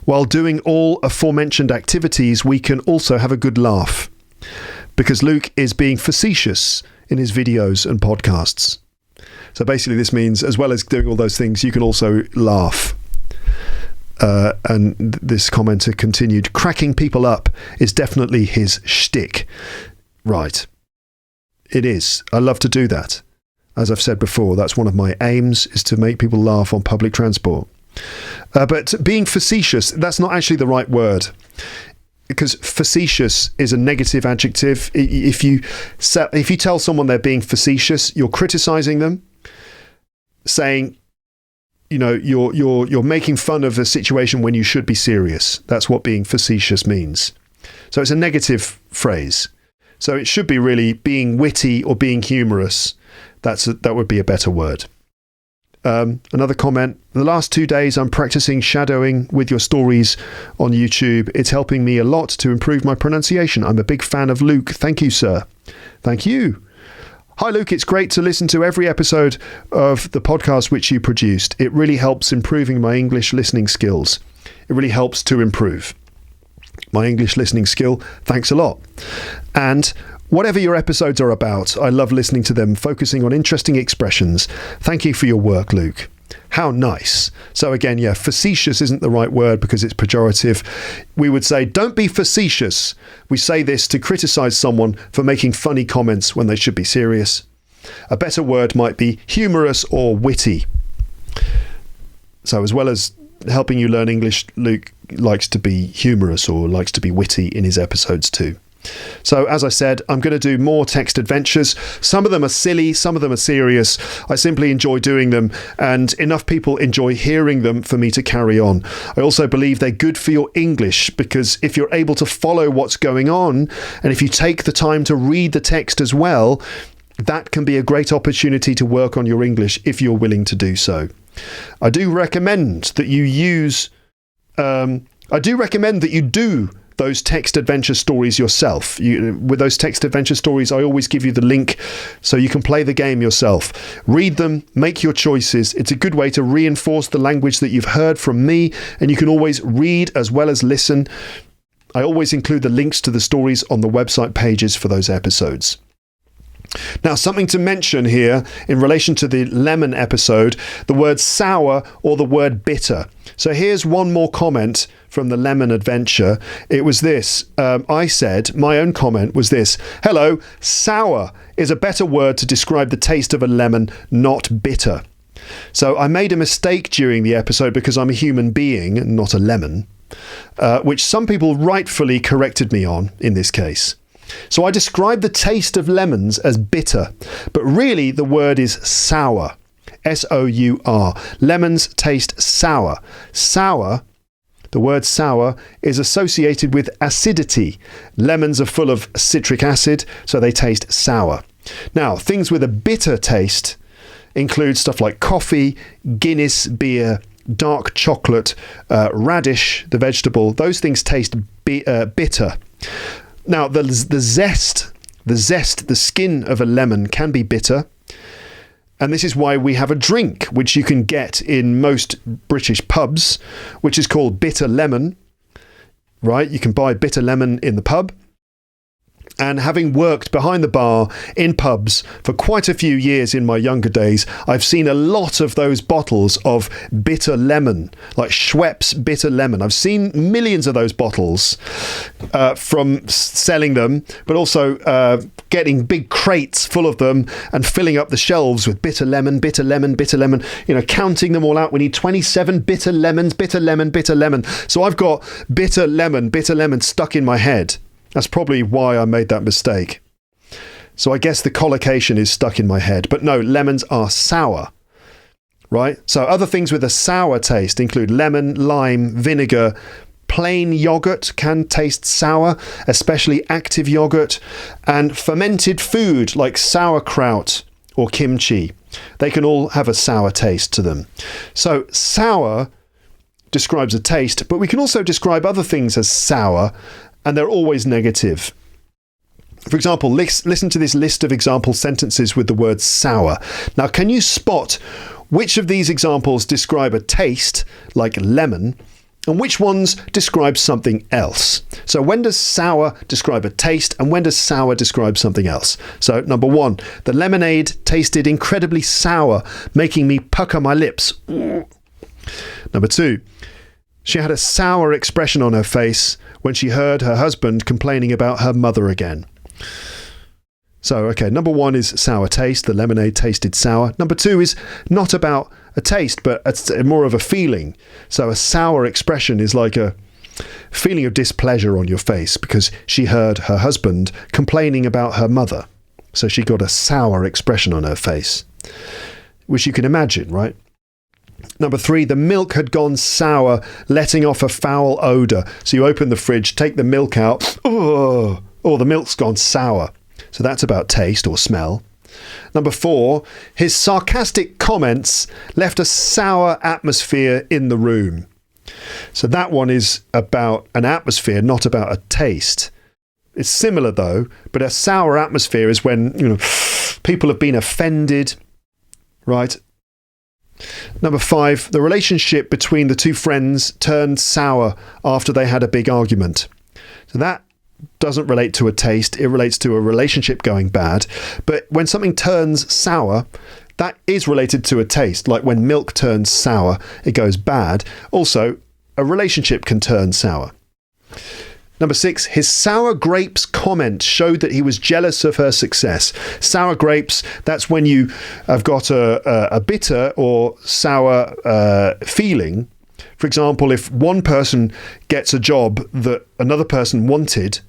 While doing all aforementioned activities, we can also have a good laugh. Because Luke is being facetious in his videos and podcasts. So basically this means, as well as doing all those things, you can also laugh. And this commenter continued, cracking people up is definitely his shtick. Right. It is. I love to do that. As I've said before, that's one of my aims, is to make people laugh on public transport. But being facetious, that's not actually the right word. Because facetious is a negative adjective. If you tell someone they're being facetious, you're criticising them, saying, you know, you're making fun of a situation when you should be serious. That's what being facetious means. So it's a negative phrase. So it should be really being witty or being humorous. That would be a better word. Another comment. The last 2 days I'm practicing shadowing with your stories on YouTube. It's helping me a lot to improve my pronunciation. I'm a big fan of Luke. Thank you, sir. Thank you. Hi, Luke. It's great to listen to every episode of the podcast which you produced. It really helps improving my English listening skills. It really helps to improve my English listening skill. Thanks a lot. And whatever your episodes are about, I love listening to them, focusing on interesting expressions. Thank you for your work, Luke. How nice. So again, yeah, facetious isn't the right word because it's pejorative. We would say, don't be facetious. We say this to criticise someone for making funny comments when they should be serious. A better word might be humorous or witty. So as well as helping you learn English, Luke likes to be humorous or likes to be witty in his episodes too. So as I said, I'm going to do more text adventures. Some of them are silly, some of them are serious. I simply enjoy doing them, and enough people enjoy hearing them for me to carry on. I also believe they're good for your English, because if you're able to follow what's going on, and if you take the time to read the text as well, that can be a great opportunity to work on your English if you're willing to do so. I do recommend that you do those text adventure stories yourself. With those text adventure stories, I always give you the link so you can play the game yourself. Read them, make your choices. It's a good way to reinforce the language that you've heard from me, and you can always read as well as listen. I always include the links to the stories on the website pages for those episodes. Now, something to mention here in relation to the lemon episode, the word sour or the word bitter. So here's one more comment from the lemon adventure. It was this. I said, my own comment was this. Hello, sour is a better word to describe the taste of a lemon, not bitter. So I made a mistake during the episode because I'm a human being, not a lemon, which some people rightfully corrected me on in this case. So I described the taste of lemons as bitter, but really the word is sour. S-O-U-R. Lemons taste sour. Sour, the word sour, is associated with acidity. Lemons are full of citric acid, so they taste sour. Now, things with a bitter taste include stuff like coffee, Guinness beer, dark chocolate, radish, the vegetable. Those things taste bitter. Now, the zest, the skin of a lemon can be bitter. And this is why we have a drink, which you can get in most British pubs, which is called bitter lemon, right? You can buy bitter lemon in the pub. And having worked behind the bar in pubs for quite a few years in my younger days, I've seen a lot of those bottles of bitter lemon, like Schweppes bitter lemon. I've seen millions of those bottles from selling them, but also getting big crates full of them and filling up the shelves with bitter lemon, counting them all out. We need 27 bitter lemons, bitter lemon. So I've got bitter lemon stuck in my head. That's probably why I made that mistake. So I guess the collocation is stuck in my head. But no, lemons are sour, right? So other things with a sour taste include lemon, lime, vinegar, Plain yogurt can taste sour, especially active yogurt, and fermented food like sauerkraut or kimchi. They can all have a sour taste to them. So sour describes a taste, but we can also describe other things as sour, and they're always negative. For example, listen to this list of example sentences with the word sour. Now, can you spot which of these examples describe a taste, like lemon, and which ones describe something else? So when does sour describe a taste, and when does sour describe something else? So number 1, the lemonade tasted incredibly sour, making me pucker my lips. Number 2, she had a sour expression on her face when she heard her husband complaining about her mother again. So, okay, number 1 is sour taste. The lemonade tasted sour. Number 2 is not about a taste, but it's more of a feeling. So a sour expression is like a feeling of displeasure on your face because she heard her husband complaining about her mother. So she got a sour expression on her face, which you can imagine, right? Number 3, the milk had gone sour, letting off a foul odour. So you open the fridge, take the milk out. Oh, the milk's gone sour. So that's about taste or smell. Number 4, his sarcastic comments left a sour atmosphere in the room. So that one is about an atmosphere, not about a taste. It's similar though, but a sour atmosphere is when, people have been offended, right? Number 5, the relationship between the two friends turned sour after they had a big argument. So that doesn't relate to a taste, it relates to a relationship going bad. But when something turns sour, that is related to a taste. Like when milk turns sour, it goes bad. Also, a relationship can turn sour. Number 6, his sour grapes comment showed that he was jealous of her success. Sour grapes, that's when you have got a bitter or sour feeling. For example, if one person gets a job that another person wanted,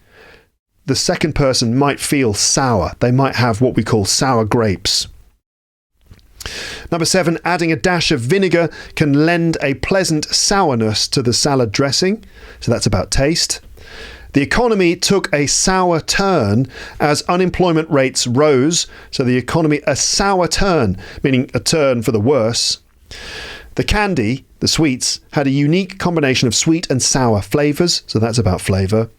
the second person might feel sour. They might have what we call sour grapes. Number 7, adding a dash of vinegar can lend a pleasant sourness to the salad dressing. So that's about taste. The economy took a sour turn as unemployment rates rose. So the economy, a sour turn, meaning a turn for the worse. The candy, the sweets, had a unique combination of sweet and sour flavours, so that's about flavour.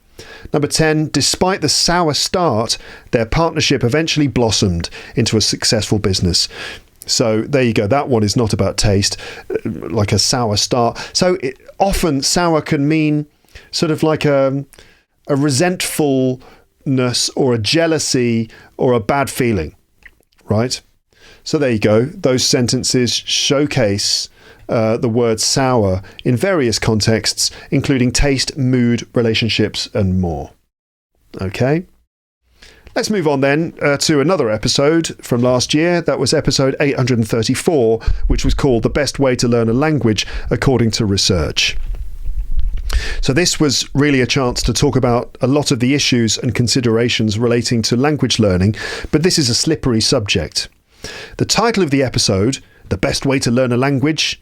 Number 10, despite the sour start, their partnership eventually blossomed into a successful business. So there you go, that one is not about taste, like a sour start. So often sour can mean sort of like a resentfulness or a jealousy or a bad feeling, right? So there you go, those sentences showcase the word sour in various contexts, including taste, mood, relationships, and more. Okay. Let's move on then to another episode from last year. That was episode 834, which was called The Best Way to Learn a Language According to Research. So this was really a chance to talk about a lot of the issues and considerations relating to language learning, but this is a slippery subject. The title of the episode, The Best Way to Learn a Language,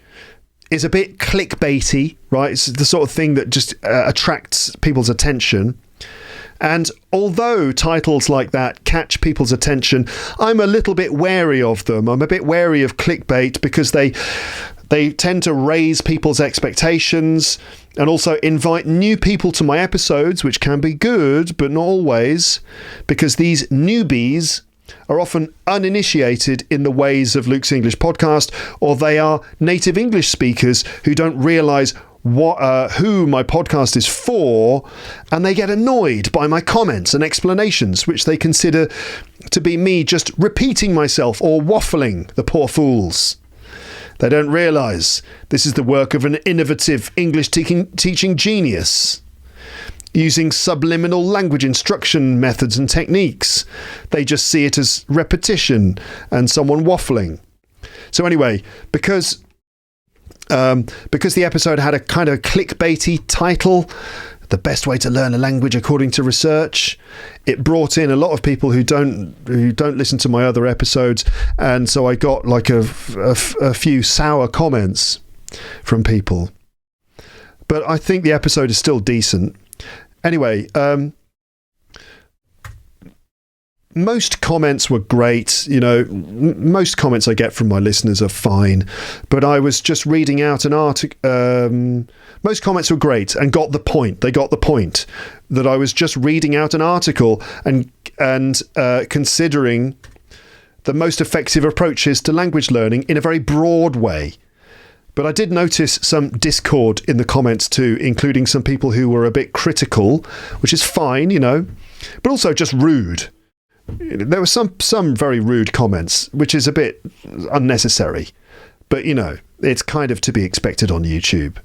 is a bit clickbaity, right? It's the sort of thing that just attracts people's attention. And although titles like that catch people's attention, I'm a little bit wary of them. I'm a bit wary of clickbait because they tend to raise people's expectations and also invite new people to my episodes, which can be good, but not always, because these newbies are often uninitiated in the ways of Luke's English podcast, or they are native English speakers who don't realise who my podcast is for, and they get annoyed by my comments and explanations, which they consider to be me just repeating myself or waffling, the poor fools. They don't realise this is the work of an innovative English teaching genius, using subliminal language instruction methods and techniques. They just see it as repetition and someone waffling. So anyway, because the episode had a kind of clickbaity title, The Best Way to Learn a Language According to Research, it brought in a lot of people who don't listen to my other episodes, and so I got like a few sour comments from people. but I think the episode is still decent. Anyway, most comments were great. Most comments I get from my listeners are fine, but I was just reading out an article. Most comments were great and got the point. They got the point that I was just reading out an article and considering the most effective approaches to language learning in a very broad way. But I did notice some discord in the comments too, including some people who were a bit critical, which is fine, but also just rude. There were some very rude comments, which is a bit unnecessary. But, it's kind of to be expected on YouTube.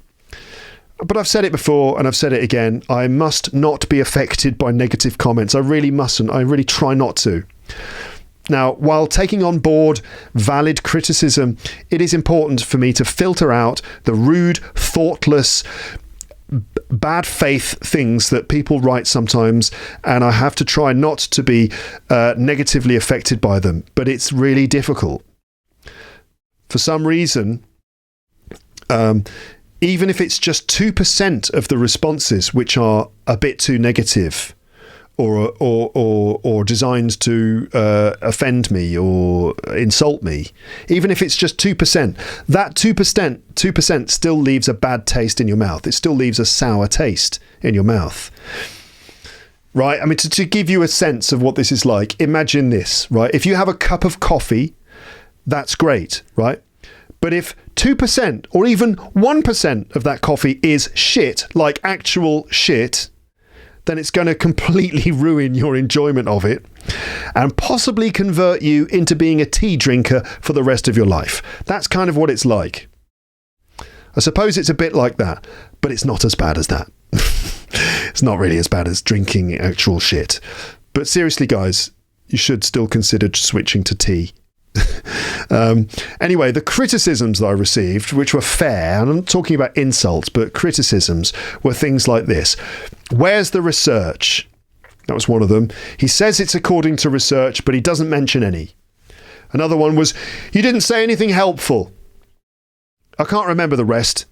But I've said it before and I've said it again. I must not be affected by negative comments. I really mustn't. I really try not to. Now, while taking on board valid criticism, it is important for me to filter out the rude, thoughtless, bad faith things that people write sometimes, and I have to try not to be negatively affected by them. But it's really difficult. For some reason, even if it's just 2% of the responses which are a bit too negative or designed to offend me or insult me, even if it's just 2%, that 2% still leaves a bad taste in your mouth. It still leaves a sour taste in your mouth. Right? I mean, to give you a sense of what this is like, imagine this, right? If you have a cup of coffee, that's great, right? But if 2% or even 1% of that coffee is shit, like actual shit, then it's going to completely ruin your enjoyment of it and possibly convert you into being a tea drinker for the rest of your life. That's kind of what it's like. I suppose it's a bit like that, but it's not as bad as that. It's not really as bad as drinking actual shit. But seriously, guys, you should still consider switching to tea. Anyway, the criticisms that I received, which were fair, and I'm not talking about insults, but criticisms, were things like this. Where's the research? That was one of them. He says it's according to research, but he doesn't mention any. Another one was, you didn't say anything helpful. I can't remember the rest,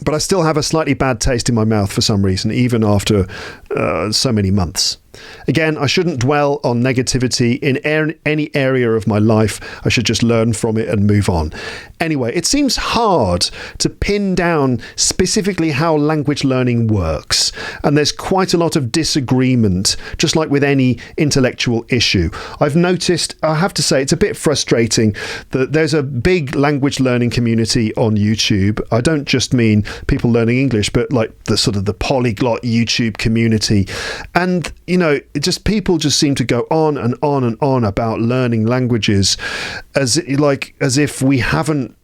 but I still have a slightly bad taste in my mouth for some reason, even after so many months. Again, I shouldn't dwell on negativity in any area of my life. I should just learn from it and move on. Anyway, it seems hard to pin down specifically how language learning works. And there's quite a lot of disagreement, just like with any intellectual issue. I've noticed, I have to say, it's a bit frustrating that there's a big language learning community on YouTube. I don't just mean people learning English, but like the sort of the polyglot YouTube community. And, people just seem to go on and on and on about learning languages as if we haven't,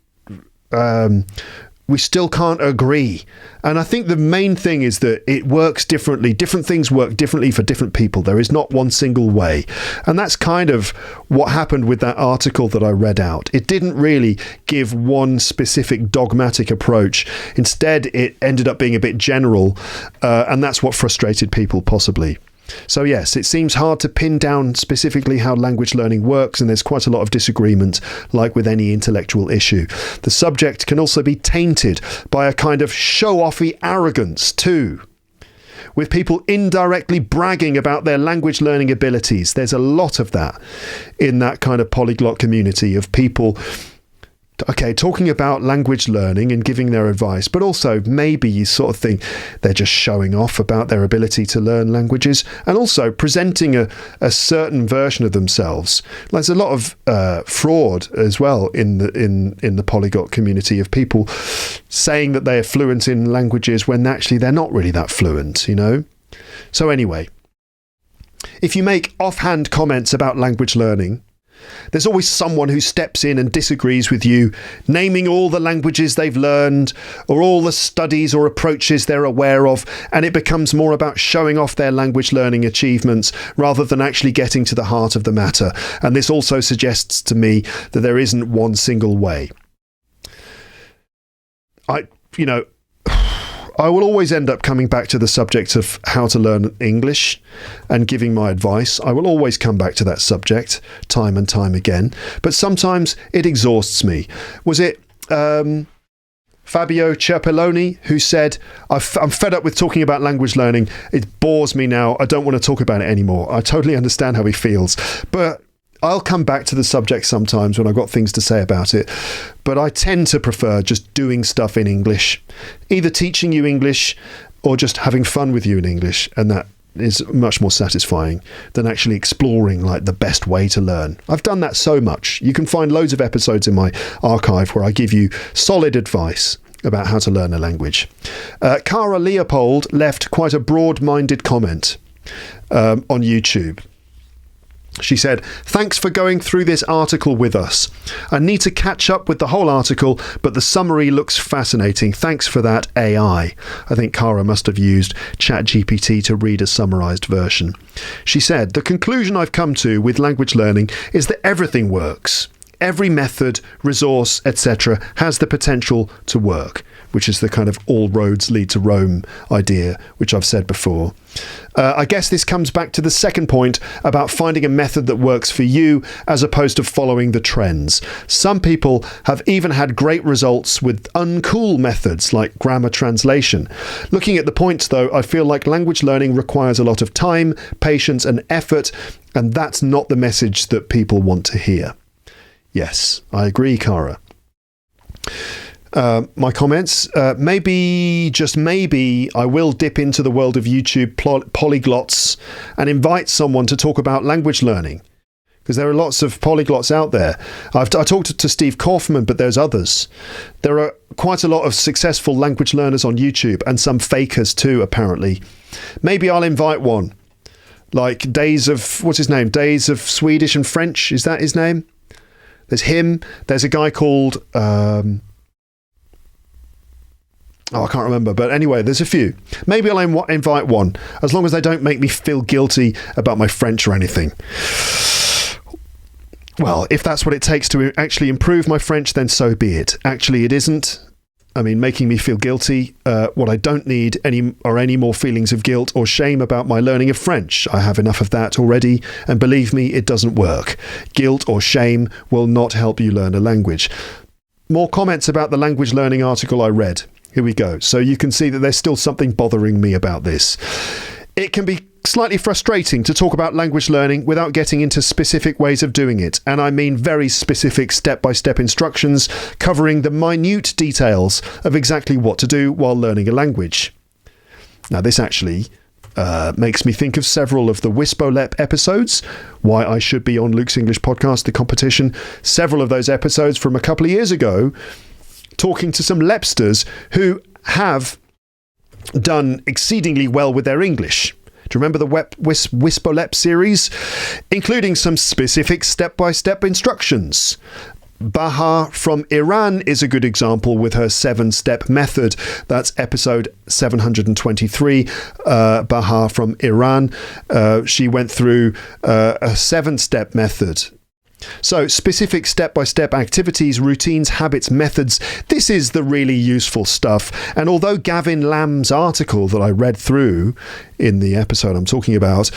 we still can't agree. And I think the main thing is that it works differently. Different things work differently for different people. There is not one single way. And that's kind of what happened with that article that I read out. It didn't really give one specific dogmatic approach. Instead, it ended up being a bit general. And that's what frustrated people possibly. So yes, it seems hard to pin down specifically how language learning works, and there's quite a lot of disagreement, like with any intellectual issue. The subject can also be tainted by a kind of show-offy arrogance too, with people indirectly bragging about their language learning abilities. There's a lot of that in that kind of polyglot community of people talking about language learning and giving their advice, but also maybe you sort of think they're just showing off about their ability to learn languages, and also presenting a certain version of themselves. There's a lot of fraud as well in the polyglot community of people saying that they are fluent in languages when actually they're not really that fluent, So anyway, if you make offhand comments about language learning, there's always someone who steps in and disagrees with you, naming all the languages they've learned or all the studies or approaches they're aware of, and it becomes more about showing off their language learning achievements rather than actually getting to the heart of the matter. And this also suggests to me that there isn't one single way. I will always end up coming back to the subject of how to learn English and giving my advice. I will always come back to that subject time and time again, but sometimes it exhausts me. Was it Fabio Cerpelloni, who said, I'm fed up with talking about language learning. It bores me now. I don't want to talk about it anymore. I totally understand how he feels. But I'll come back to the subject sometimes when I've got things to say about it. But I tend to prefer just doing stuff in English, either teaching you English or just having fun with you in English. And that is much more satisfying than actually exploring like the best way to learn. I've done that so much. You can find loads of episodes in my archive where I give you solid advice about how to learn a language. Cara Leopold left quite a broad-minded comment on YouTube. She said, "Thanks for going through this article with us. I need to catch up with the whole article, but the summary looks fascinating. Thanks for that, AI." I think Cara must have used ChatGPT to read a summarised version. She said, "The conclusion I've come to with language learning is that everything works. Every method, resource, etc. has the potential to work," which is the kind of all roads lead to Rome idea, which I've said before. I guess this comes back to the second point about finding a method that works for you as opposed to following the trends. Some people have even had great results with uncool methods like grammar translation. Looking at the points though, I feel like language learning requires a lot of time, patience and effort, and that's not the message that people want to hear. Yes, I agree, Cara. My comments, maybe, just maybe, I will dip into the world of YouTube polyglots and invite someone to talk about language learning, because there are lots of polyglots out there. I talked to Steve Kaufman, but there's others. There are quite a lot of successful language learners on YouTube, and some fakers too, apparently. Maybe I'll invite one, like Days of, what's his name? Days of Swedish and French, is that his name? There's him. There's a guy called... I can't remember. But anyway, there's a few. Maybe I'll invite one, as long as they don't make me feel guilty about my French or anything. Well, if that's what it takes to actually improve my French, then so be it. Actually, it isn't. I mean, making me feel guilty. What I don't need any more feelings of guilt or shame about my learning of French. I have enough of that already, and believe me, it doesn't work. Guilt or shame will not help you learn a language. More comments about the language learning article I read. Here we go. So you can see that there's still something bothering me about this. It can be slightly frustrating to talk about language learning without getting into specific ways of doing it. And I mean very specific step-by-step instructions covering the minute details of exactly what to do while learning a language. Now, this actually makes me think of several of the Wisbolep episodes, Why I Should Be on Luke's English Podcast, the competition. Several of those episodes from a couple of years ago, talking to some Lepsters who have done exceedingly well with their English. Do you remember the Wisbolep series? Including some specific step-by-step instructions. Bahar from Iran is a good example with her 7-step method. That's episode 723. Bahar from Iran. She went through a 7-step method. So, specific step-by-step activities, routines, habits, methods. This is the really useful stuff. And although Gavin Lamb's article that I read through in the episode I'm talking about,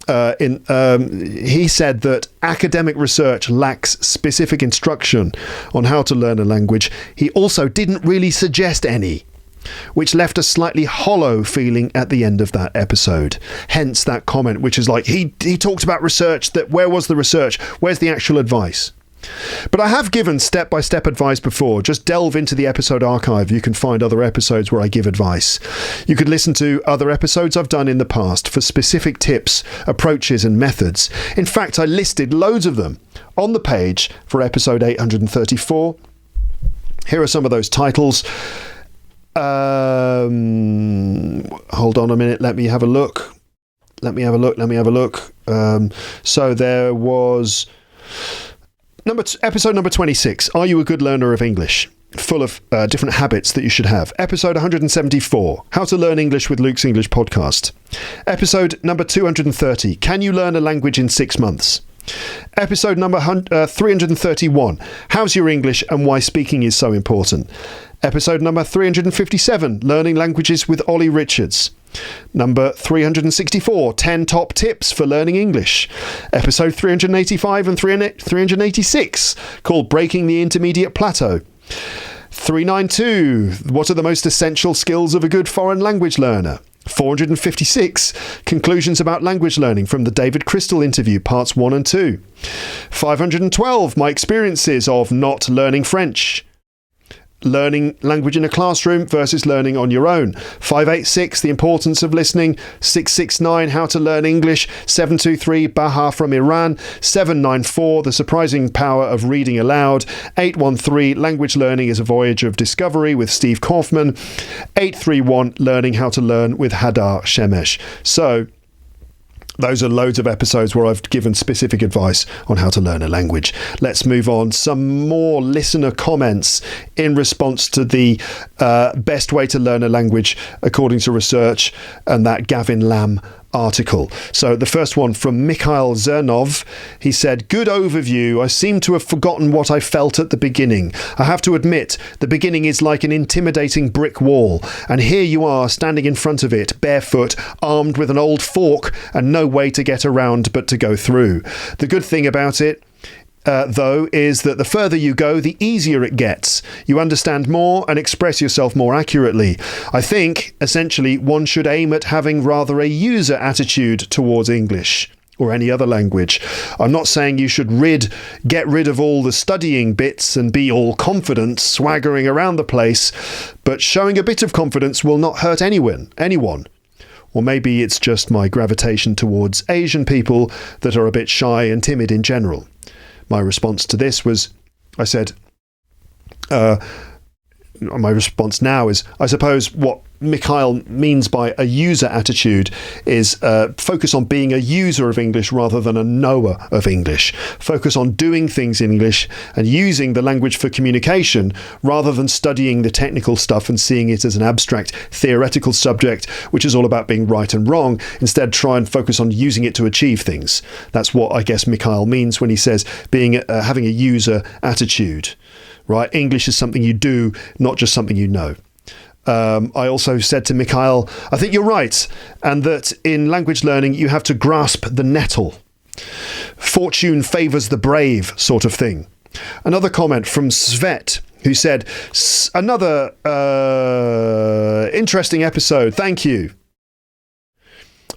he said that academic research lacks specific instruction on how to learn a language, he also didn't really suggest any, which left a slightly hollow feeling at the end of that episode. Hence that comment, which is like, he talked about research, that where was the research? Where's the actual advice? But I have given step-by-step advice before. Just delve into the episode archive. You can find other episodes where I give advice. You could listen to other episodes I've done in the past for specific tips, approaches and methods. In fact, I listed loads of them on the page for episode 834. Here are some of those titles. Hold on a minute. Let me have a look. So there was episode number 26. Are you a good learner of English? Full of different habits that you should have. Episode 174. How to learn English with Luke's English Podcast. Episode number 230. Can you learn a language in 6 months? Episode number 331. How's your English and why speaking is so important? Episode number 357, Learning Languages with Ollie Richards. Number 364, 10 top tips for learning English. Episode 385 and 386, called Breaking the Intermediate Plateau. 392. What are the most essential skills of a good foreign language learner? 456. Conclusions about language learning from the David Crystal interview, parts 1 and 2. 512. My experiences of not learning French. Learning language in a classroom versus learning on your own. 586, the importance of listening. 669, how to learn English. 723, Baha from Iran. 794, the surprising power of reading aloud. 813, language learning is a voyage of discovery with Steve Kaufman. 831, learning how to learn with Hadar Shemesh. So, those are loads of episodes where I've given specific advice on how to learn a language. Let's move on. Some more listener comments in response to the best way to learn a language according to research and that Gavin Lamb article. So the first one from Mikhail Zernov. He said, good overview. I seem to have forgotten what I felt at the beginning. I have to admit, the beginning is like an intimidating brick wall. And here you are standing in front of it, barefoot, armed with an old fork and no way to get around but to go through. The good thing about it, though, is that the further you go, the easier it gets. You understand more and express yourself more accurately. I think, essentially, one should aim at having rather a user attitude towards English or any other language. I'm not saying you should get rid of all the studying bits and be all confident, swaggering around the place, but showing a bit of confidence will not hurt anyone. Or maybe it's just my gravitation towards Asian people that are a bit shy and timid in general. My response to this was, I said, my response now is, I suppose what Mikhail means by a user attitude is focus on being a user of English rather than a knower of English. Focus on doing things in English and using the language for communication rather than studying the technical stuff and seeing it as an abstract theoretical subject, which is all about being right and wrong. Instead, try and focus on using it to achieve things. That's what I guess Mikhail means when he says having a user attitude. Right? English is something you do, not just something you know. I also said to Mikhail, I think you're right, and that in language learning you have to grasp the nettle. Fortune favours the brave sort of thing. Another comment from Svet, who said, another interesting episode, thank you.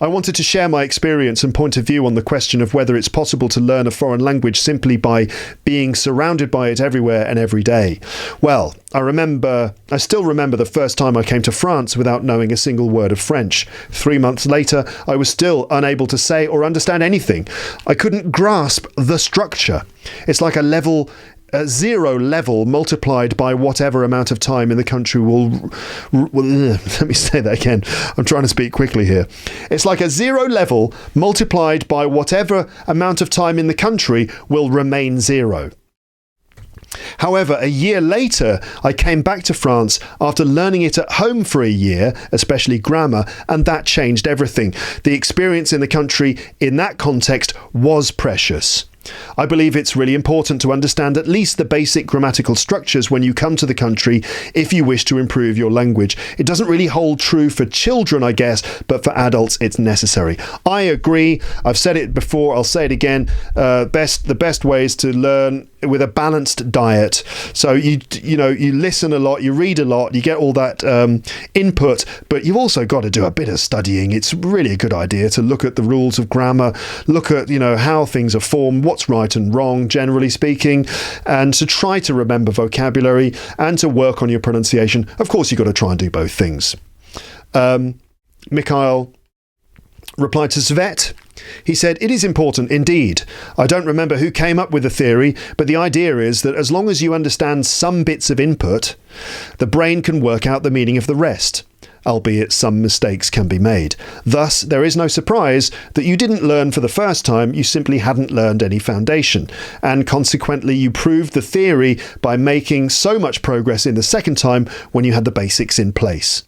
I wanted to share my experience and point of view on the question of whether it's possible to learn a foreign language simply by being surrounded by it everywhere and every day. Well, I still remember the first time I came to France without knowing a single word of French. 3 months later, I was still unable to say or understand anything. I couldn't grasp the structure. It's like a zero level multiplied by whatever amount of time in the country will let me say that again. I'm trying to speak quickly here. It's like a zero level multiplied by whatever amount of time in the country will remain zero. However, a year later, I came back to France after learning it at home for a year, especially grammar, and that changed everything. The experience in the country in that context was precious. I believe it's really important to understand at least the basic grammatical structures when you come to the country if you wish to improve your language. It doesn't really hold true for children, I guess, but for adults it's necessary. I agree. I've said it before, I'll say it again. The best way is to learn with a balanced diet. So you listen a lot, you read a lot, you get all that input, but you've also got to do a bit of studying. It's really a good idea to look at the rules of grammar, look at how things are formed, what's right and wrong, generally speaking, and to try to remember vocabulary and to work on your pronunciation. Of course, you've got to try and do both things. Mikhail replied to Svet. He said, it is important indeed. I don't remember who came up with the theory, but the idea is that as long as you understand some bits of input, the brain can work out the meaning of the rest, albeit some mistakes can be made. Thus, there is no surprise that you didn't learn for the first time, you simply hadn't learned any foundation, and consequently you proved the theory by making so much progress in the second time when you had the basics in place.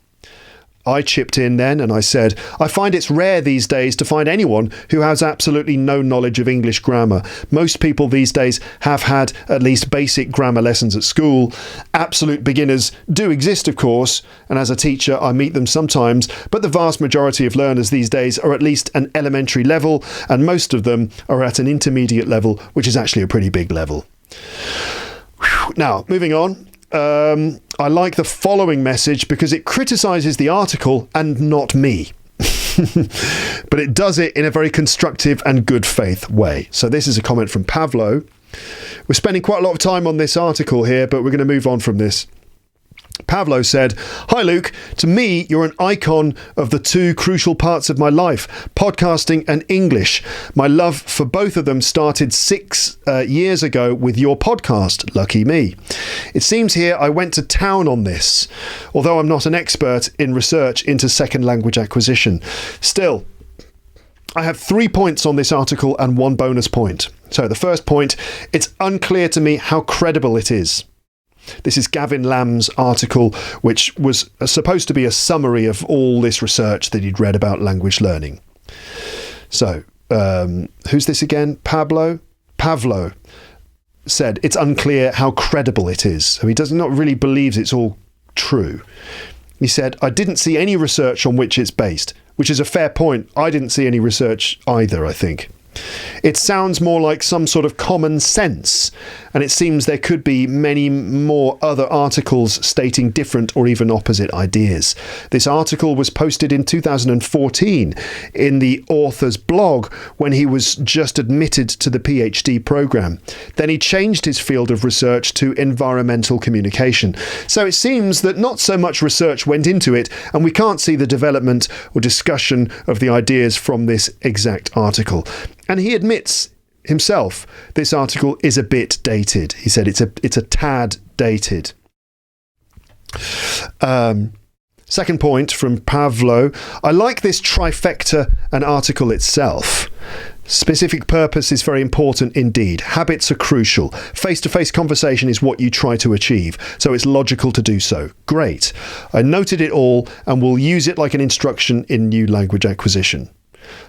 I chipped in then and I said, I find it's rare these days to find anyone who has absolutely no knowledge of English grammar. Most people these days have had at least basic grammar lessons at school. Absolute beginners do exist, of course, and as a teacher I meet them sometimes, but the vast majority of learners these days are at least an elementary level, and most of them are at an intermediate level, which is actually a pretty big level. Now, moving on. I like the following message because it criticises the article and not me. But it does it in a very constructive and good faith way. So this is a comment from Pavlo. We're spending quite a lot of time on this article here, but we're going to move on from this. Pavlo said, "Hi Luke, to me you're an icon of the two crucial parts of my life, podcasting and English. My love for both of them started 6 years ago with your podcast, lucky me. It seems here I went to town on this, although I'm not an expert in research into second language acquisition. Still, I have 3 points on this article and 1 bonus point. So the first point, it's unclear to me how credible it is." This is Gavin Lamb's article, which was supposed to be a summary of all this research that he'd read about language learning. So, who's this again? Pavlo said it's unclear how credible it is. So he does not really believes it's all true. He said, "I didn't see any research on which it's based," which is a fair point. I didn't see any research either, I think. "It sounds more like some sort of common sense, and it seems there could be many more other articles stating different or even opposite ideas. This article was posted in 2014 in the author's blog when he was just admitted to the PhD program. Then he changed his field of research to environmental communication. So it seems that not so much research went into it, and we can't see the development or discussion of the ideas from this exact article." And he admits himself this article is a bit dated. He said it's a tad dated. Second point from Pavlo, "I like this trifecta and article itself. Specific purpose is very important indeed. Habits are crucial. Face-to-face conversation is what you try to achieve, so it's logical to do so. Great. I noted it all and will use it like an instruction in new language acquisition.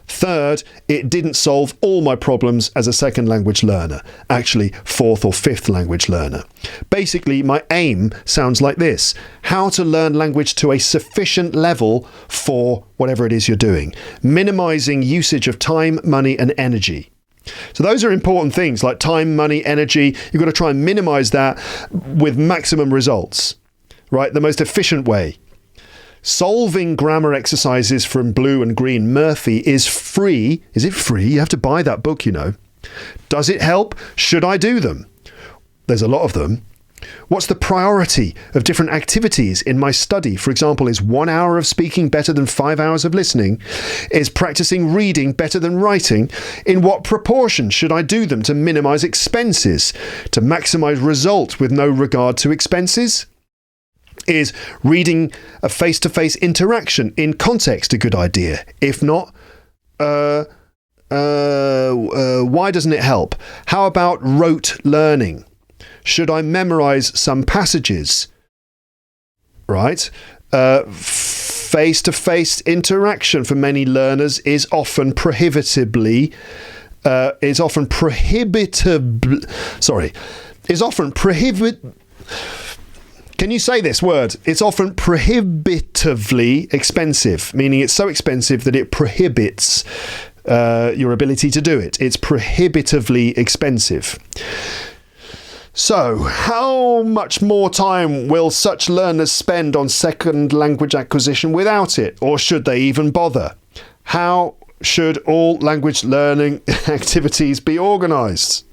Third, it didn't solve all my problems as a second language learner, actually fourth or fifth language learner. Basically, my aim sounds like this: how to learn language to a sufficient level for whatever it is you're doing, minimizing usage of time, money, and energy. So those are important things like time, money, energy. You've got to try and minimize that with maximum results, right? The most efficient way. Solving grammar exercises from Blue and Green Murphy is free. Is it free? You have to buy that book, you know. Does it help? Should I do them? There's a lot of them. What's the priority of different activities in my study? For example, is 1 hour of speaking better than 5 hours of listening? Is practicing reading better than writing? In what proportion should I do them to minimize expenses, to maximize result with no regard to expenses? Is reading a face-to-face interaction in context a good idea? If not, why doesn't it help? How about rote learning? Should I memorize some passages? Right? Face-to-face interaction for many learners is often prohibitively Can you say this word? It's often prohibitively expensive, meaning it's so expensive that it prohibits your ability to do it. It's prohibitively expensive. So, how much more time will such learners spend on second language acquisition without it? Or should they even bother? How should all language learning activities be organised?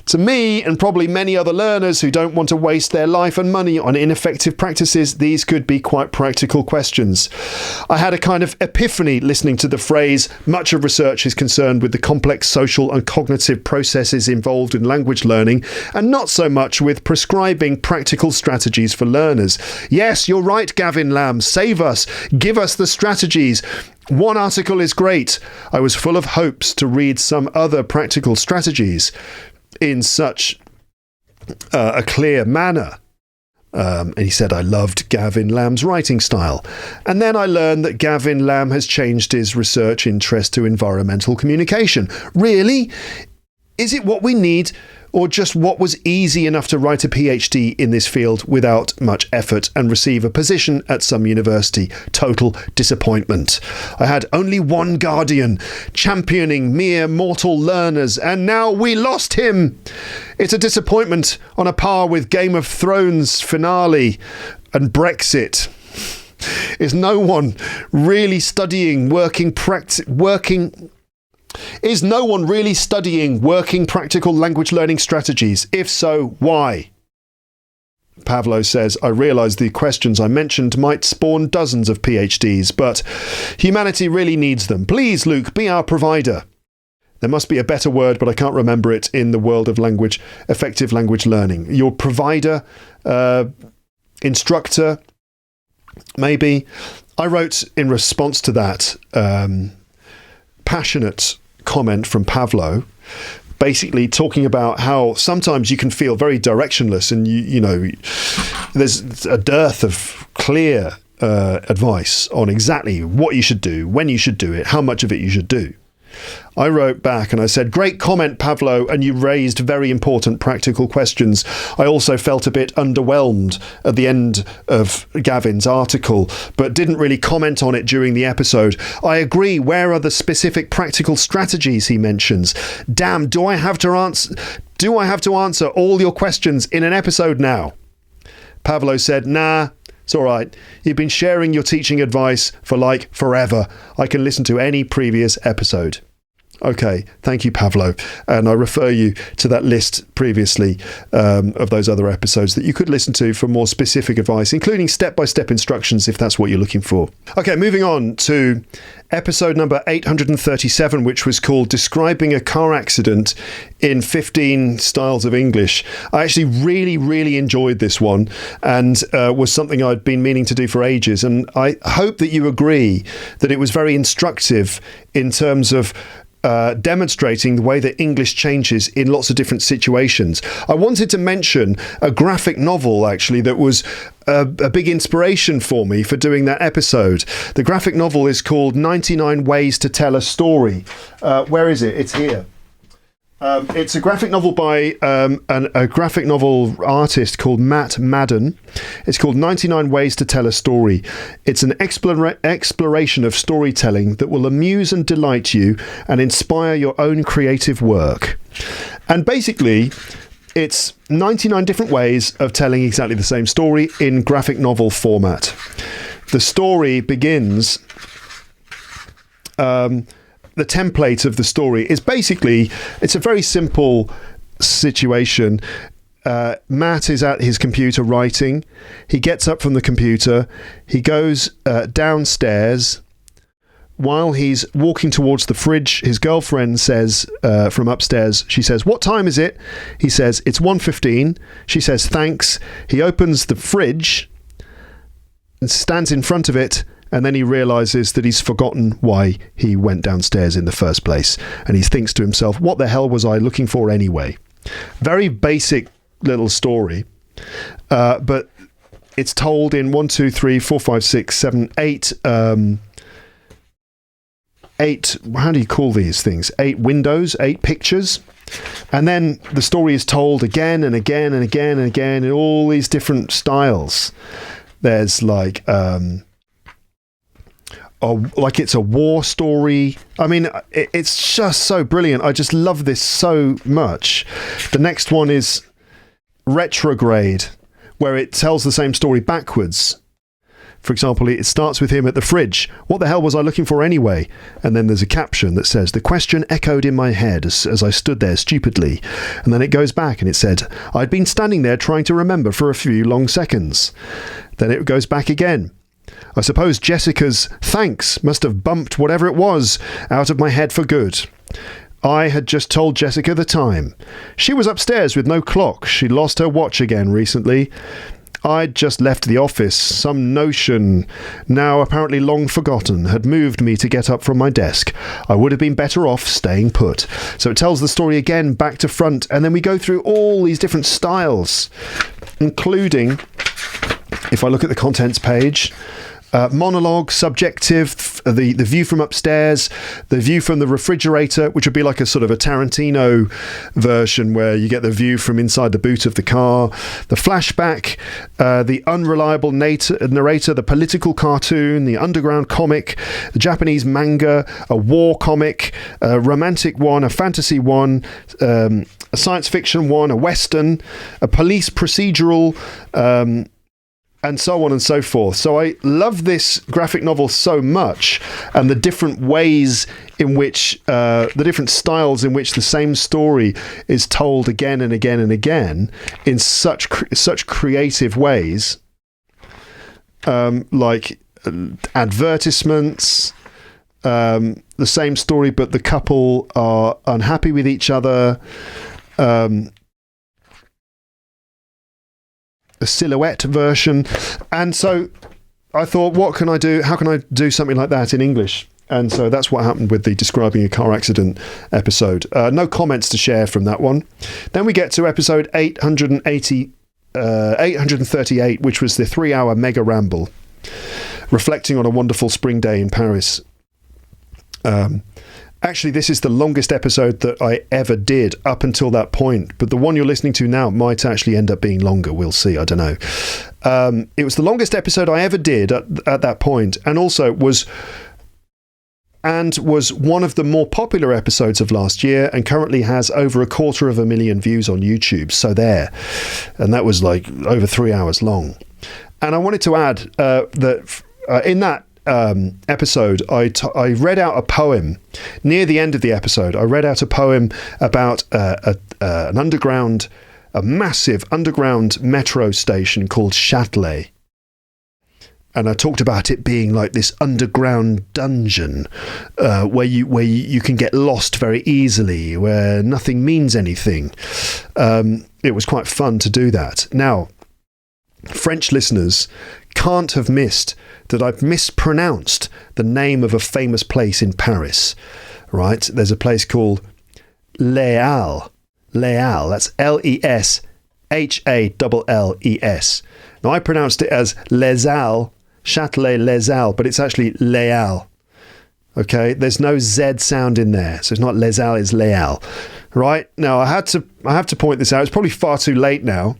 To me, and probably many other learners who don't want to waste their life and money on ineffective practices, these could be quite practical questions. I had a kind of epiphany listening to the phrase, much of research is concerned with the complex social and cognitive processes involved in language learning, and not so much with prescribing practical strategies for learners. Yes, you're right, Gavin Lamb. Save us. Give us the strategies. One article is great. I was full of hopes to read some other practical strategies in such a clear manner. And he said, I loved Gavin Lamb's writing style. And then I learned that Gavin Lamb has changed his research interest to environmental communication. Really? Is it what we need, or just what was easy enough to write a PhD in this field without much effort and receive a position at some university? Total disappointment. I had only one guardian championing mere mortal learners, and now we lost him. It's a disappointment on a par with Game of Thrones finale and Brexit. Is no one really studying working practical language learning strategies? If so, why? Pavlo says, I realise the questions I mentioned might spawn dozens of PhDs, but humanity really needs them. Please, Luke, be our provider. There must be a better word, but I can't remember it in the world of language, effective language learning. Your provider, instructor, maybe. I wrote in response to that passionate comment from Pavlo, basically talking about how sometimes you can feel very directionless, and you know there's a dearth of clear advice on exactly what you should do, when you should do it, how much of it you should do. I wrote back and I said, great comment, Pavlo, and you raised very important practical questions. I also felt a bit underwhelmed at the end of Gavin's article, but didn't really comment on it during the episode. I agree. Where are the specific practical strategies he mentions? Damn, do I have to answer all your questions in an episode now? Pavlo said, nah, it's all right. You've been sharing your teaching advice for like forever. I can listen to any previous episode. Okay, thank you, Pavlo. And I refer you to that list previously of those other episodes that you could listen to for more specific advice, including step-by-step instructions if that's what you're looking for. Okay, moving on to episode number 837, which was called Describing a Car Accident in 15 Styles of English. I actually really enjoyed this one, and was something I'd been meaning to do for ages. And I hope that you agree that it was very instructive in terms of demonstrating the way that English changes in lots of different situations. I wanted to mention a graphic novel, actually, that was a big inspiration for me for doing that episode. The graphic novel is called 99 Ways to Tell a Story. Where is it? It's here. It's a graphic novel by a graphic novel artist called Matt Madden. It's called 99 Ways to Tell a Story. It's an exploration of storytelling that will amuse and delight you and inspire your own creative work. And basically, it's 99 different ways of telling exactly the same story in graphic novel format. The story begins... the template of the story is basically, it's a very simple situation. Matt is at his computer writing. He gets up from the computer. He goes downstairs. While he's walking towards the fridge, his girlfriend says from upstairs, she says, "What time is it?" He says, "It's 1:15. She says, "Thanks." He opens the fridge and stands in front of it. And then he realises that he's forgotten why he went downstairs in the first place. And he thinks to himself, what the hell was I looking for anyway? Very basic little story. But it's told in 1, 2, 3, 4, 5, 6, 7, 8... 8, how do you call these things? 8 windows, 8 pictures. And then the story is told again and again and again and again in all these different styles. There's like... like it's a war story. I mean, it's just so brilliant. I just love this so much. The next one is retrograde, where it tells the same story backwards. For example, it starts with him at the fridge. What the hell was I looking for anyway? And then there's a caption that says, the question echoed in my head as I stood there stupidly. And then it goes back and it said, I'd been standing there trying to remember for a few long seconds. Then it goes back again. I suppose Jessica's thanks must have bumped whatever it was out of my head for good. I had just told Jessica the time. She was upstairs with no clock. She'd lost her watch again recently. I'd just left the office. Some notion, now apparently long forgotten, had moved me to get up from my desk. I would have been better off staying put. So it tells the story again, back to front, and then we go through all these different styles, including, if I look at the contents page, monologue, subjective, the view from upstairs, the view from the refrigerator, which would be like a sort of a Tarantino version where you get the view from inside the boot of the car, the flashback, the unreliable narrator, the political cartoon, the underground comic, the Japanese manga, a war comic, a romantic one, a fantasy one, a science fiction one, a western, a police procedural, and so on and so forth. So I love this graphic novel so much, and the different ways in which, the different styles in which the same story is told again and again and again in such creative ways, like advertisements, the same story, but the couple are unhappy with each other. A silhouette version, and so I thought, what can I do? How can I do something like that in English? And so that's what happened with the describing a car accident episode. No comments to share from that one. Then we get to episode 838, which was the 3-hour mega ramble, reflecting on a wonderful spring day in Paris. Actually, this is the longest episode that I ever did up until that point, but the one you're listening to now might actually end up being longer. We'll see. I don't know. It was the longest episode I ever did at that point, and also was one of the more popular episodes of last year, and currently has over 250,000 views on YouTube. So there. And that was like over 3 hours long. And I wanted to add that in that episode, I read out a poem near the end of the episode. I read out a poem about a massive underground metro station called Châtelet, and I talked about it being like this underground dungeon where you can get lost very easily, where nothing means anything. It was quite fun to do that. Now, French listeners can't have missed that I've mispronounced the name of a famous place in Paris, right? There's a place called Les Halles. Les Halles, that's Leshalles. Now, I pronounced it as Les Halles, Châtelet Les Halles, but it's actually Les Halles. Okay, there's no Z sound in there, so it's not Les Halles, it's Les Halles. Right? Now, I have to point this out. It's probably far too late now,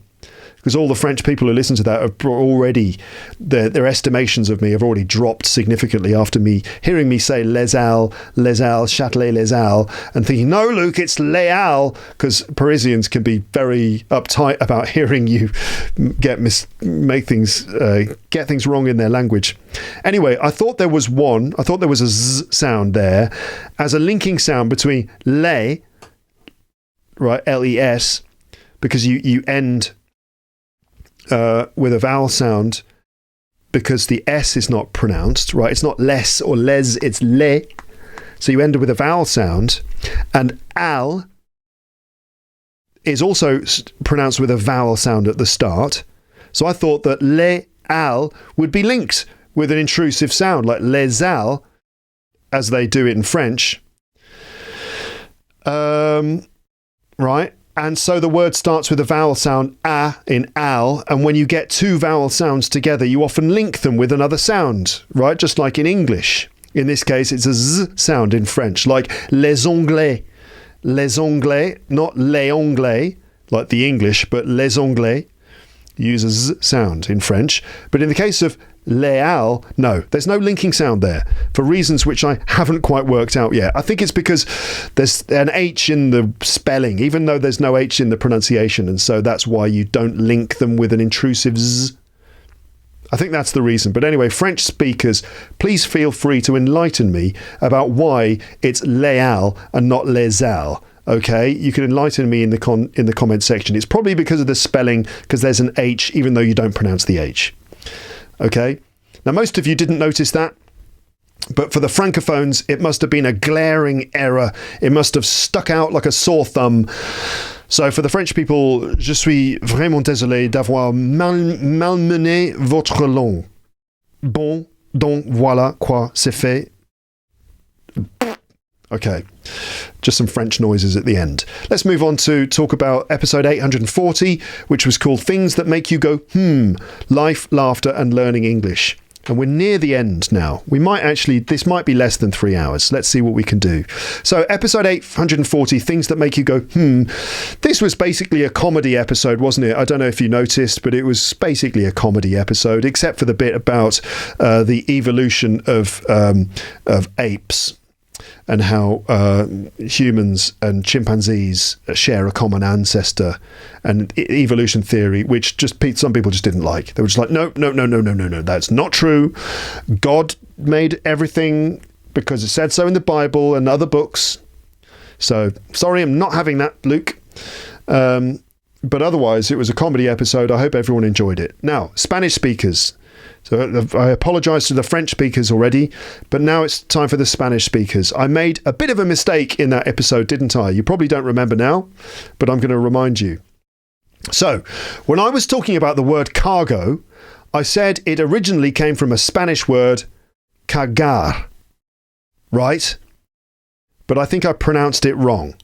because all the French people who listen to that have already, their estimations of me have already dropped significantly after hearing me say Les Halles, Châtelet Les Halles, and thinking, no, Luke, it's Les Halles, because Parisians can be very uptight about hearing you get things wrong in their language. Anyway, I thought there was a Z sound there as a linking sound between les, right, les, because you end with a vowel sound because the S is not pronounced, right? It's not les or les, it's le. So you end with a vowel sound, and al is also pronounced with a vowel sound at the start. So I thought that les al would be linked with an intrusive sound like les al, as they do it in French. Right? And so the word starts with a vowel sound, a, in al, and when you get two vowel sounds together, you often link them with another sound, right? Just like in English. In this case, it's a z sound in French, like les Anglais. Les Anglais, not les Anglais, like the English, but les Anglais use a z sound in French. But in the case of les Halles, no, there's no linking sound there for reasons which I haven't quite worked out yet. I think it's because there's an H in the spelling, even though there's no H in the pronunciation, and so that's why you don't link them with an intrusive Z. I think that's the reason. But anyway, French speakers, please feel free to enlighten me about why it's les Halles and not les Halles. Okay, you can enlighten me in the comment section. It's probably because of the spelling, because there's an H, even though you don't pronounce the H. Okay, now most of you didn't notice that, but for the francophones, it must have been a glaring error. It must have stuck out like a sore thumb. So for the French people, je suis vraiment désolé d'avoir malmené votre langue. Bon, donc voilà quoi c'est fait. Okay, just some French noises at the end. Let's move on to talk about episode 840, which was called Things That Make You Go, Life, Laughter and Learning English. And we're near the end now. This might be less than 3 hours. Let's see what we can do. So episode 840, things that make you go, This was basically a comedy episode, wasn't it? I don't know if you noticed, but it was basically a comedy episode, except for the bit about the evolution of apes and how humans and chimpanzees share a common ancestor, and evolution theory, which some people just didn't like. They were just like, no, that's not true. God made everything because it said so in the Bible and other books. So, sorry, I'm not having that, Luke. But otherwise, it was a comedy episode. I hope everyone enjoyed it. Now, Spanish speakers. So I apologise to the French speakers already, but now it's time for the Spanish speakers. I made a bit of a mistake in that episode, didn't I? You probably don't remember now, but I'm going to remind you. So, when I was talking about the word cargo, I said it originally came from a Spanish word, cagar, right? But I think I pronounced it wrong.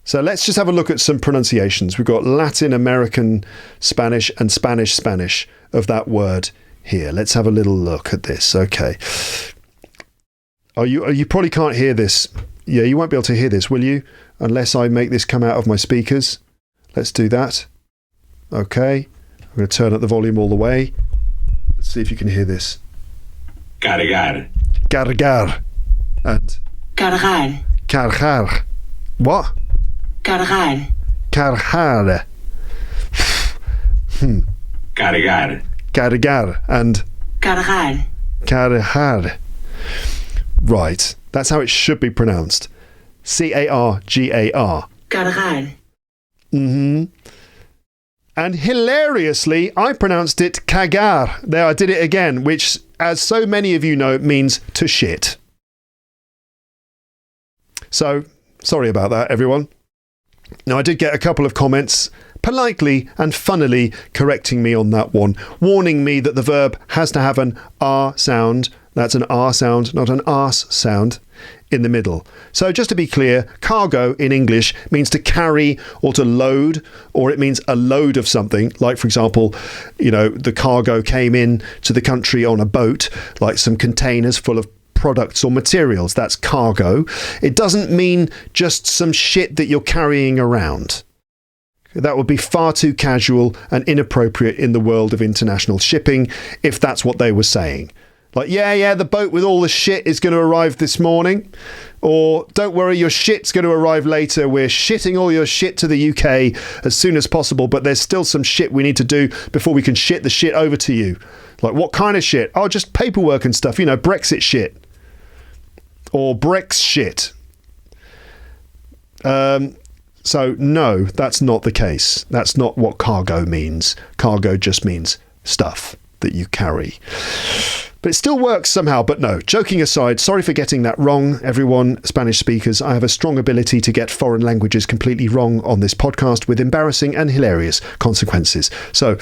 So let's just have a look at some pronunciations. We've got Latin American Spanish and Spanish of that word here. Let's have a little look at this. Okay. You probably can't hear this. Yeah, you won't be able to hear this, will you? Unless I make this come out of my speakers. Let's do that. Okay. I'm going to turn up the volume all the way. Let's see if you can hear this. Cargar. Cargar. And? Cargar. Cargar. What? Cargar. Cargar. Cargar. Cargar. And? Cargar. Cargar. Right. That's how it should be pronounced. C-A-R-G-A-R. Cargar. Mm-hmm. And hilariously, I pronounced it cagar. There, I did it again, which, as so many of you know, means to shit. So, sorry about that, everyone. Now, I did get a couple of comments politely and funnily correcting me on that one, warning me that the verb has to have an R sound. That's an R sound, not an arse sound, in the middle. So just to be clear, cargo in English means to carry or to load, or it means a load of something. Like, for example, the cargo came in to the country on a boat, like some containers full of products or materials. That's cargo. It doesn't mean just some shit that you're carrying around. That would be far too casual and inappropriate in the world of international shipping if that's what they were saying. Like, yeah, the boat with all the shit is going to arrive this morning. Or, don't worry, your shit's going to arrive later. We're shitting all your shit to the UK as soon as possible, but there's still some shit we need to do before we can shit the shit over to you. Like, what kind of shit? Oh, just paperwork and stuff. Brexit shit. Or Brex shit. So, no, that's not the case. That's not what cargo means. Cargo just means stuff that you carry. But it still works somehow. But no, joking aside, sorry for getting that wrong, everyone, Spanish speakers. I have a strong ability to get foreign languages completely wrong on this podcast with embarrassing and hilarious consequences. So,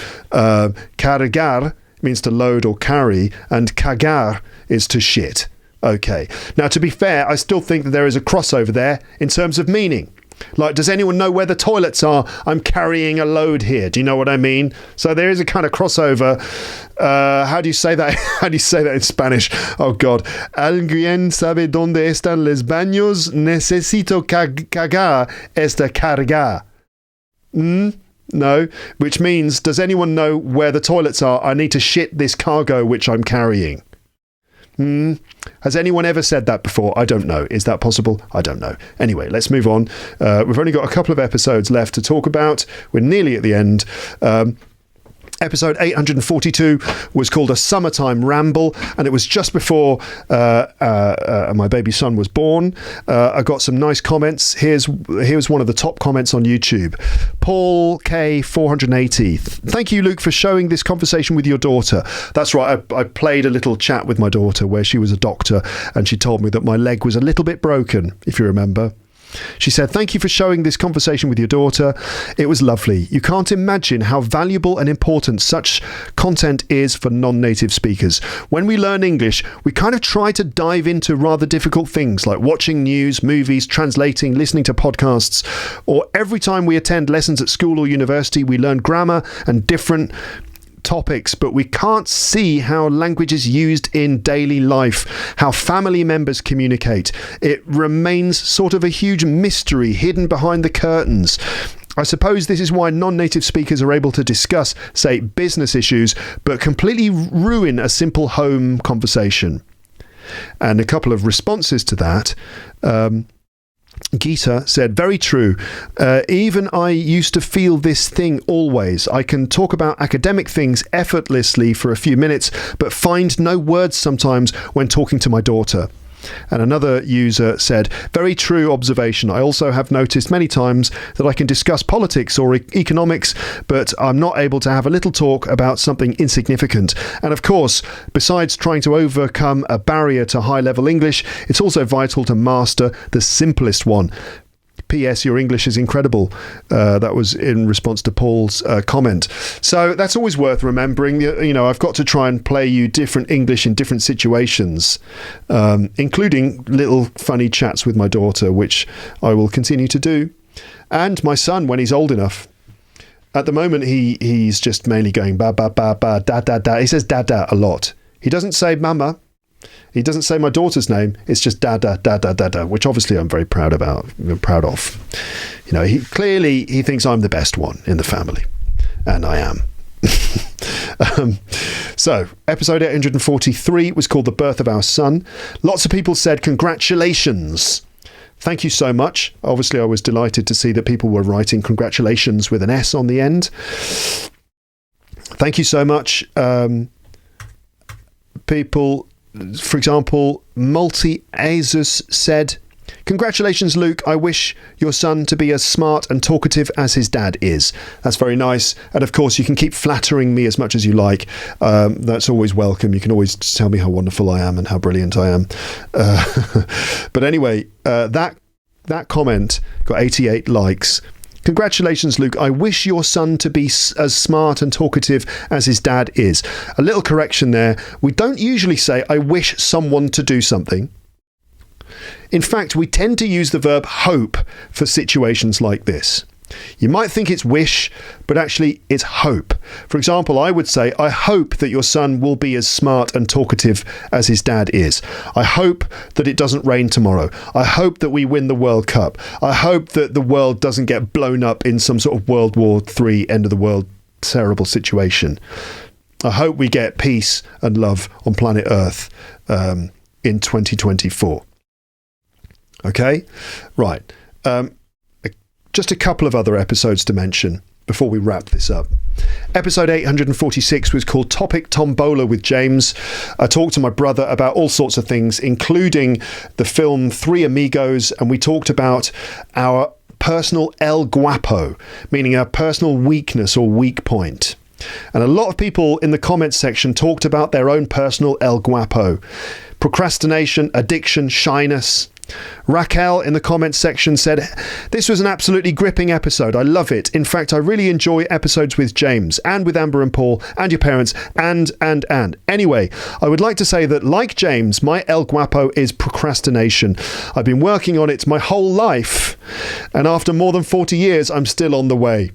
cargar means to load or carry, and cagar is to shit. Okay. Now, to be fair, I still think that there is a crossover there in terms of meaning. Like, does anyone know where the toilets are? I'm carrying a load here. Do you know what I mean? So there is a kind of crossover. How do you say that? How do you say that in Spanish? Oh, God. ¿Alguien sabe dónde están los baños? Necesito cagar esta carga. No. Which means, does anyone know where the toilets are? I need to shit this cargo which I'm carrying. Has anyone ever said that before? I don't know. Is that possible? I don't know. Anyway, let's move on. We've only got a couple of episodes left to talk about. We're nearly at the end. Episode 842 was called A Summertime Ramble, and it was just before my baby son was born. I got some nice comments. Here's one of the top comments on YouTube. Paul K 480. Thank you, Luke, for showing this conversation with your daughter. That's right. I played a little chat with my daughter where she was a doctor, and she told me that my leg was a little bit broken, if you remember. She said, thank you for showing this conversation with your daughter. It was lovely. You can't imagine how valuable and important such content is for non-native speakers. When we learn English, we kind of try to dive into rather difficult things like watching news, movies, translating, listening to podcasts, or every time we attend lessons at school or university, we learn grammar and different topics, but we can't see how language is used in daily life, how family members communicate. It remains sort of a huge mystery hidden behind the curtains. I suppose this is why non-native speakers are able to discuss, say, business issues, but completely ruin a simple home conversation. And a couple of responses to that. Geeta said, very true. Even I used to feel this thing always. I can talk about academic things effortlessly for a few minutes, but find no words sometimes when talking to my daughter. And another user said, very true observation. I also have noticed many times that I can discuss politics or economics, but I'm not able to have a little talk about something insignificant. And of course, besides trying to overcome a barrier to high-level English, it's also vital to master the simplest one. P.S. Your English is incredible. That was in response to Paul's comment. So that's always worth remembering. You know, I've got to try and play you different English in different situations, including little funny chats with my daughter, which I will continue to do. And my son, when he's old enough. At the moment, he's just mainly going ba, ba, ba, ba, da, da, da. He says da, da a lot. He doesn't say mama. He doesn't say my daughter's name. It's just da, da, da, da, da, which obviously I'm very proud of. You know, he thinks I'm the best one in the family, and I am. So, episode 843 was called The Birth of Our Son. Lots of people said, congratulations. Thank you so much. Obviously, I was delighted to see that people were writing congratulations with an S on the end. Thank you so much. People... For example, Multi-Azus said, congratulations, Luke. I wish your son to be as smart and talkative as his dad is. That's very nice. And of course, you can keep flattering me as much as you like. That's always welcome. You can always tell me how wonderful I am and how brilliant I am. But anyway, that comment got 88 likes. Congratulations, Luke. I wish your son to be as smart and talkative as his dad is. A little correction there. We don't usually say, I wish someone to do something. In fact, we tend to use the verb hope for situations like this. You might think it's wish, but actually it's hope. For example, I would say, I hope that your son will be as smart and talkative as his dad is. I hope that it doesn't rain tomorrow. I hope that we win the World Cup. I hope that the world doesn't get blown up in some sort of World War III, end of the world, terrible situation. I hope we get peace and love on planet Earth in 2024. Okay? Right. Just a couple of other episodes to mention before we wrap this up. Episode 846 was called Topic Tombola with James. I talked to my brother about all sorts of things, including the film Three Amigos, and we talked about our personal El Guapo, meaning our personal weakness or weak point. And a lot of people in the comments section talked about their own personal El Guapo. Procrastination, addiction, shyness. Raquel in the comments section said, this was an absolutely gripping episode. I love it. In fact, I really enjoy episodes with James and with Amber and Paul and your parents and. Anyway, I would like to say that, like James, my El Guapo is procrastination. I've been working on it my whole life, and after more than 40 years, I'm still on the way.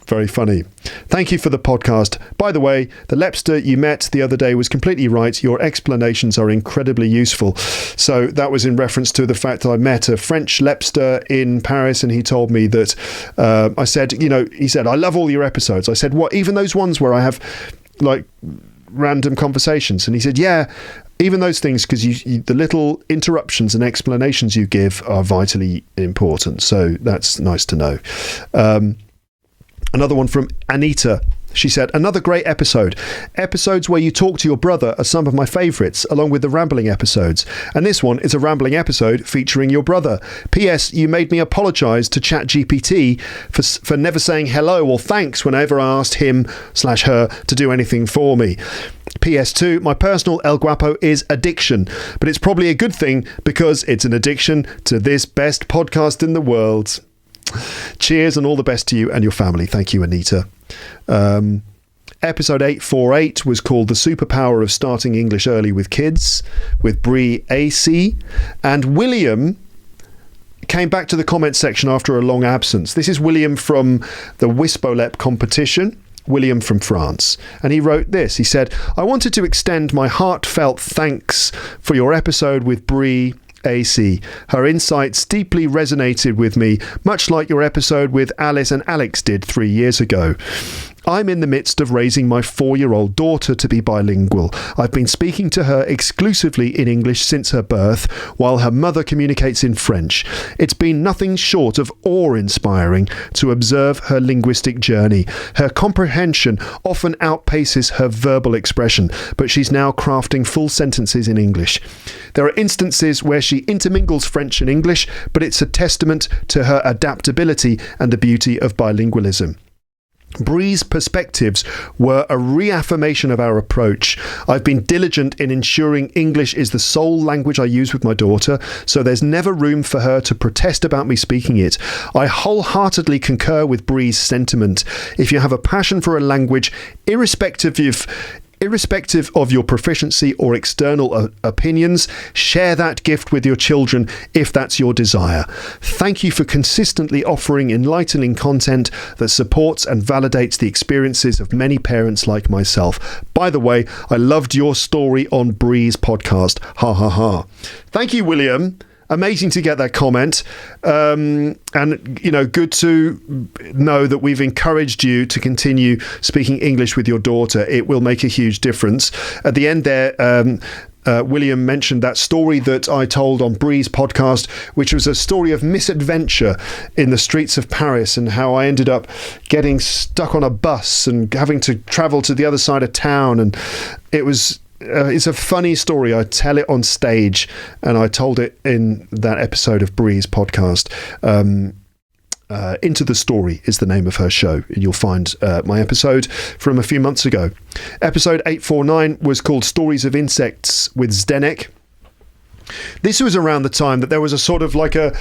Very funny. Thank you for the podcast. By the way, the Lepster you met the other day was completely right. Your explanations are incredibly useful. So that was in reference to the fact that I met a French Lepster in Paris, and he told me that I said, he said, I love all your episodes. I said, what, even those ones where I have like random conversations? And he said, yeah, even those things, because the little interruptions and explanations you give are vitally important. So that's nice to know. Another one from Anita. She said, another great episode. Episodes where you talk to your brother are some of my favourites, along with the rambling episodes. And this one is a rambling episode featuring your brother. P.S. You made me apologise to ChatGPT for never saying hello or thanks whenever I asked him/her to do anything for me. PS2, my personal El Guapo is addiction, but it's probably a good thing because it's an addiction to this best podcast in the world. Cheers and all the best to you and your family. Thank you, Anita. Episode 848 was called The Superpower of Starting English Early with Kids with Bree AC. And William came back to the comment section after a long absence. This is William from the Wisbolep competition. William from France. And he wrote this. He said, I wanted to extend my heartfelt thanks for your episode with Bree AC. Her insights deeply resonated with me, much like your episode with Alice and Alex did 3 years ago. I'm in the midst of raising my 4-year-old daughter to be bilingual. I've been speaking to her exclusively in English since her birth, while her mother communicates in French. It's been nothing short of awe-inspiring to observe her linguistic journey. Her comprehension often outpaces her verbal expression, but she's now crafting full sentences in English. There are instances where she intermingles French and English, but it's a testament to her adaptability and the beauty of bilingualism. Bree's perspectives were a reaffirmation of our approach. I've been diligent in ensuring English is the sole language I use with my daughter, so there's never room for her to protest about me speaking it. I wholeheartedly concur with Bree's sentiment. If you have a passion for a language, irrespective of your proficiency or external opinions, share that gift with your children if that's your desire. Thank you for consistently offering enlightening content that supports and validates the experiences of many parents like myself. By the way, I loved your story on Bree's podcast. Ha ha ha. Thank you, William. Amazing to get that comment, and good to know that we've encouraged you to continue speaking English with your daughter. It will make a huge difference. At the end there, William mentioned that story that I told on Bree's podcast, which was a story of misadventure in the streets of Paris and how I ended up getting stuck on a bus and having to travel to the other side of town. And it was... it's a funny story. I tell it on stage, and I told it in that episode of Bree's podcast. Into the Story is the name of her show. You'll find my episode from a few months ago. Episode 849 was called Stories of Insects with Zdenek. This was around the time that there was a sort of like a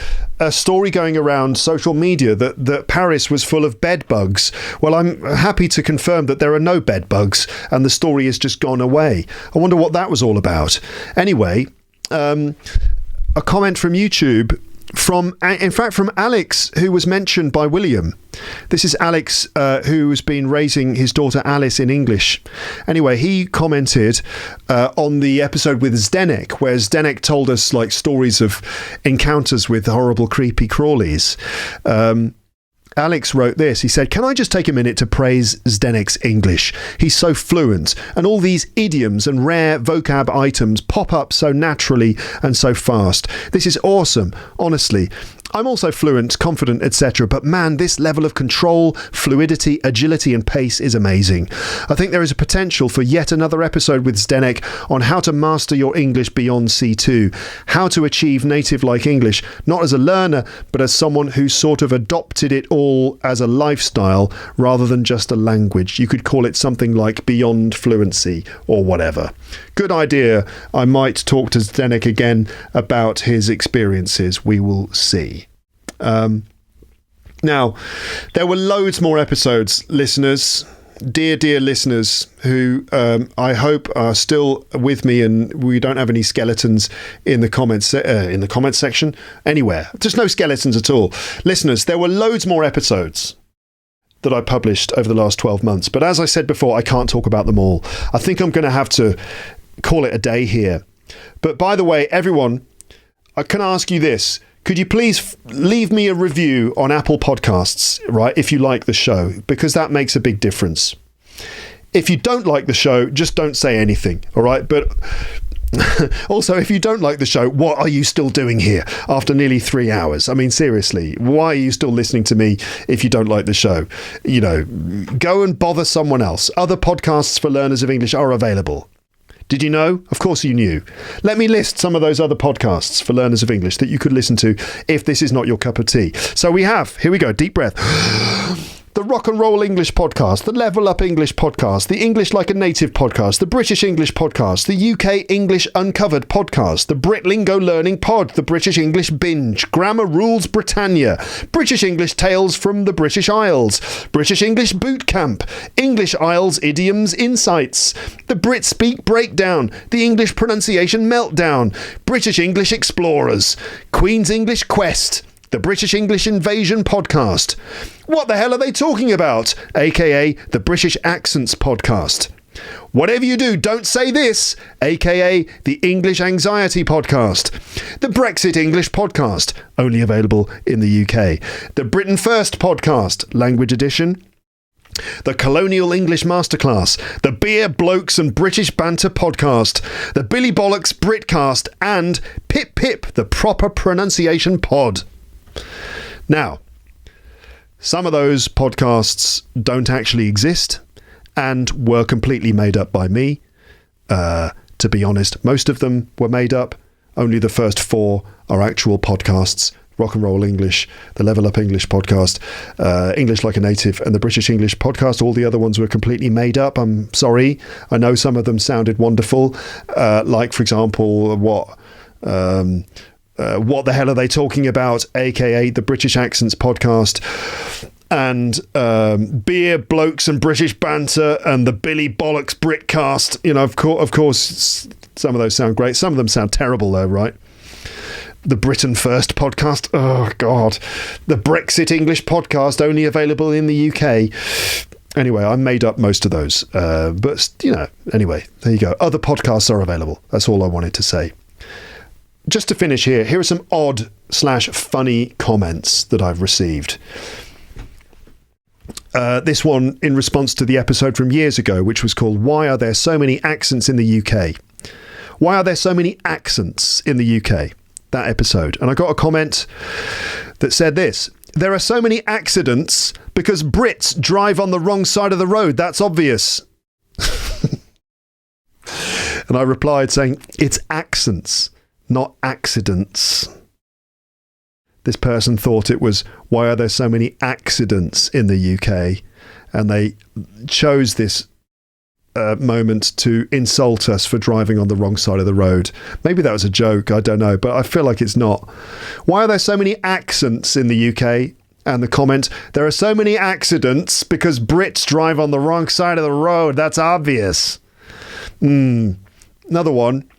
story going around social media that Paris was full of bed bugs. Well, I'm happy to confirm that there are no bed bugs and the story has just gone away. I wonder what that was all about. Anyway, a comment from YouTube from Alex, who was mentioned by William. This is Alex, who's been raising his daughter Alice in English. Anyway, he commented on the episode with Zdenek, where Zdenek told us like stories of encounters with horrible creepy crawlies. Alex wrote this. He said, "Can I just take a minute to praise Zdenek's English? He's so fluent, and all these idioms and rare vocab items pop up so naturally and so fast. This is awesome, honestly. I'm also fluent, confident, etc. But man, this level of control, fluidity, agility and pace is amazing. I think there is a potential for yet another episode with Zdenek on how to master your English beyond C2, how to achieve native-like English, not as a learner, but as someone who sort of adopted it all as a lifestyle rather than just a language. You could call it something like beyond fluency or whatever." Good idea. I might talk to Zdenek again about his experiences. We will see. Now, there were loads more episodes, listeners, dear listeners, who I hope are still with me, and we don't have any skeletons in the comments section anywhere. Just no skeletons at all. Listeners, there were loads more episodes that I published over the last 12 months. But as I said before, I can't talk about them all. I think I'm going to have to call it a day here. But by the way, everyone, I can ask you this. Could you please leave me a review on Apple Podcasts, right, if you like the show, because that makes a big difference. If you don't like the show, just don't say anything, all right? But also, if you don't like the show, what are you still doing here after nearly 3 hours? I mean, seriously, why are you still listening to me if you don't like the show? You know, go and bother someone else. Other podcasts for learners of English are available. Did you know? Of course you knew. Let me list some of those other podcasts for learners of English that you could listen to if this is not your cup of tea. So we have, here we go, deep breath. The Rock and Roll English Podcast, the Level Up English Podcast, the English Like a Native Podcast, the British English Podcast, the UK English Uncovered Podcast, the Brit Lingo Learning Pod, the British English Binge, Grammar Rules Britannia, British English Tales from the British Isles, British English Boot Camp, English Isles Idioms Insights, the Brit Speak Breakdown, the English Pronunciation Meltdown, British English Explorers, Queen's English Quest, the British English Invasion Podcast. What the hell are they talking about? AKA the British Accents Podcast. Whatever you do, don't say this, aka the English Anxiety Podcast. The Brexit English Podcast, only available in the UK. The Britain First Podcast, Language Edition. The Colonial English Masterclass. The Beer, Blokes and British Banter Podcast. The Billy Bollocks Britcast. And Pip Pip, the Proper Pronunciation Pod. Now, some of those podcasts don't actually exist and were completely made up by me. To be honest, most of them were made up. Only the first 4 are actual podcasts. Rock and Roll English, the Level Up English podcast, English Like a Native, and the British English podcast. All the other ones were completely made up. I'm sorry. I know some of them sounded wonderful. Like, for example, what the hell are they talking about? AKA the British Accents Podcast. And Beer, Blokes and British Banter, and the Billy Bollocks Britcast. You know, of course, some of those sound great. Some of them sound terrible, though, right? The Britain First Podcast. Oh, God. The Brexit English Podcast, only available in the UK. Anyway, I made up most of those. But, you know, anyway, there you go. Other podcasts are available. That's all I wanted to say. Just to finish here are some odd/funny comments that I've received. This one in response to the episode from years ago, which was called Why Are There So Many Accents in the UK? Why are there so many accents in the UK? That episode. And I got a comment that said this: there are so many accidents because Brits drive on the wrong side of the road. That's obvious. And I replied saying, it's accents, not accidents. This person thought it was, why are there so many accidents in the UK? And they chose this moment to insult us for driving on the wrong side of the road. Maybe that was a joke, I don't know, but I feel like it's not. Why are there so many accents in the UK? And the comment, there are so many accidents because Brits drive on the wrong side of the road. That's obvious. Another one.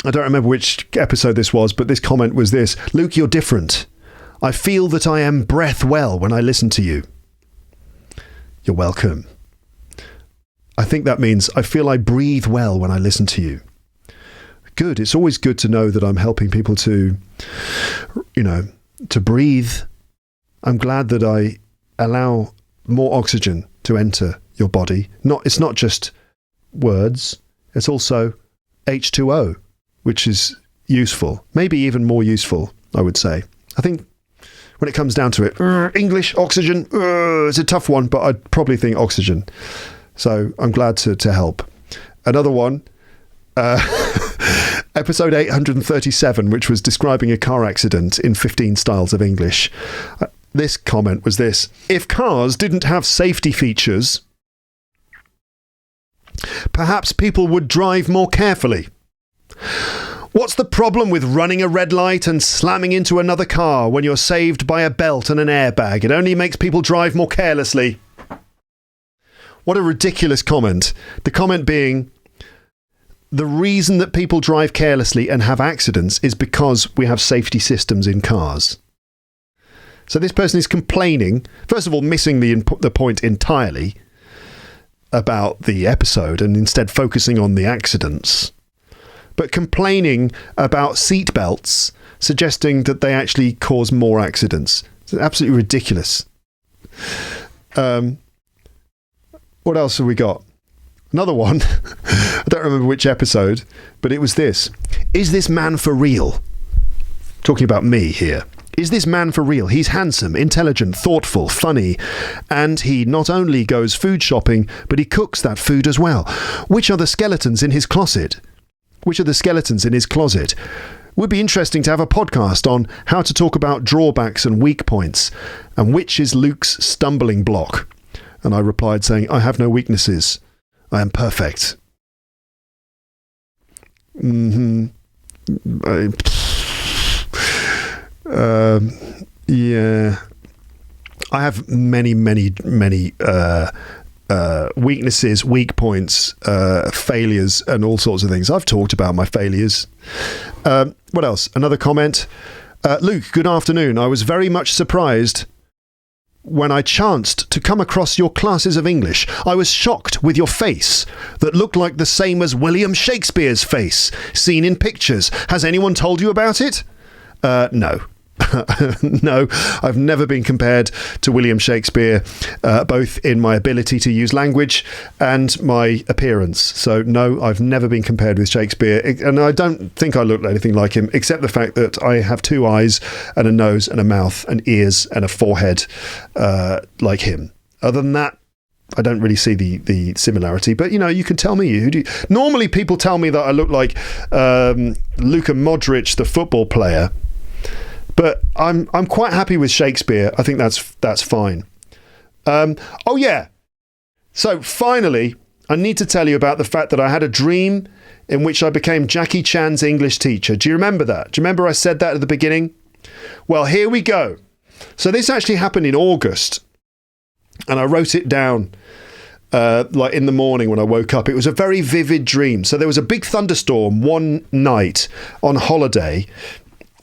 I don't remember which episode this was, but this comment was this: Luke, you're different. I feel that I am breath well when I listen to you. You're welcome. I think that means I feel I breathe well when I listen to you. Good. It's always good to know that I'm helping people to, to breathe. I'm glad that I allow more oxygen to enter your body. It's not just words. It's also H2O, which is useful. Maybe even more useful, I would say. I think when it comes down to it, English, oxygen, it's a tough one, but I'd probably think oxygen. So I'm glad to help. Another one, episode 837, which was describing a car accident in 15 styles of English. This comment was this: if cars didn't have safety features, perhaps people would drive more carefully. What's the problem with running a red light and slamming into another car when you're saved by a belt and an airbag? It only makes people drive more carelessly. What a ridiculous comment. The comment being, the reason that people drive carelessly and have accidents is because we have safety systems in cars. So this person is complaining, first of all, missing the point entirely about the episode and instead focusing on the accidents, but complaining about seat belts, suggesting that they actually cause more accidents. It's absolutely ridiculous. What else have we got? Another one. I don't remember which episode, but it was this: is this man for real? Talking about me here. Is this man for real? He's handsome, intelligent, thoughtful, funny, and he not only goes food shopping, but he cooks that food as well. Which are the skeletons in his closet? Which are the skeletons in his closet? Would be interesting to have a podcast on how to talk about drawbacks and weak points, and which is Luke's stumbling block. And I replied saying, I have no weaknesses. I am perfect. Yeah. I have many weaknesses, weak points, failures, and all sorts of things. I've talked about my failures. What else? Another comment. Luke, good afternoon. I was very much surprised when I chanced to come across your classes of English. I was shocked with your face that looked like the same as William Shakespeare's face, seen in pictures. Has anyone told you about it? No. No, I've never been compared to William Shakespeare, both in my ability to use language and my appearance. So no, I've never been compared with Shakespeare, and I don't think I look anything like him, except the fact that I have two eyes and a nose and a mouth and ears and a forehead like him. Other than that, I don't really see the similarity, but you can tell me. Normally people tell me that I look like Luka Modric, the football player. But I'm quite happy with Shakespeare. I think that's fine. Oh yeah. So finally, I need to tell you about the fact that I had a dream in which I became Jackie Chan's English teacher. Do you remember that? Do you remember I said that at the beginning? Well, here we go. So this actually happened in August, and I wrote it down like in the morning when I woke up. It was a very vivid dream. So there was a big thunderstorm one night on holiday.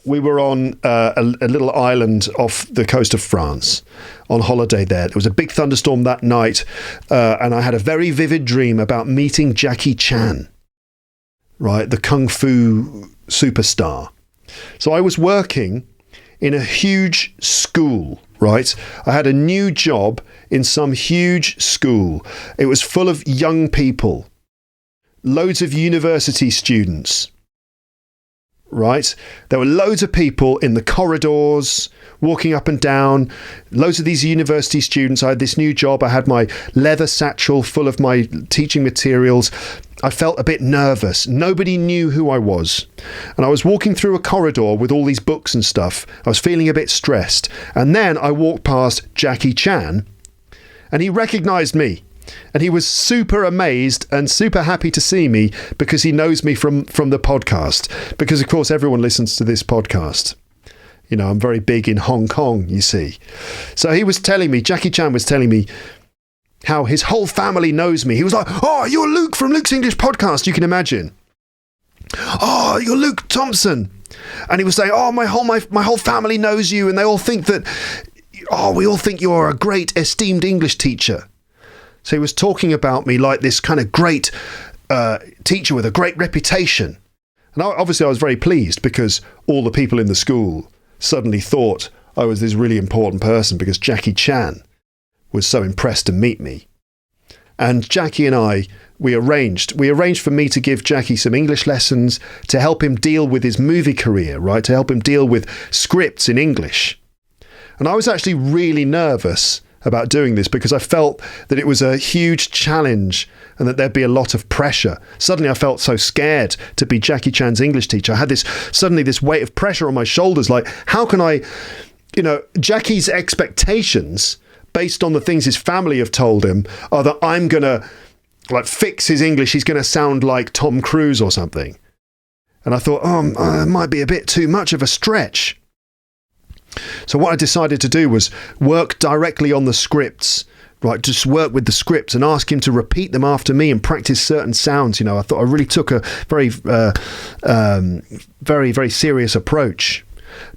We were on a little island off the coast of France on holiday there. There was a big thunderstorm that night, and I had a very vivid dream about meeting Jackie Chan, right, the kung fu superstar. So I was working in a huge school, right? I had a new job in some huge school. It was full of young people, loads of university students. Right? There were loads of people in the corridors, walking up and down, loads of these university students. I had this new job. I had my leather satchel full of my teaching materials. I felt a bit nervous. Nobody knew who I was. And I was walking through a corridor with all these books and stuff. I was feeling a bit stressed. And then I walked past Jackie Chan, and he recognized me. And he was super amazed and super happy to see me because he knows me from the podcast. Because, of course, everyone listens to this podcast. I'm very big in Hong Kong, you see. So he was telling me, Jackie Chan was telling me how his whole family knows me. He was like, "Oh, you're Luke from Luke's English podcast," you can imagine. "Oh, you're Luke Thompson." And he was saying, "Oh, my whole family knows you, and they all think that, we all think you're a great, esteemed English teacher." So he was talking about me like this kind of great teacher with a great reputation. And obviously I was very pleased because all the people in the school suddenly thought I was this really important person because Jackie Chan was so impressed to meet me. And Jackie and I, we arranged for me to give Jackie some English lessons to help him deal with his movie career, right? To help him deal with scripts in English. And I was actually really nervous about doing this because I felt that it was a huge challenge and that there'd be a lot of pressure. Suddenly I felt so scared to be Jackie Chan's English teacher. I had this weight of pressure on my shoulders. Like, how can I, Jackie's expectations based on the things his family have told him are that I'm going to fix his English. He's going to sound like Tom Cruise or something. And I thought, it might be a bit too much of a stretch. So what I decided to do was work directly on the scripts, right? Just work with the scripts and ask him to repeat them after me and practice certain sounds. I thought I really took a very, very serious approach.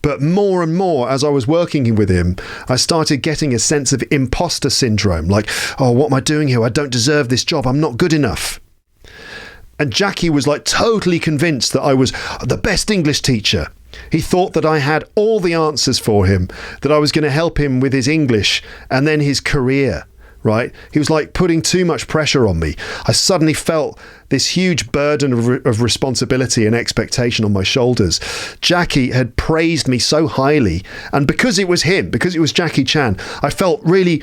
But more and more, as I was working with him, I started getting a sense of imposter syndrome. Like, what am I doing here? I don't deserve this job. I'm not good enough. And Jackie was totally convinced that I was the best English teacher. He thought that I had all the answers for him, that I was going to help him with his English and then his career, right? He was putting too much pressure on me. I suddenly felt this huge burden of responsibility and expectation on my shoulders. Jackie had praised me so highly, and because it was him, because it was Jackie Chan, I felt really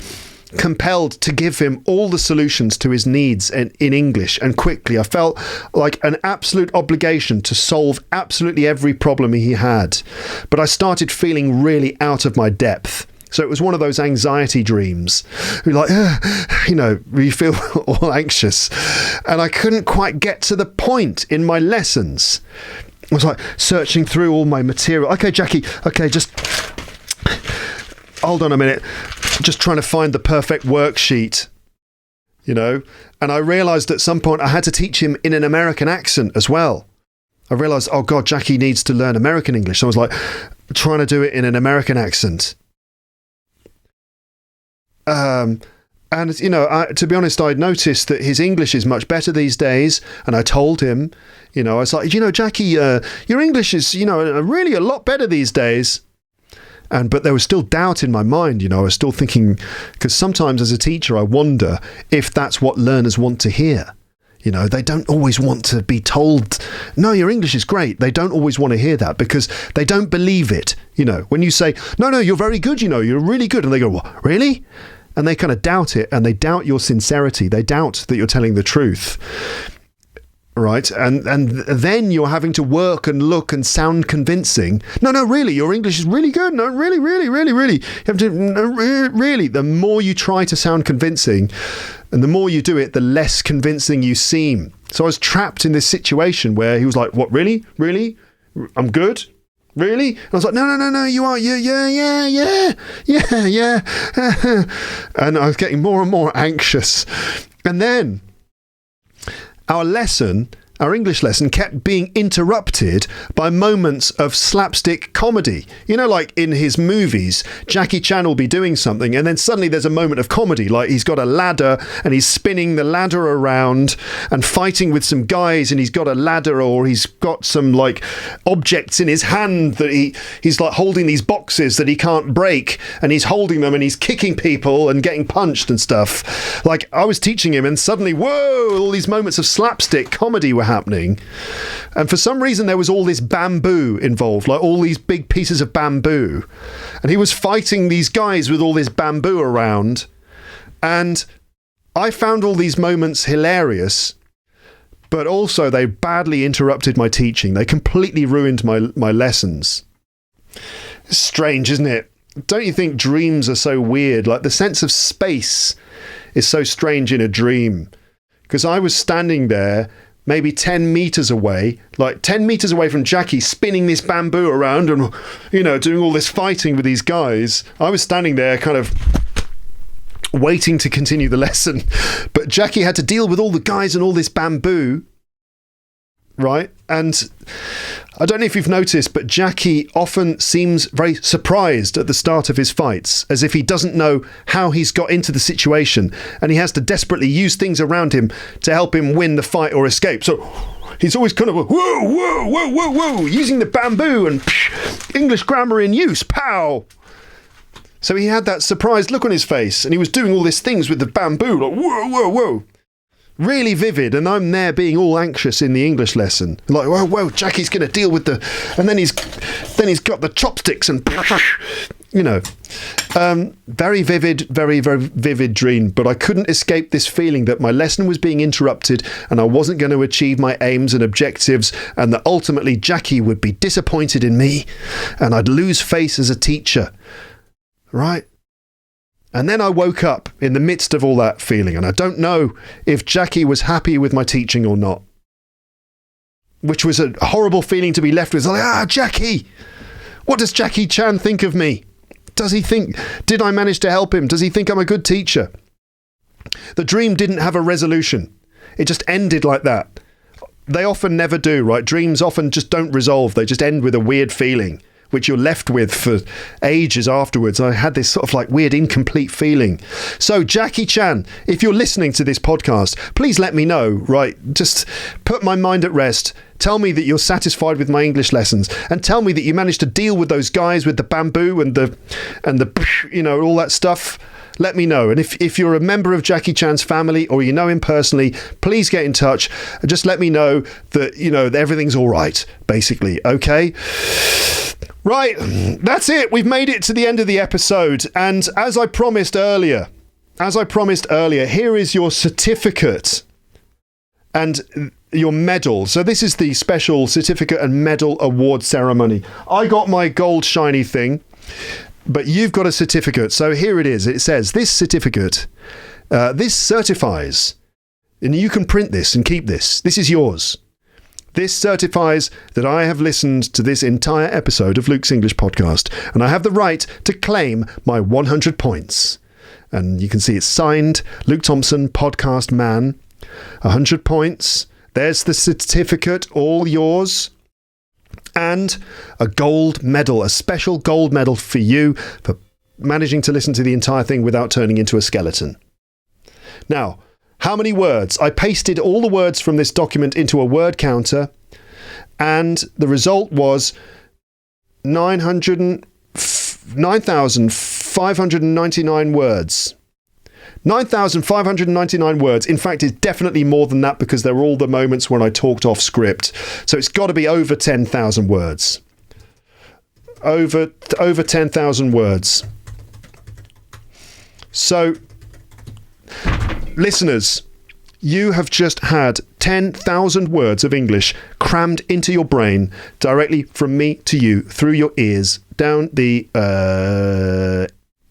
compelled to give him all the solutions to his needs in English and quickly. I felt like an absolute obligation to solve absolutely every problem he had. But I started feeling really out of my depth. So it was one of those anxiety dreams. You're you feel all anxious. And I couldn't quite get to the point in my lessons. I was searching through all my material. Okay, Jackie, just hold on a minute. Just trying to find the perfect worksheet, and I realized at some point I had to teach him in an American accent as well. I realized, oh God, Jackie needs to learn American English. So I was trying to do it in an American accent. And, you know, to be honest, I'd noticed that his English is much better these days. And I told him, you know, I was like, you know, Jackie, your English is, you know, really a lot better these days. But there was still doubt in my mind, you know, I was still thinking, because sometimes as a teacher, I wonder if that's what learners want to hear. You know, they don't always want to be told, no, your English is great. They don't always want to hear that because they don't believe it. You know, when you say, no, you're very good, you know, you're really good. And they go, what, really? And they kind of doubt it, and they doubt your sincerity. They doubt that you're telling the truth. Right. And then you're having to work and look and sound convincing. No, really, your English is really good. No, really. You have to, no, really. The more you try to sound convincing and the more you do it, the less convincing you seem. So I was trapped in this situation where he was like, what, really? Really? I'm good? Really? And I was like, no, you are. Yeah. And I was getting more and more anxious. And then our English lesson kept being interrupted by moments of slapstick comedy. You know, like in his movies, Jackie Chan will be doing something and then suddenly there's a moment of comedy, like he's got a ladder and he's spinning the ladder around and fighting with some guys, and he's got a ladder, or he's got some like objects in his hand that he's like holding these boxes that he can't break, and he's holding them and he's kicking people and getting punched and stuff. Like I was teaching him and suddenly, whoa, all these moments of slapstick comedy were happening, and for some reason there was all this bamboo involved, like all these big pieces of bamboo, and he was fighting these guys with all this bamboo around, and I found all these moments hilarious, but also they badly interrupted my teaching. They completely ruined my lessons. It's strange, isn't it? Don't you think dreams are so weird? Like the sense of space is so strange in a dream, because I was standing there maybe 10 meters away, like 10 meters away from Jackie, spinning this bamboo around and, you know, doing all this fighting with these guys. I was standing there kind of waiting to continue the lesson, but Jackie had to deal with all the guys and all this bamboo, right? And I don't know if you've noticed, but Jackie often seems very surprised at the start of his fights, as if he doesn't know how he's got into the situation, and he has to desperately use things around him to help him win the fight or escape. So he's always kind of whoa, using the bamboo and English grammar in use, pow. So he had that surprised look on his face, and he was doing all these things with the bamboo, like whoa. Really vivid, and I'm there being all anxious in the English lesson, like whoa, Jackie's going to deal with the, and then he's got the chopsticks and, you know, very vivid dream. But I couldn't escape this feeling that my lesson was being interrupted, and I wasn't going to achieve my aims and objectives, and that ultimately Jackie would be disappointed in me, and I'd lose face as a teacher, right? And then I woke up in the midst of all that feeling, and I don't know if Jackie was happy with my teaching or not, which was a horrible feeling to be left with. Like, Jackie, what does Jackie Chan think of me? Does he think, did I manage to help him? Does he think I'm a good teacher? The dream didn't have a resolution. It just ended like that. They often never do, right? Dreams often just don't resolve. They just end with a weird feeling, which you're left with for ages afterwards. I had this sort of like weird incomplete feeling. So Jackie Chan, if you're listening to this podcast, please let me know, right? Just put my mind at rest. Tell me that you're satisfied with my English lessons, and tell me that you managed to deal with those guys with the bamboo and the you know, all that stuff. Let me know. And if you're a member of Jackie Chan's family, or you know him personally, please get in touch and just let me know that, you know, that everything's all right, basically. Okay? Right, that's it. We've made it to the end of the episode. And as I promised earlier, here is your certificate and your medal. So this is the special certificate and medal award ceremony. I got my gold shiny thing, but you've got a certificate. So here it is. It says, this certificate, this certifies, and you can print this and keep this. This is yours. This certifies that I have listened to this entire episode of Luke's English Podcast, and I have the right to claim my 100 points. And you can see it's signed, Luke Thompson, Podcast Man, 100 points. There's the certificate, all yours. and a gold medal, a special gold medal for you for managing to listen to the entire thing without turning into a skeleton. Now, how many words? I pasted all the words from this document into a word counter, and the result was 9,599 words. 9,599 words. In fact, it's definitely more than that because there were all the moments when I talked off script. So it's got to be over 10,000 words. Over 10,000 words. So, listeners, you have just had 10,000 words of English crammed into your brain directly from me to you through your ears, down the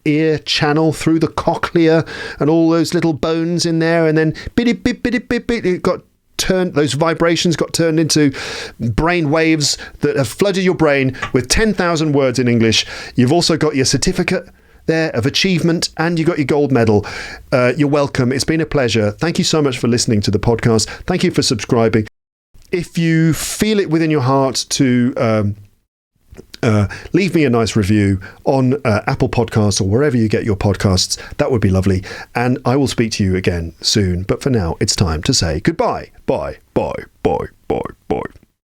ear channel, through the cochlea and all those little bones in there, and then it got turned, those vibrations got turned into brain waves that have flooded your brain with 10,000 words in English. You've also got your certificate there of achievement, and you got your gold medal. You're welcome. It's been a pleasure. Thank you so much for listening to the podcast. Thank you for subscribing. If you feel it within your heart to leave me a nice review on Apple Podcasts or wherever you get your podcasts, that would be lovely. And I will speak to you again soon. But for now, it's time to say goodbye. Bye, bye, bye, bye, bye.